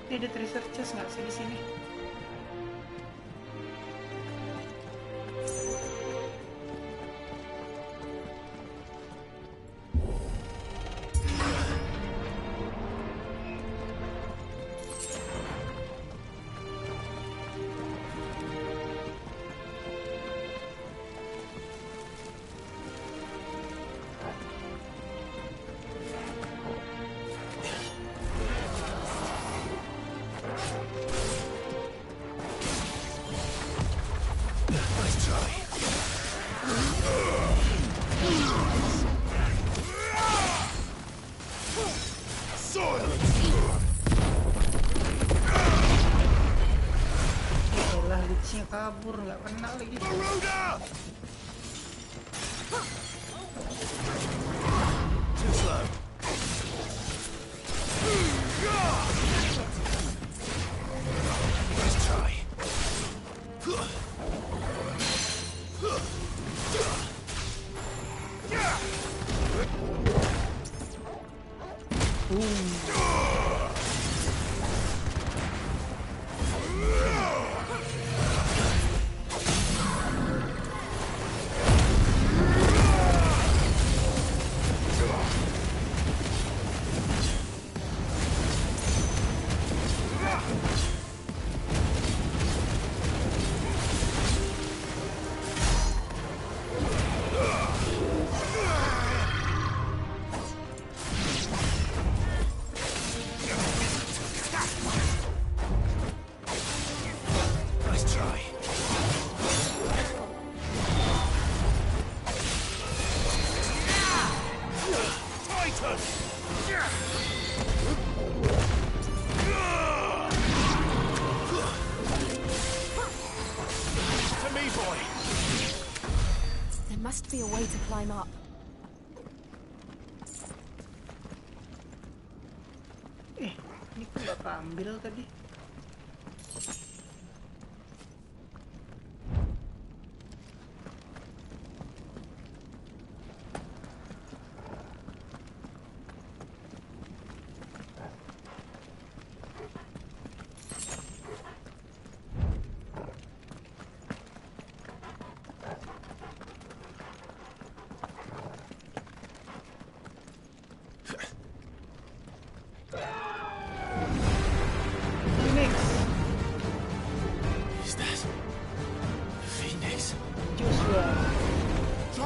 Ini ada treasure chest nggak sih di sini? Kabur nggak kena lagi. Too slow. Let's try. There must be a way to climb up. Ini kok nggak keambil tadi?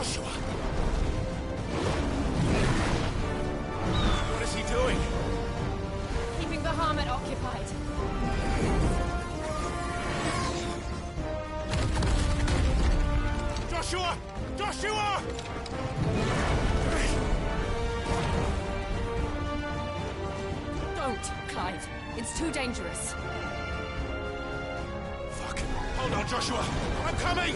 Joshua! What is he doing? Keeping Bahamut occupied. Joshua! Joshua! Don't, Clive. It's too dangerous. Fuck. Hold on, Joshua. I'm coming!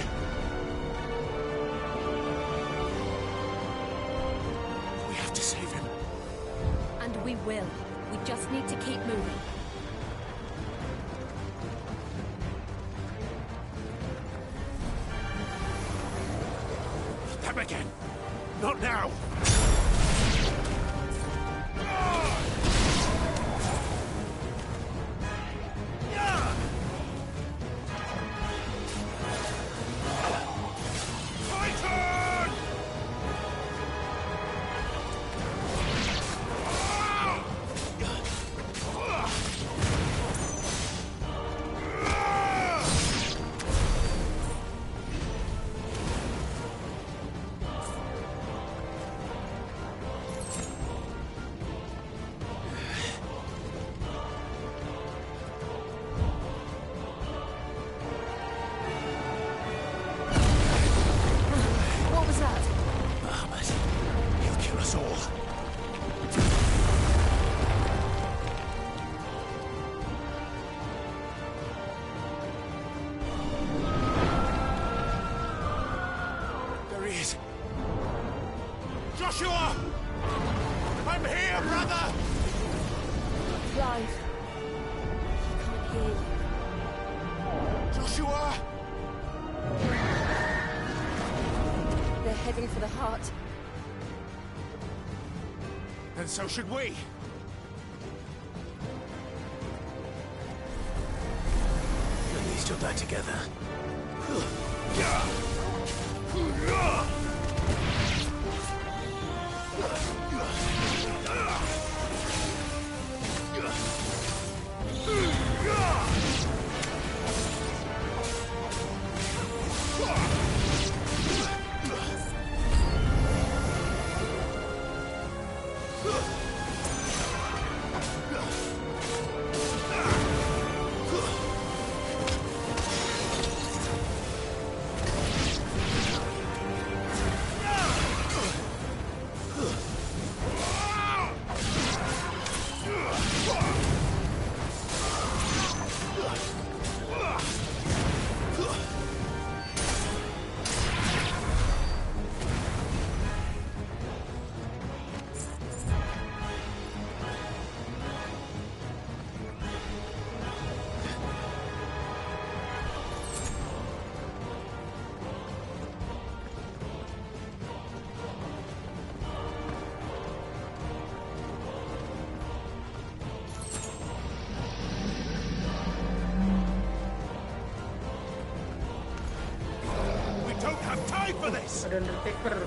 We have to save him. And we will. We just need to keep moving. Them again. Not now. Joshua! I'm here, brother! Clive. I can't hear you. Joshua! They're heading for the heart. And so should we. At least you're back together. Ada Undertaker.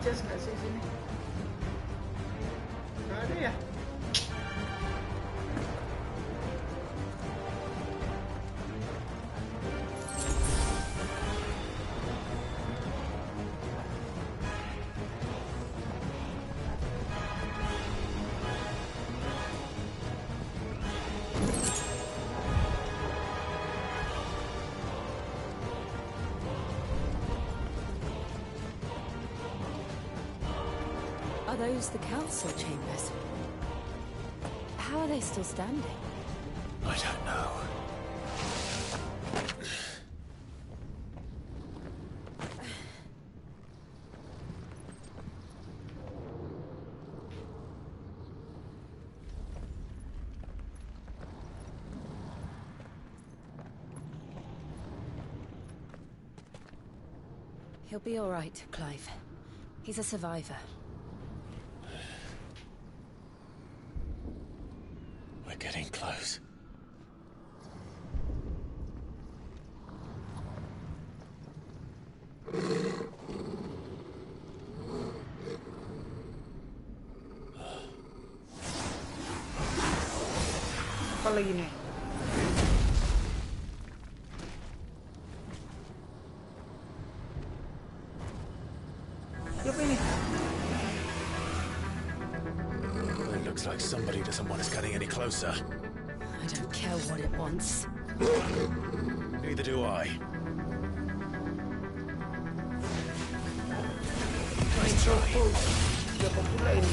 Chest nggak sih sini? Nggak ada ya? Are those the council chambers? How are they still standing? I don't know. He'll be all right, Clive. He's a survivor. We're getting close. Apa lagi nih? Siapa ini? It looks like somebody doesn't want us getting any closer. I don't care what it wants. Neither do I. Nice try. Siapa pula ini?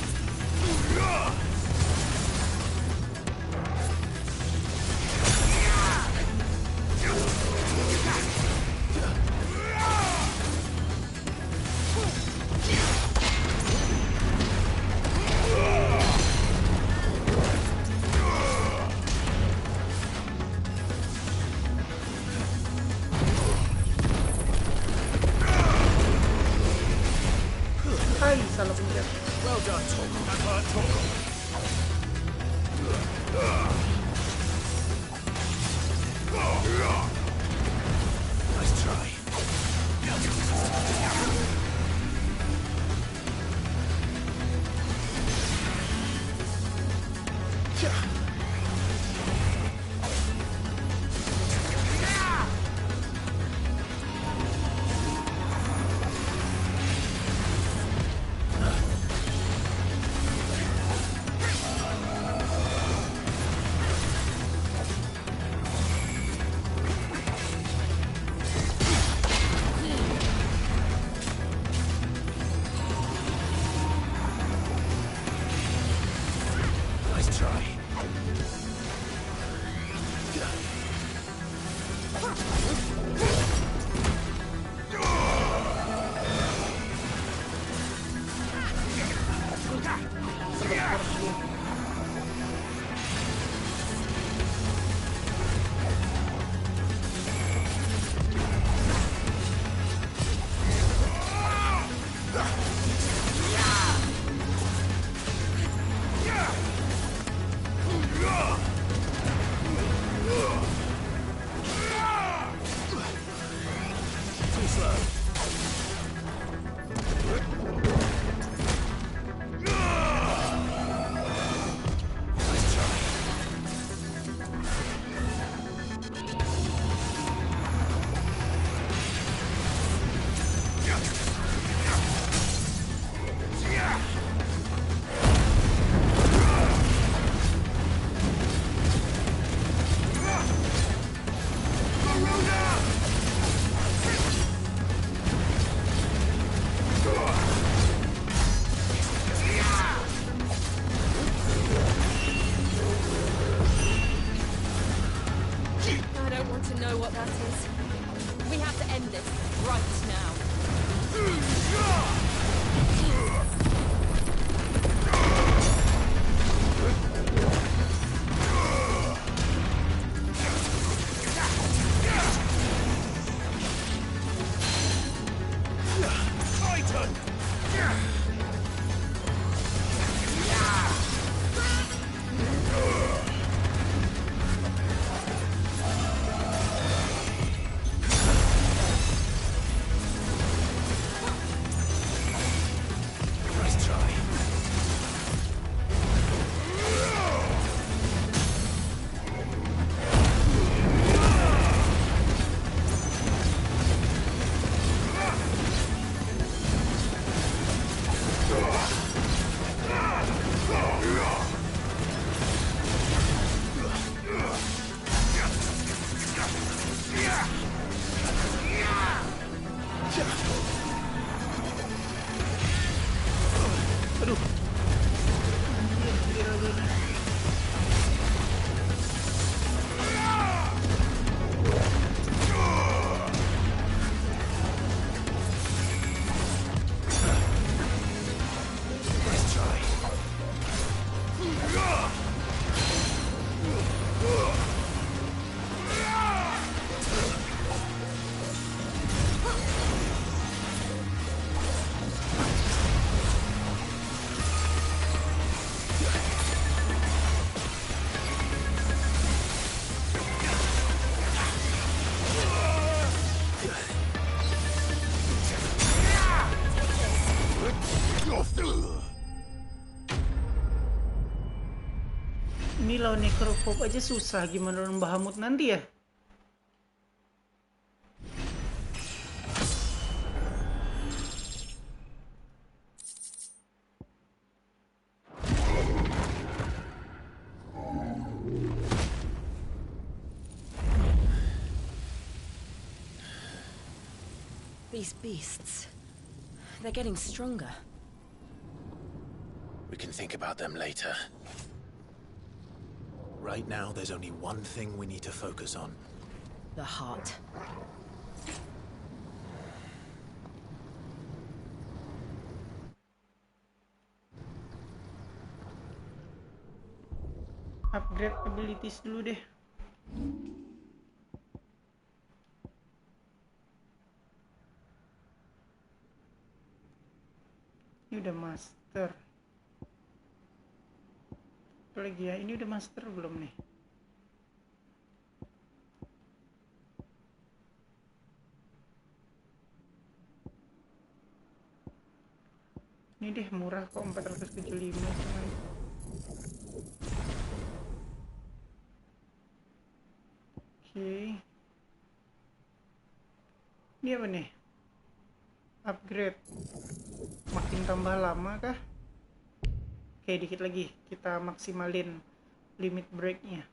Hai, salah pencet. Well done, Torgal. That hurt, Torgal. Nice try. Nice try. Too slow. Nice try. I don't want to know what that is. We have to end this right now. Titan! Ini lawan Necrophobe aja susah, gimana lawan Bahamut nanti ya? These beasts, they're getting stronger. We can think about them later. Right now, there's only one thing we need to focus on. The heart. Upgrade abilities dulu deh. Ini udah master. Apa lagi ya? Ini udah master belum nih? Ini deh murah kok, 475 cuman. Oke. Ini apa nih? Upgrade. Makin tambah lama kah? Oke, dikit lagi kita maksimalin limit breaknya.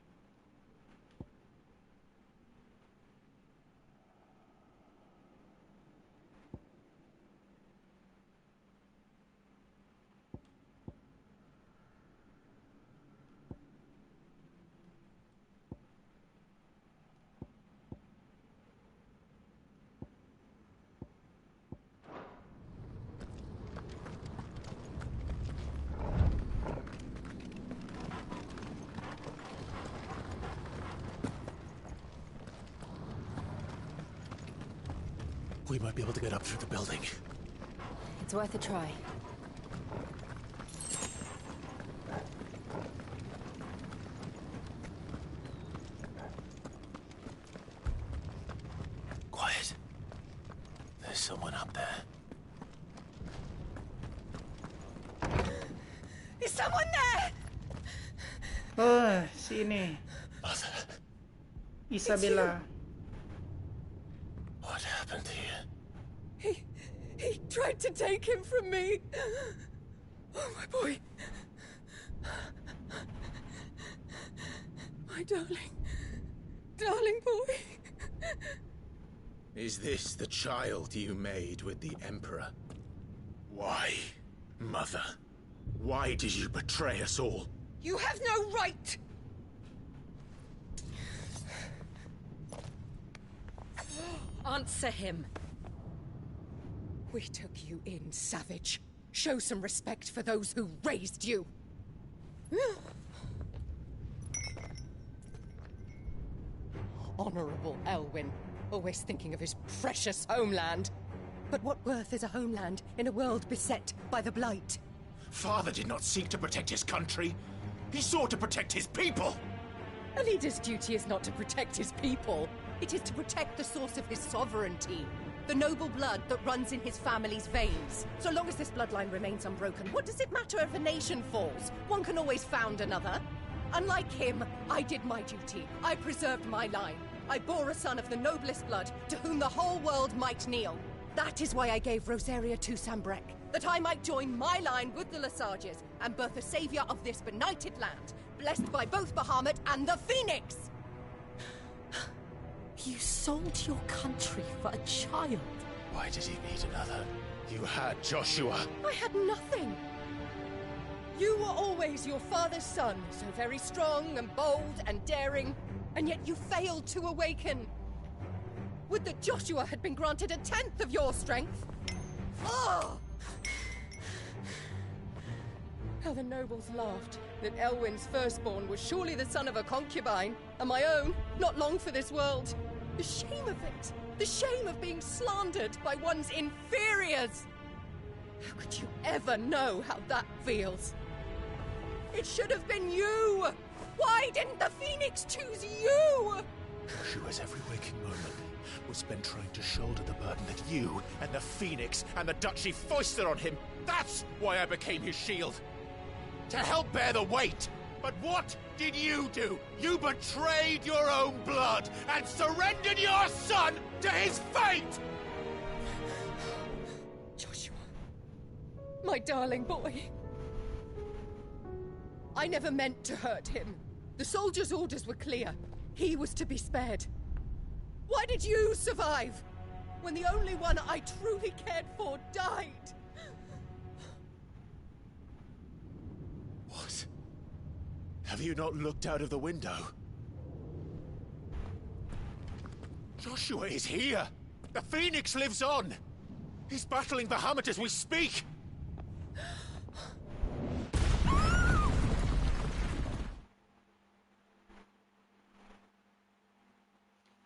We might be able to get up through the building. It's worth a try. Quiet. There's someone up there. Is someone there? Oh, sini. Mother. Isabella. What happened here? He tried to take him from me. Oh, my boy. My darling. Darling boy. Is this the child you made with the Emperor? Why, Mother? Why did you betray us all? You have no right! Answer him. We took you in, savage. Show some respect for those who raised you. Honorable Elwyn, always thinking of his precious homeland. But what worth is a homeland in a world beset by the Blight? Father did not seek to protect his country. He sought to protect his people. A leader's duty is not to protect his people. It is to protect the source of his sovereignty. The noble blood that runs in his family's veins. So long as this bloodline remains unbroken, what does it matter if a nation falls? One can always found another. Unlike him, I did my duty. I preserved my line. I bore a son of the noblest blood, to whom the whole world might kneel. That is why I gave Rosaria to Sambrek, that I might join my line with the Lesages and birth a savior of this benighted land, blessed by both Bahamut and the Phoenix! You sold your country for a child. Why did he need another? You had Joshua. I had nothing. You were always your father's son, so very strong and bold and daring, and yet you failed to awaken. Would that Joshua had been granted 1/10 of your strength? Oh! How the nobles laughed that Elwyn's firstborn was surely the son of a concubine, and my own, not long for this world. The shame of it! The shame of being slandered by one's inferiors! How could you ever know how that feels? It should have been you! Why didn't the Phoenix choose you? Joshua's every waking moment was spent trying to shoulder the burden that you and the Phoenix and the Duchy foisted on him. That's why I became his shield. To help bear the weight. But what did you do? You betrayed your own blood and surrendered your son to his fate! Joshua, my darling boy. I never meant to hurt him. The soldiers' orders were clear. He was to be spared. Why did you survive when the only one I truly cared for died? What? Have you not looked out of the window? Joshua is here! The Phoenix lives on! He's battling Bahamut as we speak!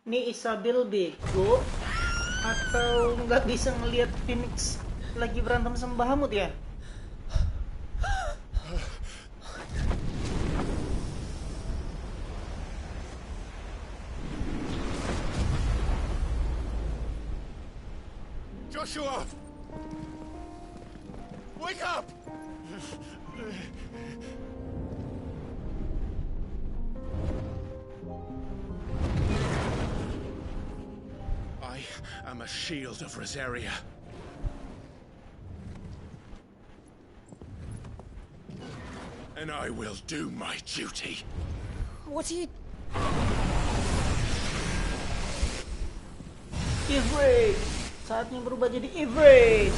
Ini Isabel bego atau nggak bisa ngelihat Phoenix lagi berantem sama Bahamut ya? Joshua! Wake up! I am a shield of Rosaria. And I will do my duty. What are you... Ifrit! Saatnya berubah jadi Ifrit!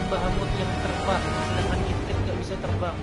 Bahamut yang terbang, sedangkan Ifrit nggak bisa terbang.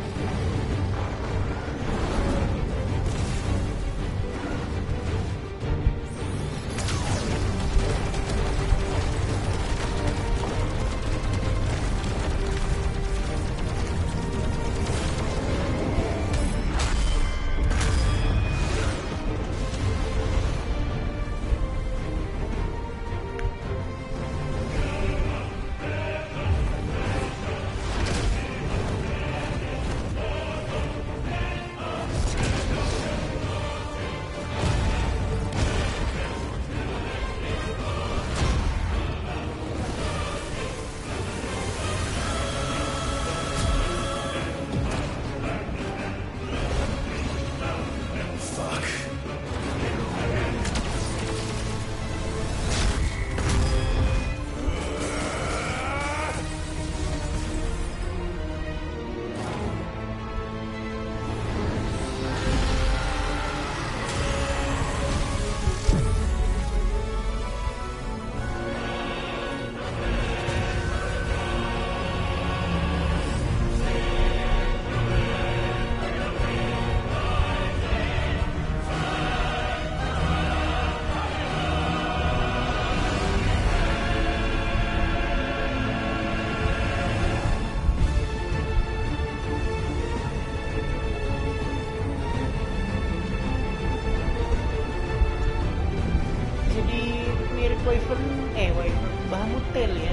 Bahamut tail ya,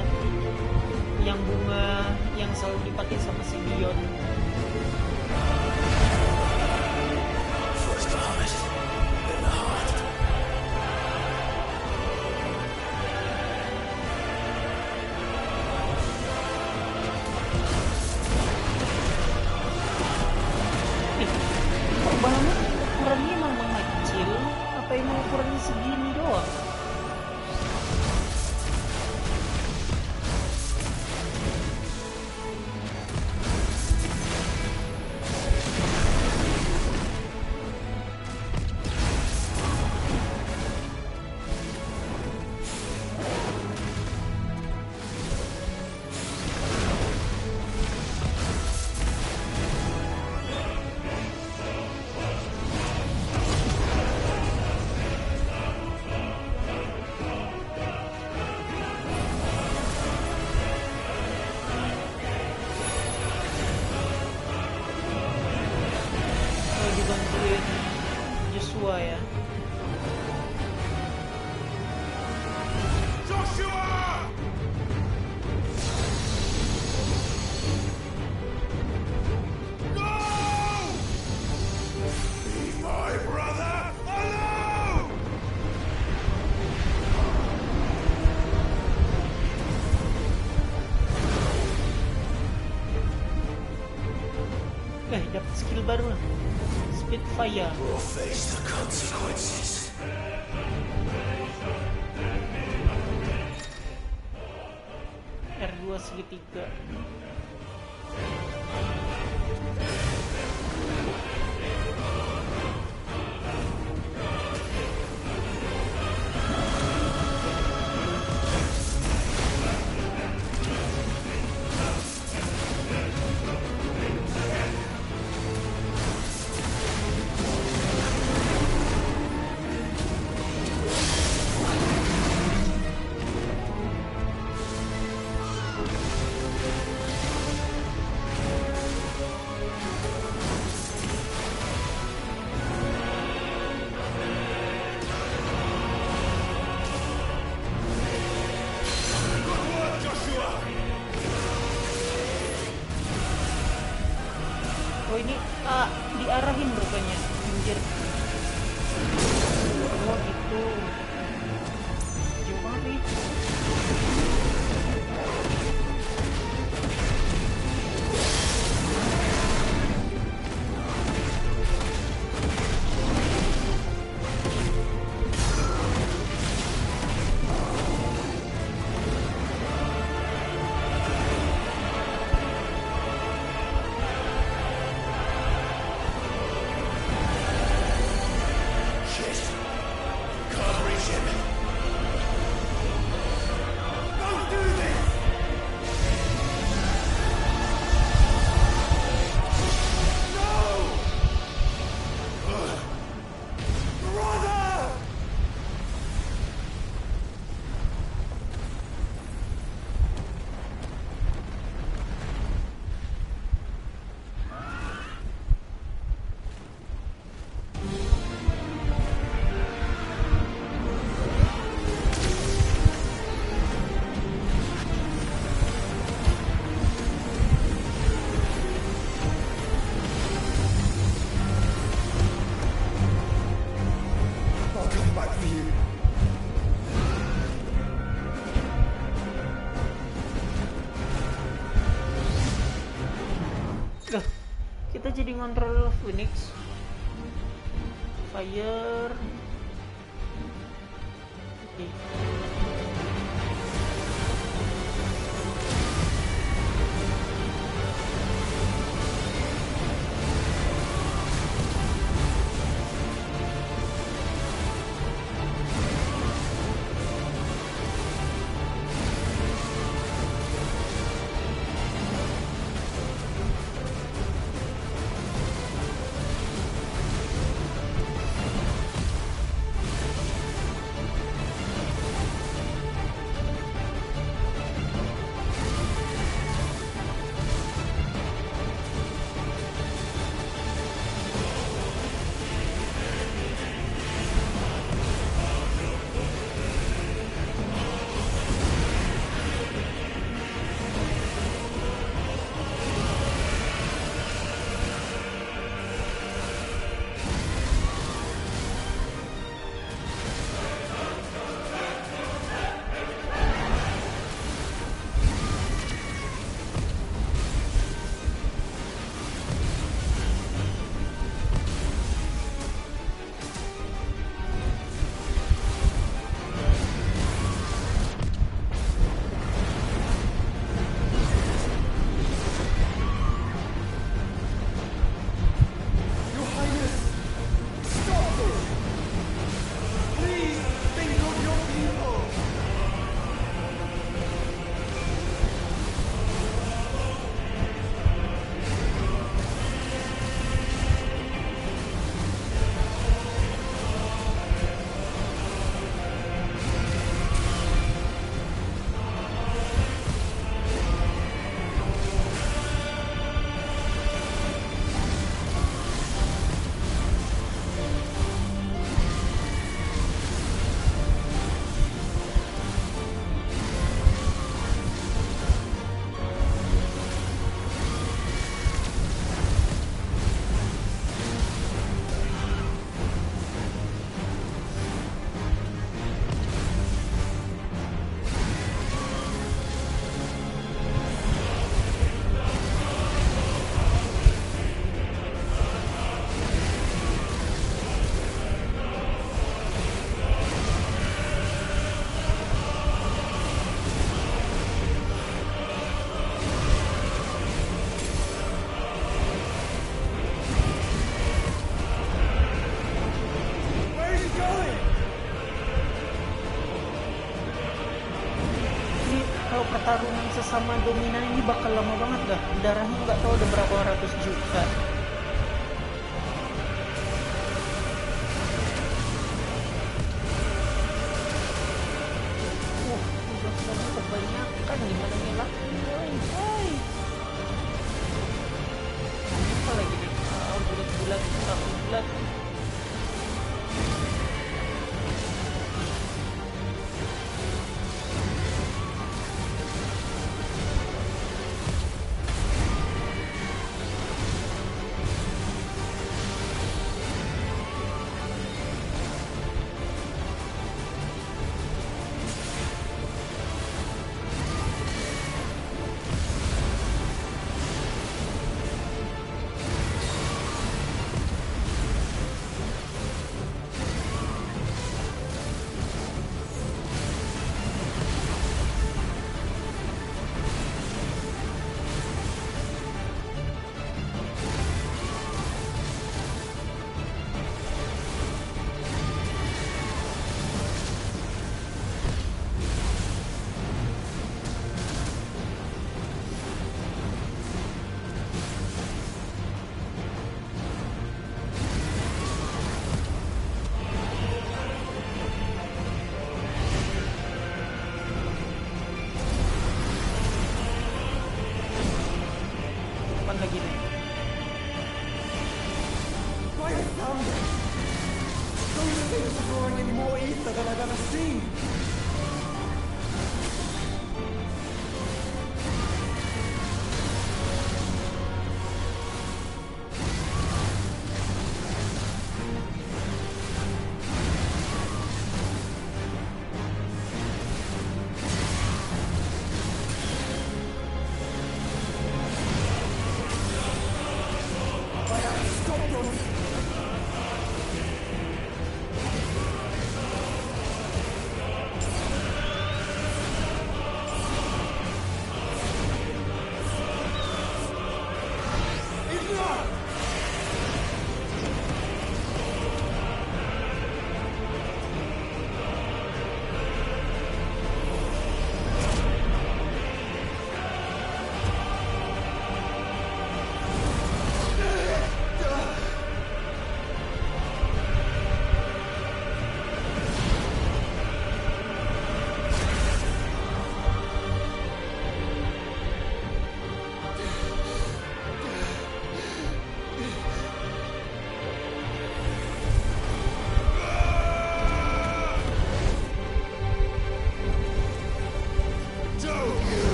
yang bunga yang selalu dipakai sama si Dion. First Bahamut, then the heart. Kok Bahamut ukurannya emang mengecil? Apa emang ukurannya segini doang? baru. Spitfire. We'll face the consequences. R2 segitiga. Oh ini diarahin rupanya, anjir. Oh gitu. Jauh banget nih. Loh, kita jadi ngontrol Phoenix. Fire. Oke. kalau pertarungan sesama dominan ini bakal lama banget dah. Darahnya nggak tahu udah berapa ratus juta. Udah kebanyakan gimana ngelaknya, woy. Apa lagi nih?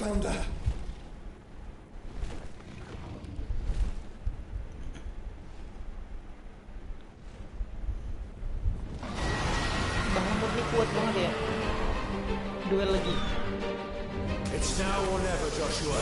Bulat. Bahamut ini kuat banget ya. Duel lagi. It's now or never, Joshua.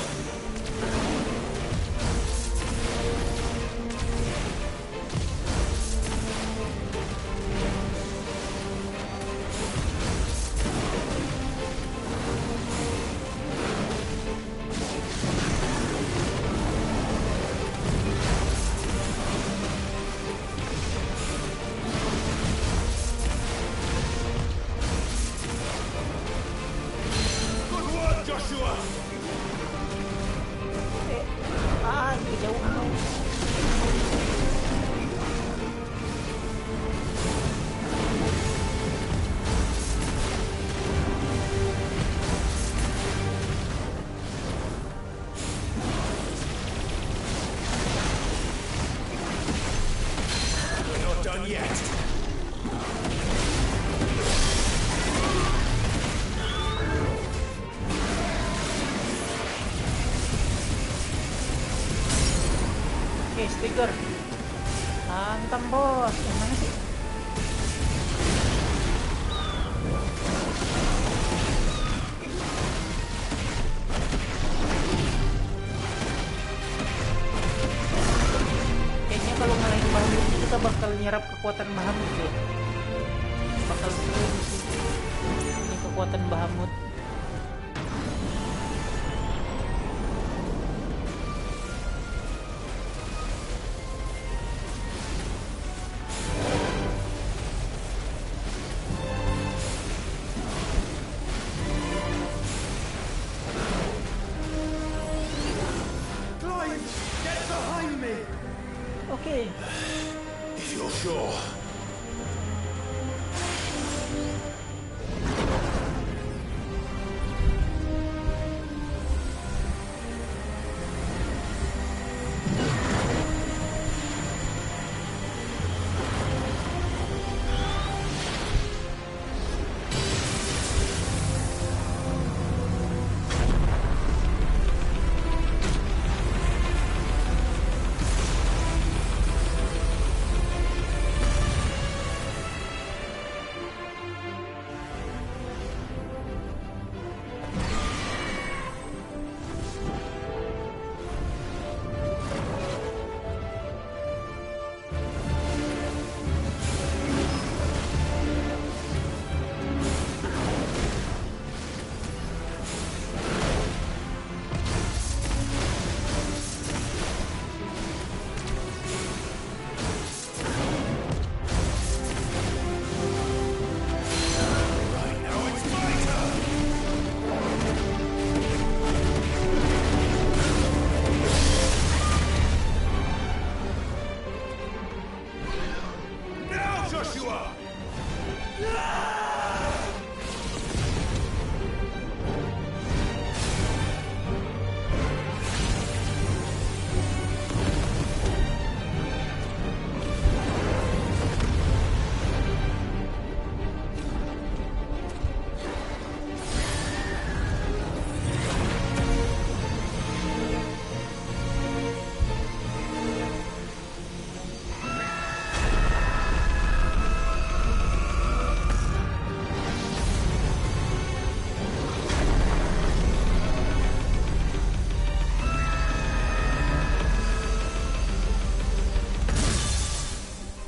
Stiker hantam bos, yang mana sih? Kayaknya kalau ngalahin Bahamut kita bakal nyerap kekuatan Bahamut ya. Bakal seru sih ini kekuatan Bahamut. Oke. If you're sure.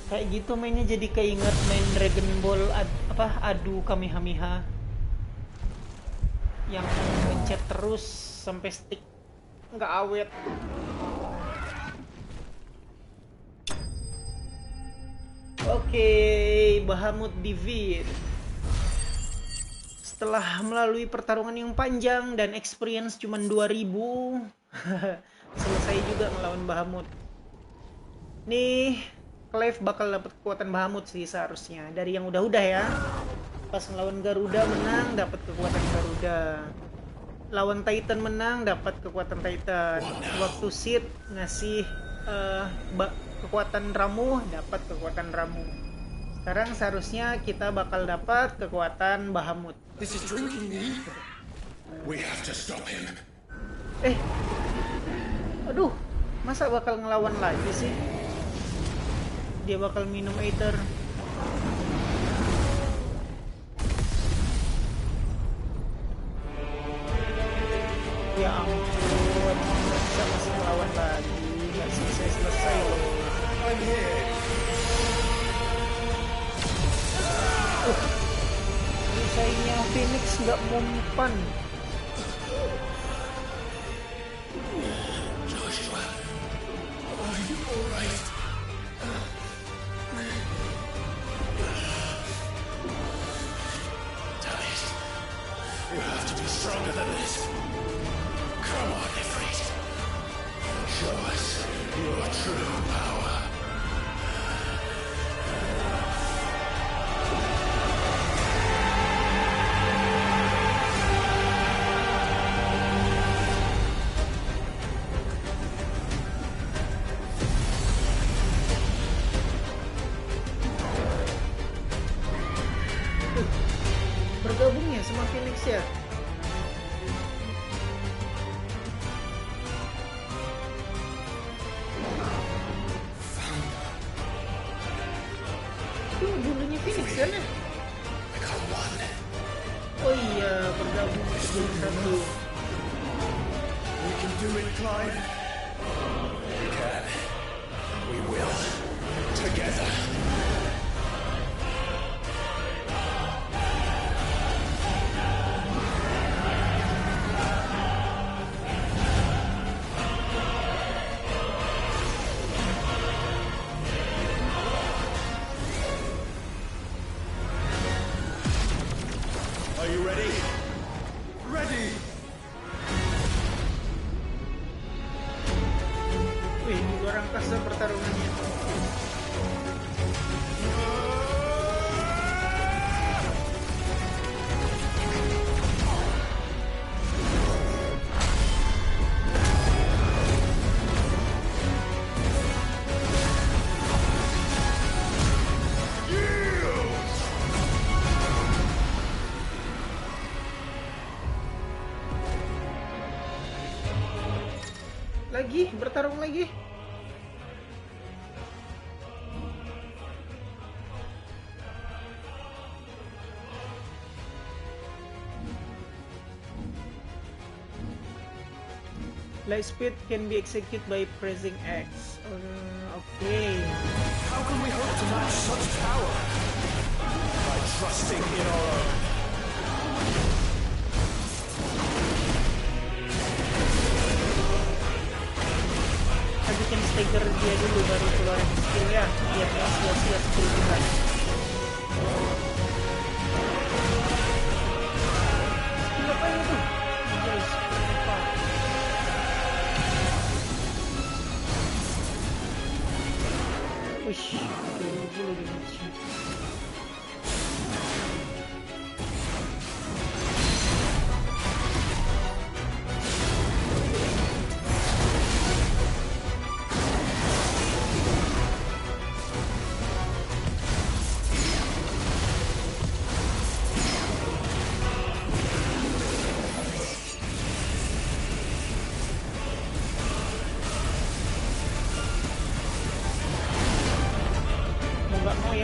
Kayak gitu mainnya, jadi keinget main Dragon Ball adu Kamehameha yang mencet terus sampai stick nggak awet. Oke, Bahamut defeat. Setelah melalui pertarungan yang panjang dan experience cuman 2000, selesai juga melawan Bahamut. Nih, Clive bakal dapat kekuatan Bahamut sih seharusnya. Dari yang udah-udah ya. Pas ngelawan Garuda menang, dapat kekuatan Garuda. Lawan Titan menang, dapat kekuatan Titan. Waktu Sid ngasih kekuatan Ramu, dapat kekuatan Ramu. Sekarang seharusnya kita bakal dapat kekuatan Bahamut. This is drinking me. We have to stop him. Aduh, masa bakal ngelawan lagi sih? Dia bakal minum Aether. Ya ampun, masa masih ngelawan lagi? Gak selesai loh. I'm here. Perisainya Phoenix nggak mempan. Joshua, are you alright? Damn it. You have to be stronger than this. Come on, Ifrit. Show us your true power. Bergabung ya sama Phoenix ya? Itu dulunya Phoenix kan ya? Oh iya, bergabung jadi satu. We can do it, Clive. We can. We will. Together. Are you ready? Ready! Wih, luar angkasa pertarungannya. Lagi, bertarung lagi. Light speed can be executed by pressing X. Okay. How can we hope to match such power? By trusting in our own. Bikin stagger dia dulu baru keluarin skill ya, biar nggak sia-sia skill kita. Skill apa itu? Guys, apa? Wish, dulu di match.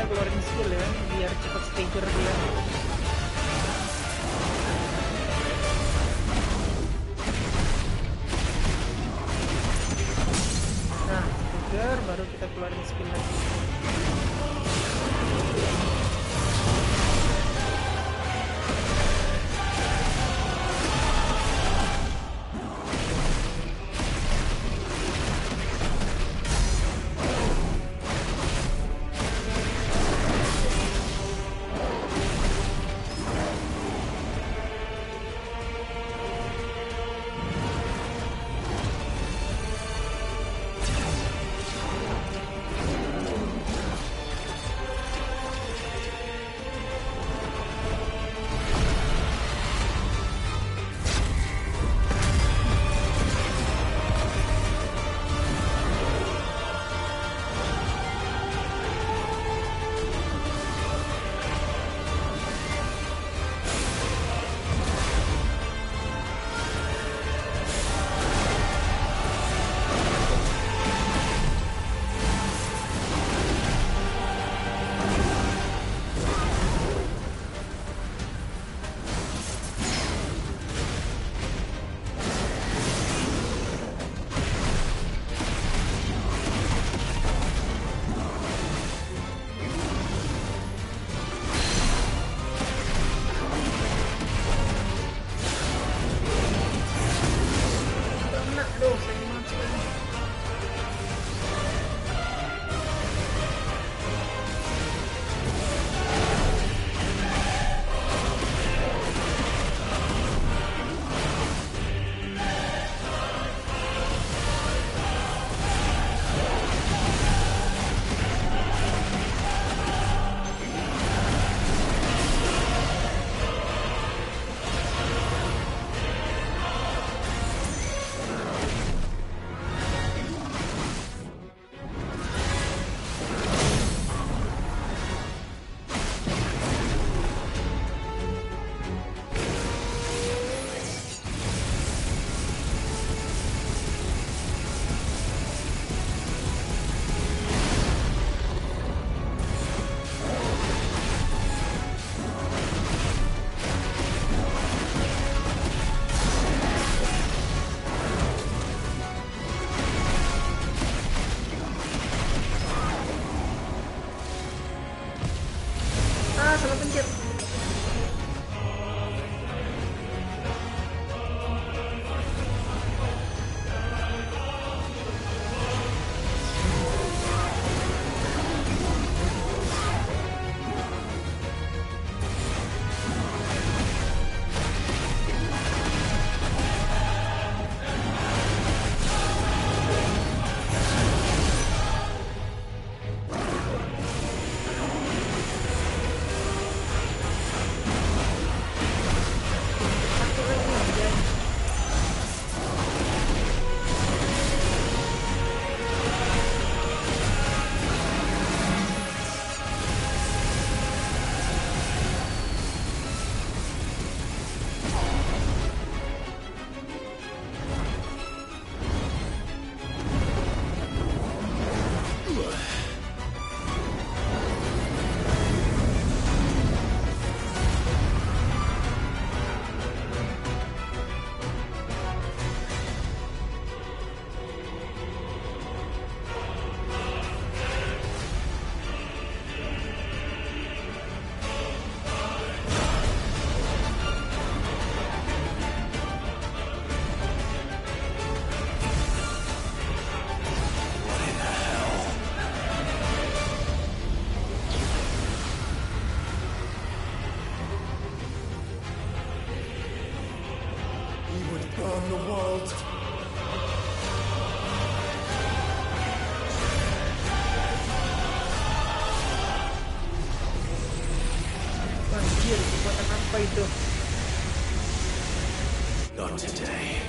Keluarin skill ya, biar cepat stagger dia. Nah, stagger baru kita keluarin skill lagi. Apa itu? Not today.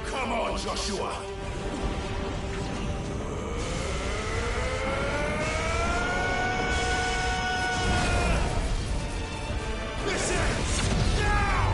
Come on, Joshua. This ends now.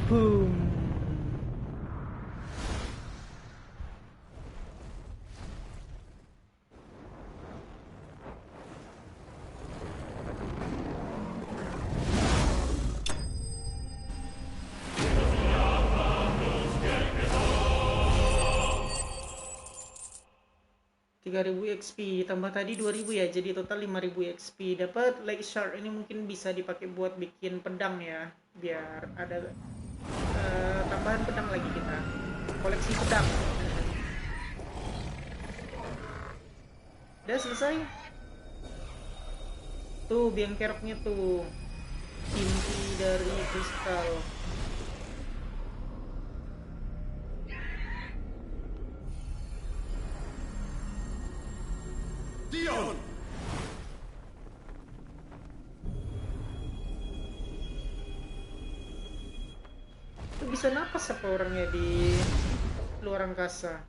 Boom. XP tambah tadi 2000 ya, jadi total 5000 XP. Dapat Lake Shard ini mungkin bisa dipakai buat bikin pedang ya, biar ada tambahan pedang lagi kita. Koleksi pedang. Udah selesai. Tuh biang keroknya tuh. Inti dari kristal. Dion! Itu bisa napas apa orangnya di luar angkasa?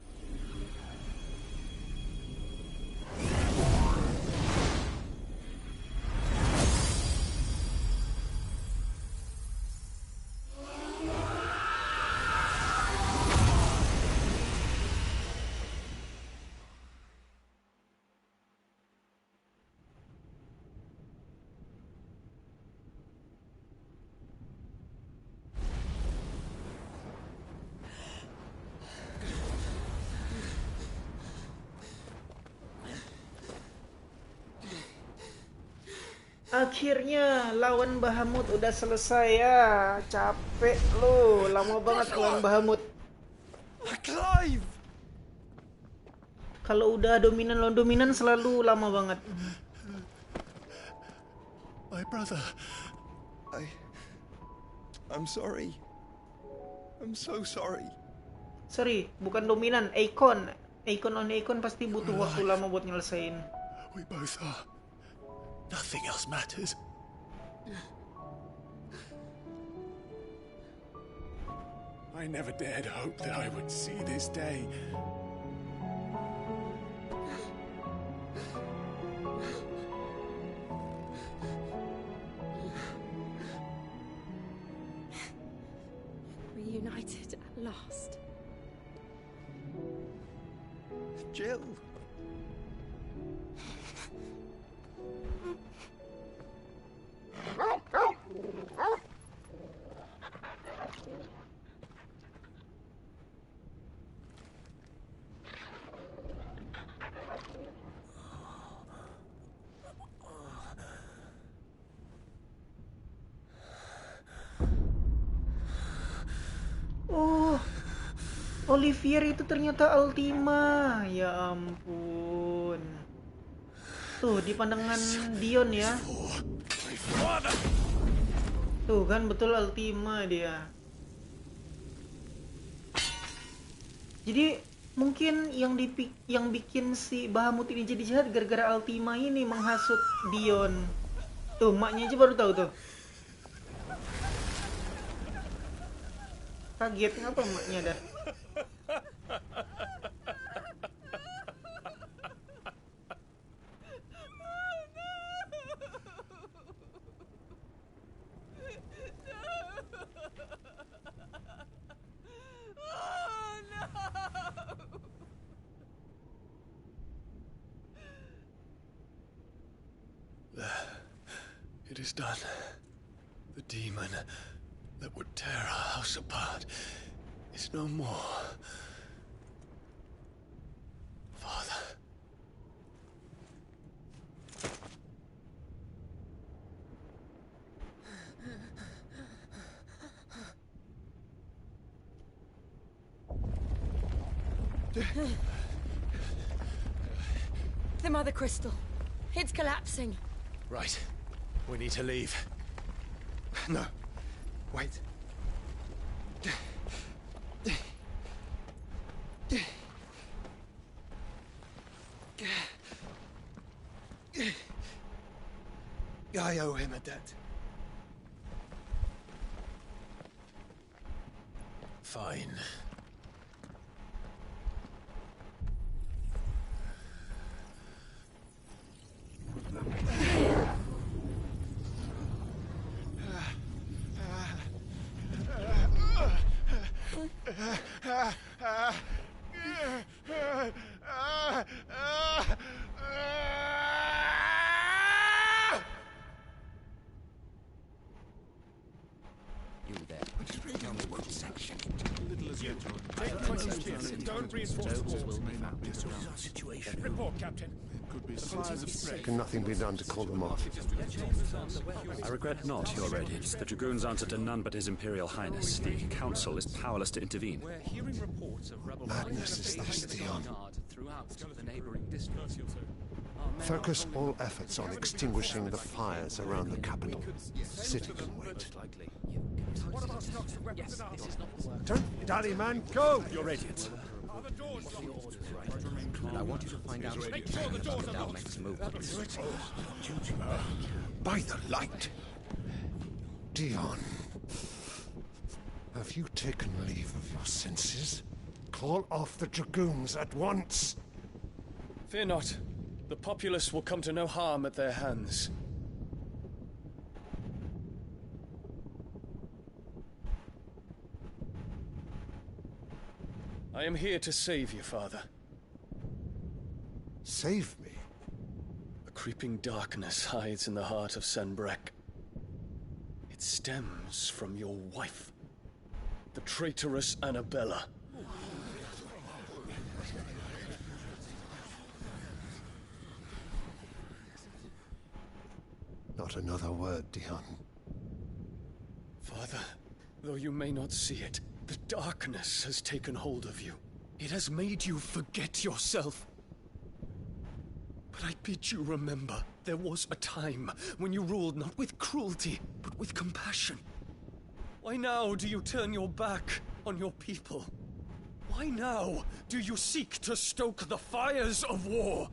Akhirnya lawan Bahamut udah selesai ya. Capek lo, lama banget lawan Bahamut. Clive. Kalau udah dominan lawan dominan selalu lama banget. My brother. I'm sorry. I'm so sorry. Sorry, bukan dominan, Icon. Icon on Icon pasti butuh waktu lama buat nyelesain. We both are. Nothing else matters. I never dared hope that I would see this day. Reunited at last. Jill. Oh, Olivier itu ternyata Ultima. Ya ampun. Tuh di pandangan Dion ya. Tuh kan betul Ultima dia. Jadi mungkin yang bikin si Bahamut ini jadi jahat gara-gara Ultima ini menghasut Dion. Tuh maknya aja baru tahu tuh. Kaget ngapa maknya dah. It is done. The demon that would tear our house apart is no more. Father. The Mother Crystal. It's collapsing. Right. We need to leave. No. Wait. I owe him a debt. Fine. You there. Tell me what section. Little as you Don't reinforce the walls. This is our situation. Report, Captain. Could be signs of threat. Can nothing be done to call them off? I regret not, Your Radiance. The Dragoons answer to none but His Imperial Highness. The Council is powerless to intervene. We're hearing reports of rebel Madness is this, Dion. throughout the neighboring districts. Focus all efforts on extinguishing the fires around the capital. City can wait. Don't dally, man, go! Your Radiance. And I want you to find out Make sure the doors are our locked. next move. By the light! Dion, have you taken leave of your senses? Call off the Dragoons at once! Fear not. The populace will come to no harm at their hands. I am here to save you, Father. Save me? A creeping darkness hides in the heart of Sanbrek. It stems from your wife, the traitorous Annabella. Not another word, Dion. Father, though you may not see it, the darkness has taken hold of you. It has made you forget yourself. But I bid you remember, there was a time when you ruled not with cruelty, but with compassion. Why now do you turn your back on your people? Why now do you seek to stoke the fires of war?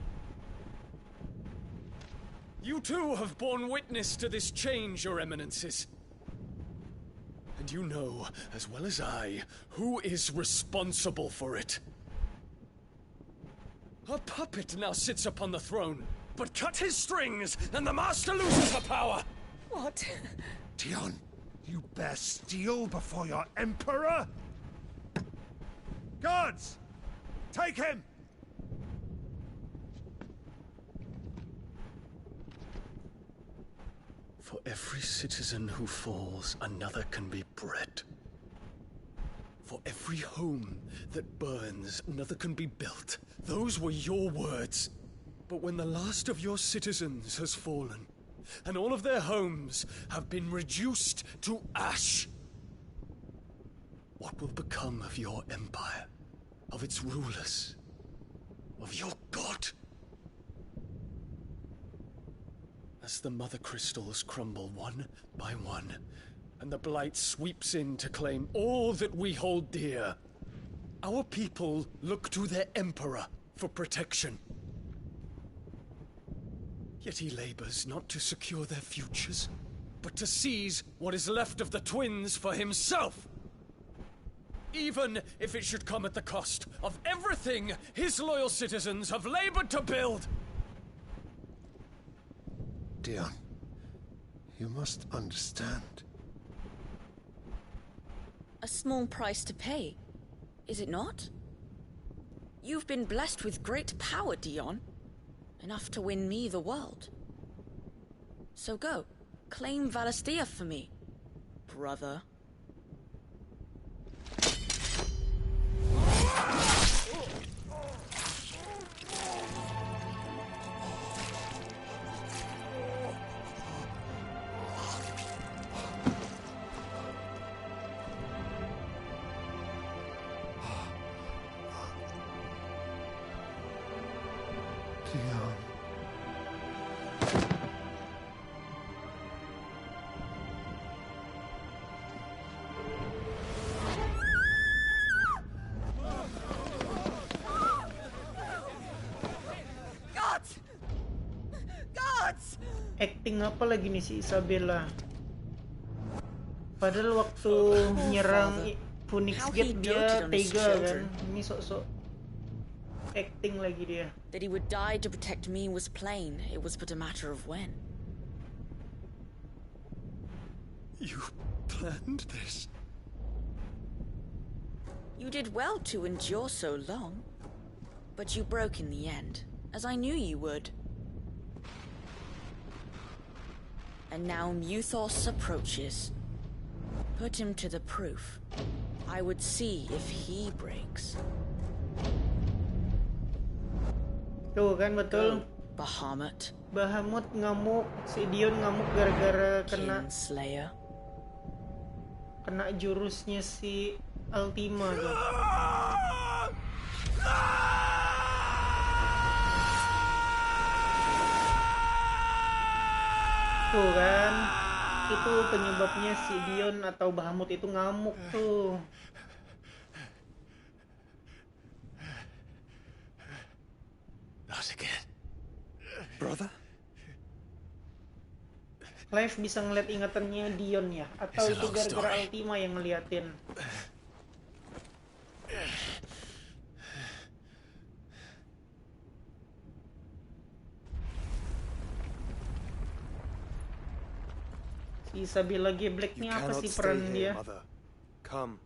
You too have borne witness to this change, Your Eminences. And you know, as well as I, who is responsible for it. A puppet now sits upon the throne, but cut his strings, and the Master loses her power! What? Dion, you bear steel before your Emperor? Guards! Take him! For every citizen who falls, another can be bred. For every home that burns, another can be built. Those were your words. But when the last of your citizens has fallen, and all of their homes have been reduced to ash, what will become of your empire, of its rulers, of your god? As the Mother Crystals crumble one by one, and the Blight sweeps in to claim all that we hold dear, our people look to their Emperor for protection. Yet he labors not to secure their futures, but to seize what is left of the twins for himself. Even if it should come at the cost of everything his loyal citizens have labored to build. Dion, you must understand. A small price to pay, is it not? You've been blessed with great power, Dion. Enough to win me the world. So go, claim Valisthea for me, brother. acting apa lagi nih si Isabella? Padahal waktu nyerang Phoenix Gate dia tega kan. Ini sok-sok acting lagi dia. That he would die to protect me was plain. It was but a matter of when. You planned this? You did well to endure so long. But you broke in the end, as I knew you would. And now Muthos approaches. Put him to the proof. I would see if he breaks. Tuh kan betul. Bahamut. Bahamut ngamuk, si Dion ngamuk gara-gara kena Slayer. Kena jurusnya si Ultima tuh. Tuh kan, itu penyebabnya si Dion atau Bahamut itu ngamuk tuh. Not again. Brother? Clive bisa ngeliat ingatannya Dion ya? Atau itu gara-gara Ultima yang ngeliatin? Si Isabella Geblek nih apa sih peran dia? Mother. Come.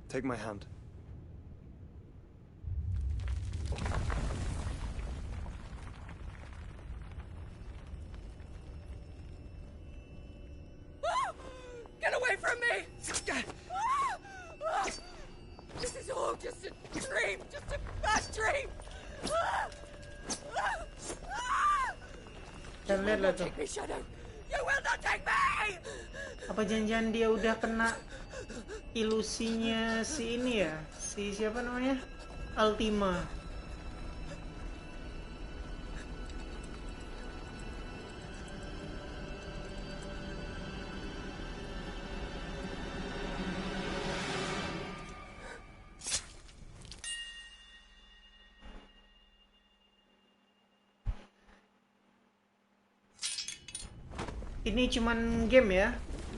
Take my hand. Get away from me! This is all just a dream, just a bad dream. Dan lihatlah tuh. You will not take me! Apa janjian dia udah kena ilusinya si ini ya? Si siapa namanya? Ultima. Ini cuman game ya,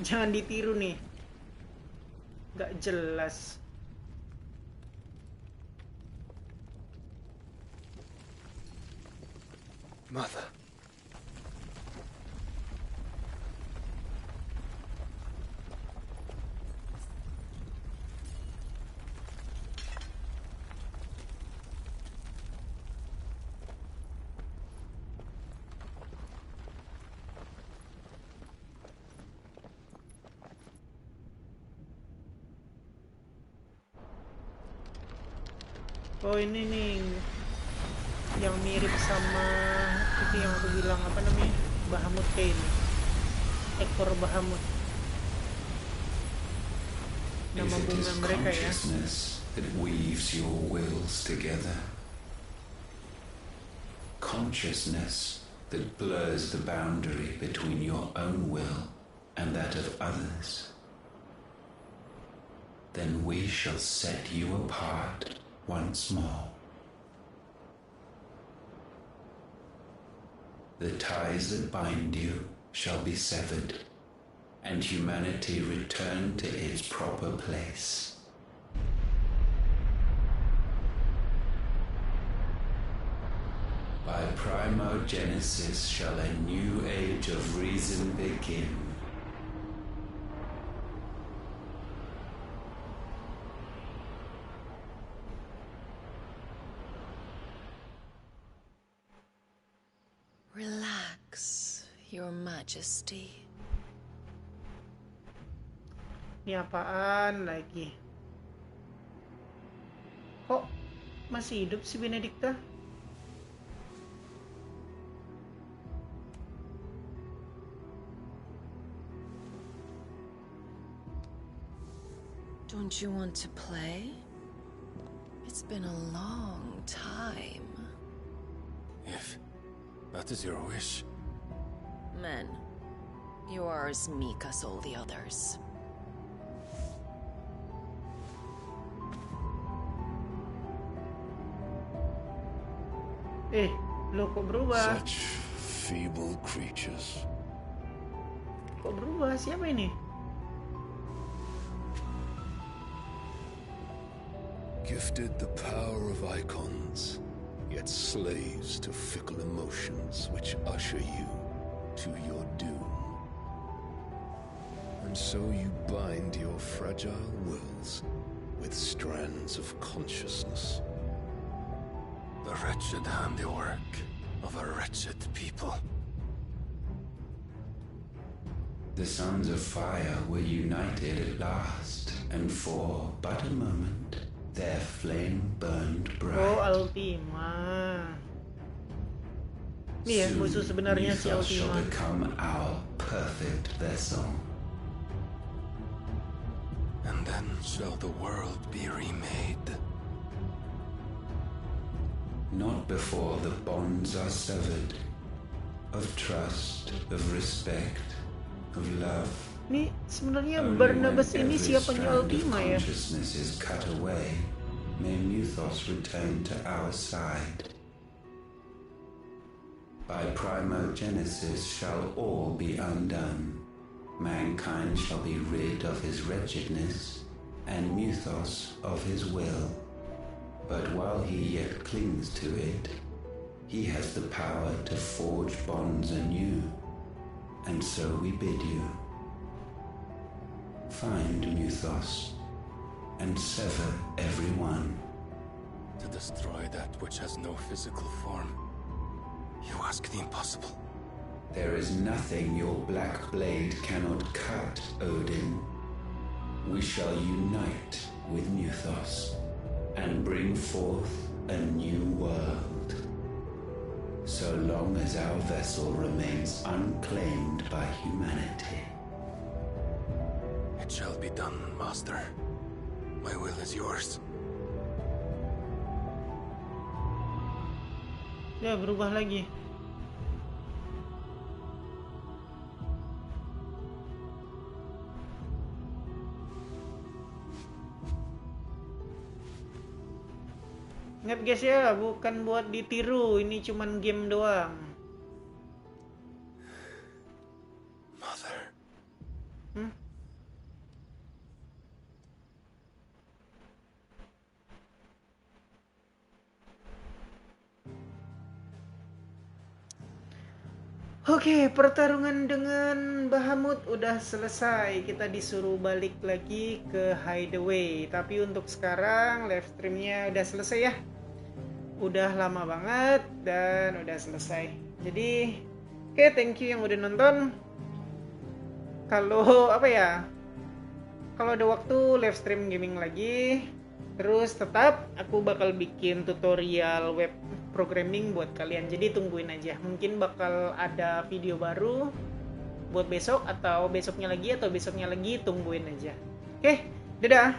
jangan ditiru nih. Gak jelas. Mother. Oh ini nih yang mirip sama itu yang aku bilang apa namanya, Bahamut kayak ini, ekor Bahamut. Nama bunga mereka ya. That weaves your wills together. Consciousness that blurs the boundary between your own will and that of others. Then we shall set you apart once more. The ties that bind you shall be severed, and humanity return to its proper place. By primogenesis shall a new age of reason begin. Relax, Your Majesty. Ini apaan lagi? Kok masih hidup si Benedikta? Don't you want to play? It's been a long time. If that is your wish. Men, you are as meek as all the others. Lo kok berubah? Such feeble creatures. Kok berubah? Siapa ini? Gifted the power of icons, yet slaves to fickle emotions which usher you to your doom. And so you bind your fragile wills with strands of consciousness. The wretched handiwork of a wretched people. The sons of fire were united at last, and for but a moment their flame burned bright. Oh, Ultima. Nih ya, khusus sebenarnya si Mythos shall Ultima. become our perfect vessel. And then shall the world be remade. Not before the bonds are severed, of trust, of respect, of love. Nih sebenarnya Barnabas ini siapanya Ultima ya? Consciousness is cut away. May Mythos return to our side. By primogenesis shall all be undone. Mankind shall be rid of his wretchedness, and Mythos of his will. But while he yet clings to it, he has the power to forge bonds anew. And so we bid you, find Mythos, and sever everyone. To destroy that which has no physical form, you ask the impossible. There is nothing your black blade cannot cut, Odin. We shall unite with Mythos and bring forth a new world. So long as our vessel remains unclaimed by humanity. It shall be done, Master. My will is yours. Ya, berubah lagi. Ingat guys ya, bukan buat ditiru, ini cuman game doang. Mother. Oke, pertarungan dengan Bahamut udah selesai. Kita disuruh balik lagi ke Hideaway. Tapi untuk sekarang live streamnya udah selesai ya. Udah lama banget dan udah selesai. Jadi, oke, thank you yang udah nonton. Kalau kalau ada waktu live stream gaming lagi. Terus tetap aku bakal bikin tutorial web programming buat kalian. Jadi tungguin aja. Mungkin bakal ada video baru buat besok atau besoknya lagi, tungguin aja. Oke, dadah.